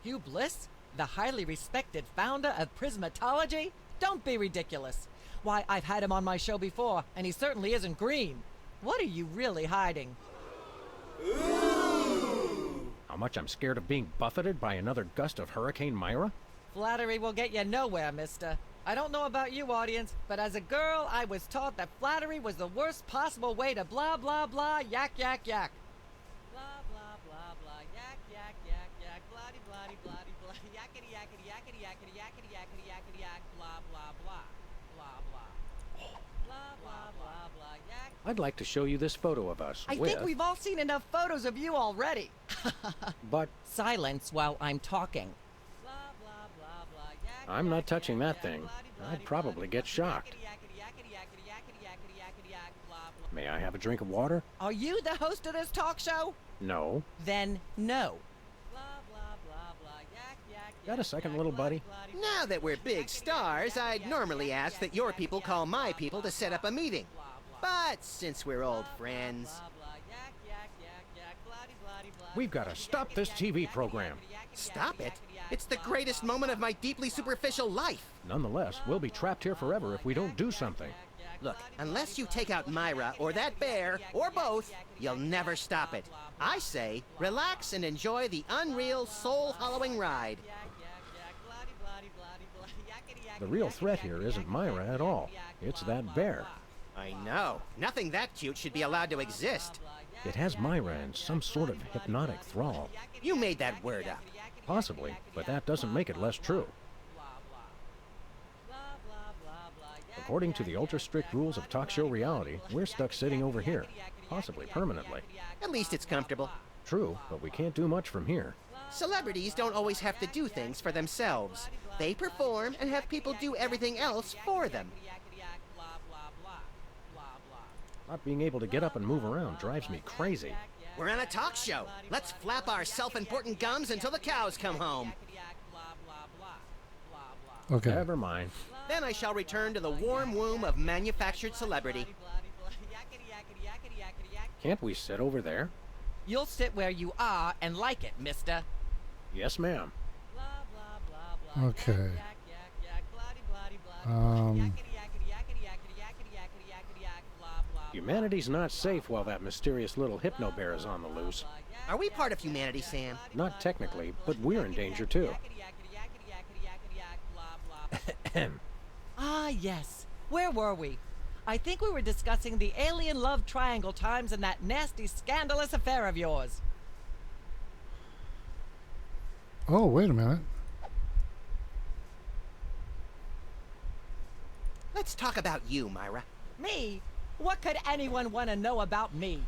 Hugh Bliss? The highly respected founder of Prismatology? Don't be ridiculous. Why, I've had him on my show before, and he certainly isn't green. What are you really hiding? How much I'm scared of being buffeted by another gust of Hurricane Myra? Flattery will get you nowhere, mister. I don't know about you, audience, but as a girl, I was taught that flattery was the worst possible way to blah, blah, blah, yak, yak, yak. Blah, blah, blah, blah, yak, yak, yak, yak, blah-de, blah-de, blah-de, blah, yakety, yakety, yakety, yakety, yakety, yakety, yakety, yak, blah, blah, blah, blah, blah. Blah, blah, blah, blah, yak. I'd like to show you this photo of us I think we've all seen enough photos of you already. But silence while I'm talking. I'm not touching that thing. I'd probably get shocked. May I have a drink of water? Are you the host of this talk show? No. Then no. Got a second, little buddy? Now that we're big stars, I'd normally ask that your people call my people to set up a meeting. But since we're old friends... We've got to stop this TV program. Stop it? It's the greatest moment of my deeply superficial life. Nonetheless, we'll be trapped here forever if we don't do something. Look, unless you take out Myra or that bear, or both, you'll never stop it. I say, relax and enjoy the unreal, soul-hollowing ride. The real threat here isn't Myra at all. It's that bear. I know. Nothing that cute should be allowed to exist. It has Myra in some sort of hypnotic thrall. You made that word up. Possibly, but that doesn't make it less true. According to the ultra-strict rules of talk show reality, we're stuck sitting over here, possibly permanently. At least it's comfortable. True, but we can't do much from here. Celebrities don't always have to do things for themselves. They perform and have people do everything else for them. Not being able to get up and move around drives me crazy. We're on a talk show. Let's flap our self-important gums until the cows come home. Okay. Never mind. Then I shall return to the warm womb of manufactured celebrity. Can't we sit over there? You'll sit where you are and like it, mister. Yes, ma'am. Okay. Humanity's not safe while that mysterious little hypno bear is on the loose. Are we part of humanity, Sam? Not technically, but we're in danger too. Ah, yes. Where were we? I think we were discussing the alien love triangle times and that nasty, scandalous affair of yours. Oh, wait a minute. Let's talk about you, Myra. Me? What could anyone want to know about me?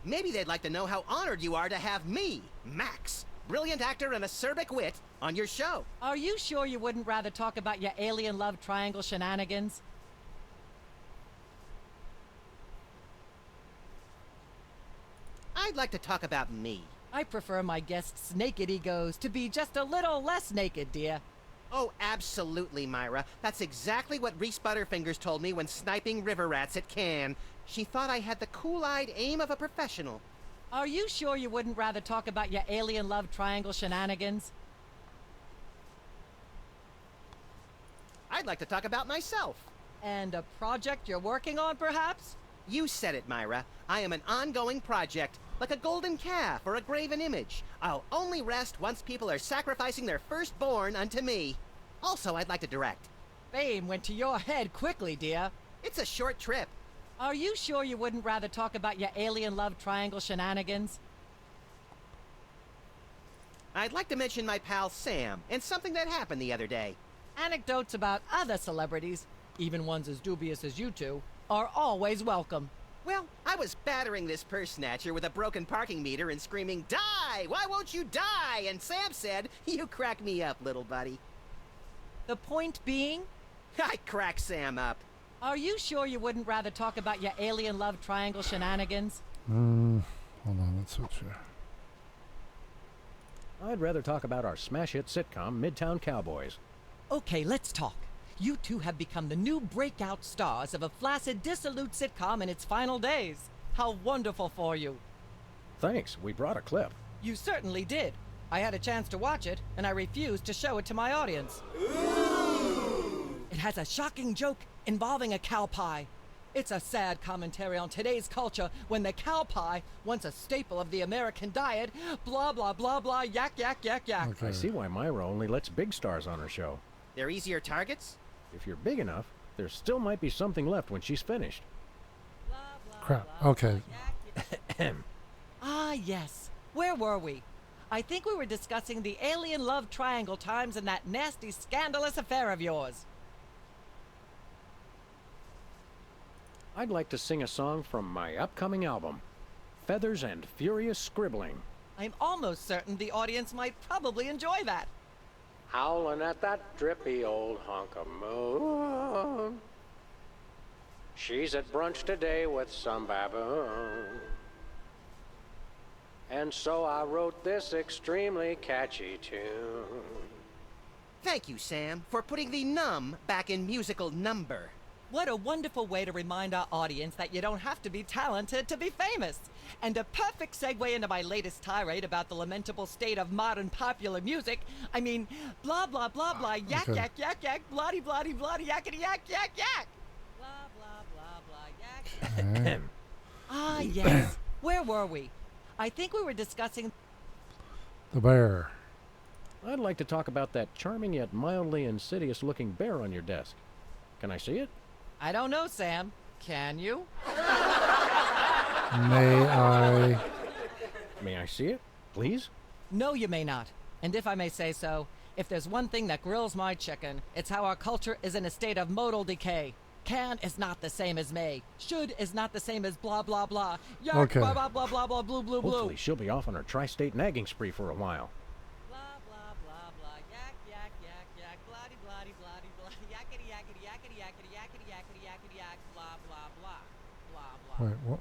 Maybe they'd like to know how honored you are to have me, Max, brilliant actor and acerbic wit, on your show. Are you sure you wouldn't rather talk about your alien love triangle shenanigans? I'd like to talk about me. I prefer my guests' naked egos to be just a little less naked, dear. Oh, absolutely, Myra. That's exactly what Reese Butterfingers told me when sniping river rats at Cannes. She thought I had the cool-eyed aim of a professional. Are you sure you wouldn't rather talk about your alien love triangle shenanigans? I'd like to talk about myself. And a project you're working on, perhaps? You said it, Myra. I am an ongoing project, like a golden calf or a graven image. I'll only rest once people are sacrificing their firstborn unto me. Also, I'd like to direct. Fame went to your head quickly, dear. It's a short trip. Are you sure you wouldn't rather talk about your alien love triangle shenanigans? I'd like to mention my pal Sam and something that happened the other day. Anecdotes about other celebrities, even ones as dubious as you two, are always welcome. Well, I was battering this purse snatcher with a broken parking meter and screaming, "Die! Why won't you die?" And Sam said, "You crack me up, little buddy." The point being? I crack Sam up. Are you sure you wouldn't rather talk about your alien love triangle shenanigans? Hold on, let's switch here. I'd rather talk about our smash hit sitcom, Midtown Cowboys. Okay, let's talk. You two have become the new breakout stars of a flaccid, dissolute sitcom in its final days. How wonderful for you. Thanks, we brought a clip. You certainly did. I had a chance to watch it, and I refused to show it to my audience. It has a shocking joke involving a cow pie. It's a sad commentary on today's culture when the cow pie, once a staple of the American diet, blah, blah, blah, blah, yak, yak, yak, yak. Okay. I see why Myra only lets big stars on her show. They're easier targets? If you're big enough, there still might be something left when she's finished. Crap. Okay. Ah, yes. Where were we? I think we were discussing the alien love triangle times and that nasty, scandalous affair of yours. I'd like to sing a song from my upcoming album, Feathers and Furious Scribbling. I'm almost certain the audience might probably enjoy that. Howling at that drippy old hunk of moon. She's at brunch today with some baboon. And so I wrote this extremely catchy tune. Thank you, Sam, for putting the num back in musical number. What a wonderful way to remind our audience that you don't have to be talented to be famous. And a perfect segue into my latest tirade about the lamentable state of modern popular music. I mean, blah, blah, blah, blah, yak, Okay. yak, yak, yak, bloody, bloody, bloody, yakety, yak, yak, yak. Blah, blah, blah, Ah, yes. Where were we? I think we were discussing... The bear. I'd like to talk about that charming yet mildly insidious looking bear on your desk. Can I see it? I don't know, Sam. Can you? May I? May I see it, please? No, you may not. And if I may say so, if there's one thing that grills my chicken, it's how our culture is in a state of modal decay. Can is not the same as may. Should is not the same as blah, blah, blah. Yark, Okay. blah, blah, blah, blah, blah, blue, blue, blue. Hopefully she'll be off on her tri-state nagging spree for a while. Blah, blah, blah, blah. Yak, yak, yak, yak. Blah-de, blah-de, blah-de, blah. Yakety, yakety, yakety, yakety, yakety, yakety, yakety, yak. Blah, blah, blah. Blah, blah. Wait, what?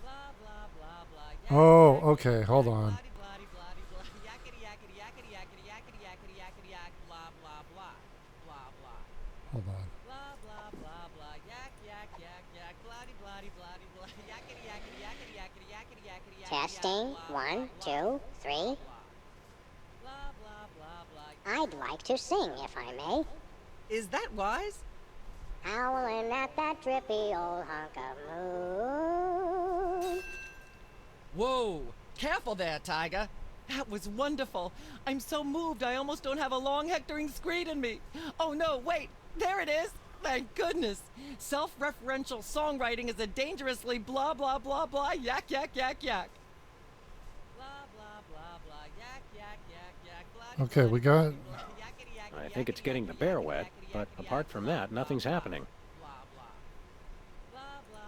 Blah, blah, blah, blah. Yak, Oh, yak, okay. Hold on. blah-de, blah-de, blah-de, blah. Yakety, yakety, yakety, yakety, yakety, yakety, yakety, yak. Blah, blah, blah. Blah, blah. Hold on. Blah, blah, blah, blah. Yak, yak, yak, yak. Blah-de, blah-de, blah-de, blah. Yakety, yakety, yakety, yakety, yakety, yakety, yakety, yak. Testing. Blah, 1, 2, 3. blah, blah, blah, blah. I'd like to sing, if I may. Is that wise? Howling at that drippy old hunk of moon. Whoa! Careful there, Tiger. That was wonderful. I'm so moved I almost don't have a long hectoring screed in me. Oh no, wait! There it is! Thank goodness! Self-referential songwriting is a dangerously blah blah blah blah yak yak yak yak. Blah blah blah blah yak yak yak yak blah. Okay, we got. I think it's getting the bear wet, but apart from that, nothing's happening.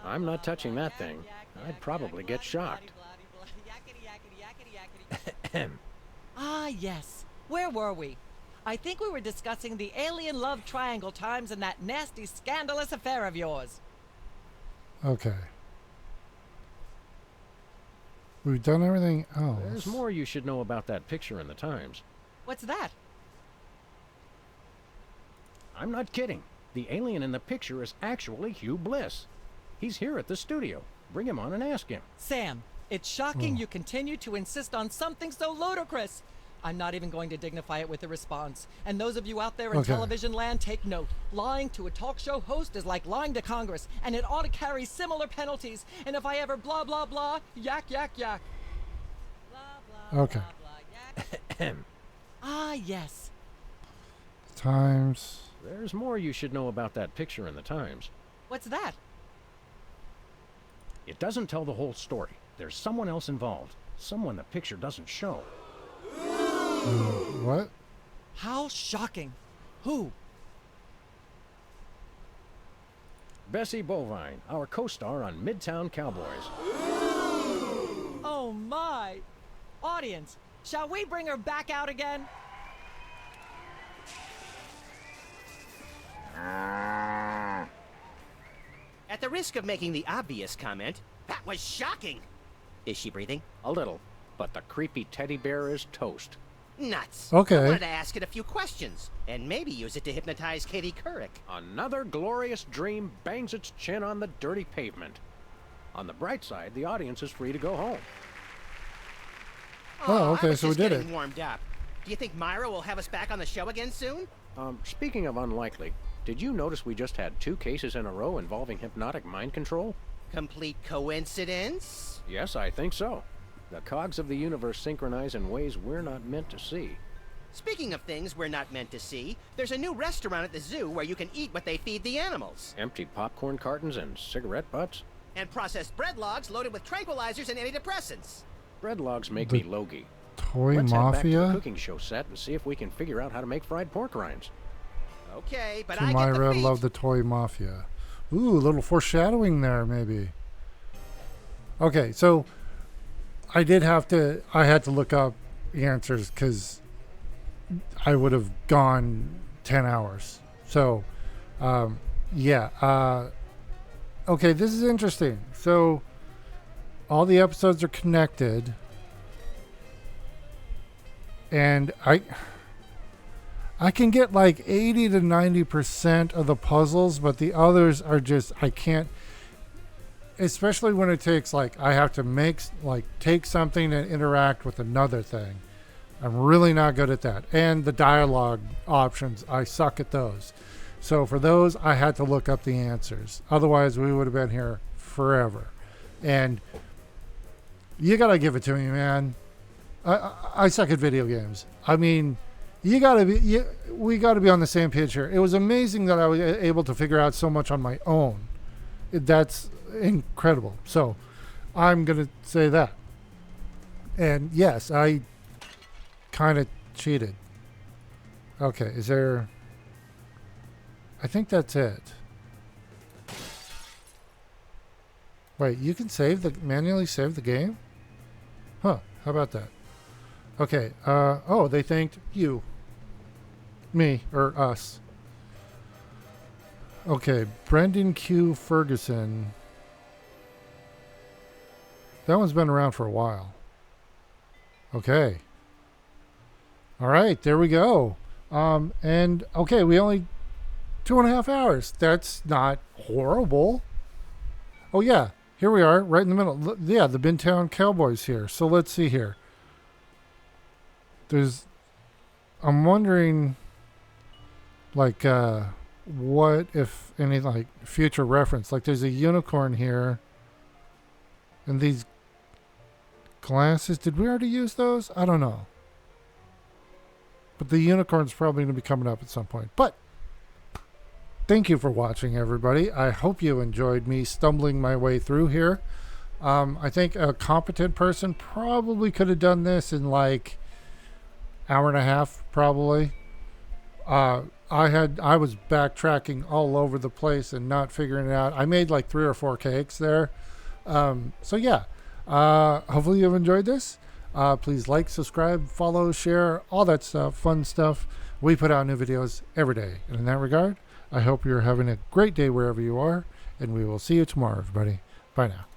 I'm not touching that thing. I'd probably get shocked. Ah, yes. Where were we? I think we were discussing the alien love triangle times and that nasty, scandalous affair of yours. Okay. We've done everything else. There's more you should know about that picture in the Times. What's that? I'm not kidding. The alien in the picture is actually Hugh Bliss. He's here at the studio. Bring him on and ask him. Sam, it's shocking you continue to insist on something so ludicrous. I'm not even going to dignify it with a response. And those of you out there in Okay. television land, take note. Lying to a talk show host is like lying to Congress, and it ought to carry similar penalties. And if I ever blah, blah, blah, yak, yak, yak. Okay. Ah, yes. Times. There's more you should know about that picture in the Times. What's that? It doesn't tell the whole story. There's someone else involved. Someone the picture doesn't show. What? How shocking. Who? Bessie Bovine, our co-star on Midtown Cowboys. Oh, my. Audience, shall we bring her back out again? At the risk of making the obvious comment, that was shocking. Is she breathing? A little, but the creepy teddy bear is toast. Nuts. Okay. I wanted to ask it a few questions, and maybe use it to hypnotize Katie Couric. Another glorious dream bangs its chin on the dirty pavement. On the bright side, the audience is free to go home. Oh, okay, I was so we just did getting it. warmed up. Do you think Myra will have us back on the show again soon? Speaking of unlikely, did you notice we just had 2 cases in a row involving hypnotic mind control? Complete coincidence? Yes, I think so. The cogs of the universe synchronize in ways we're not meant to see. Speaking of things we're not meant to see, there's a new restaurant at the zoo where you can eat what they feed the animals. Empty popcorn cartons and cigarette butts? And processed bread logs loaded with tranquilizers and antidepressants. Bread logs make The me logy. Toy Let's head back to the Mafia? cooking show set and see if we can figure out how to make fried pork rinds. Okay, but To I get Myra, the feet. love the Toy Mafia. Ooh, a little foreshadowing there, maybe. Okay, so I had to look up the answers because I would have gone 10 hours. So, yeah. Okay, this is interesting. So, all the episodes are connected. And I can get like 80 to 90% of the puzzles, but the others are just, I can't, especially when it takes like, I have to take something and interact with another thing. I'm really not good at that. And the dialogue options, I suck at those. So for those, I had to look up the answers. Otherwise, we would have been here forever. And you gotta give it to me, man. I suck at video games. I mean, we gotta be on the same page here. It was amazing that I was able to figure out so much on my own. That's incredible. So I'm gonna say that. And yes, I kind of cheated. Okay, is there... I think that's it. Wait, you can manually save the game? Huh, how about that? Okay, oh, they thanked you. Me, or us. Okay, Brendan Q. Ferguson. That one's been around for a while. Okay. All right, there we go. And okay, we only 2.5 hours. That's not horrible. Oh yeah, here we are, right in the middle. Yeah, the Bintown Cowboys here. So let's see here. I'm wondering, like, what if any like future reference? Like, there's a unicorn here, and these glasses. Did we already use those? I don't know. But the unicorn's probably going to be coming up at some point. But thank you for watching, everybody. I hope you enjoyed me stumbling my way through here. I think a competent person probably could have done this in like hour and a half, probably. I was backtracking all over the place and not figuring it out. I made like 3 or 4 cakes there. So yeah, hopefully you've enjoyed this. Please like, subscribe, follow, share, all that stuff, fun stuff. We put out new videos every day. And in that regard, I hope you're having a great day wherever you are, and we will see you tomorrow, everybody. Bye now.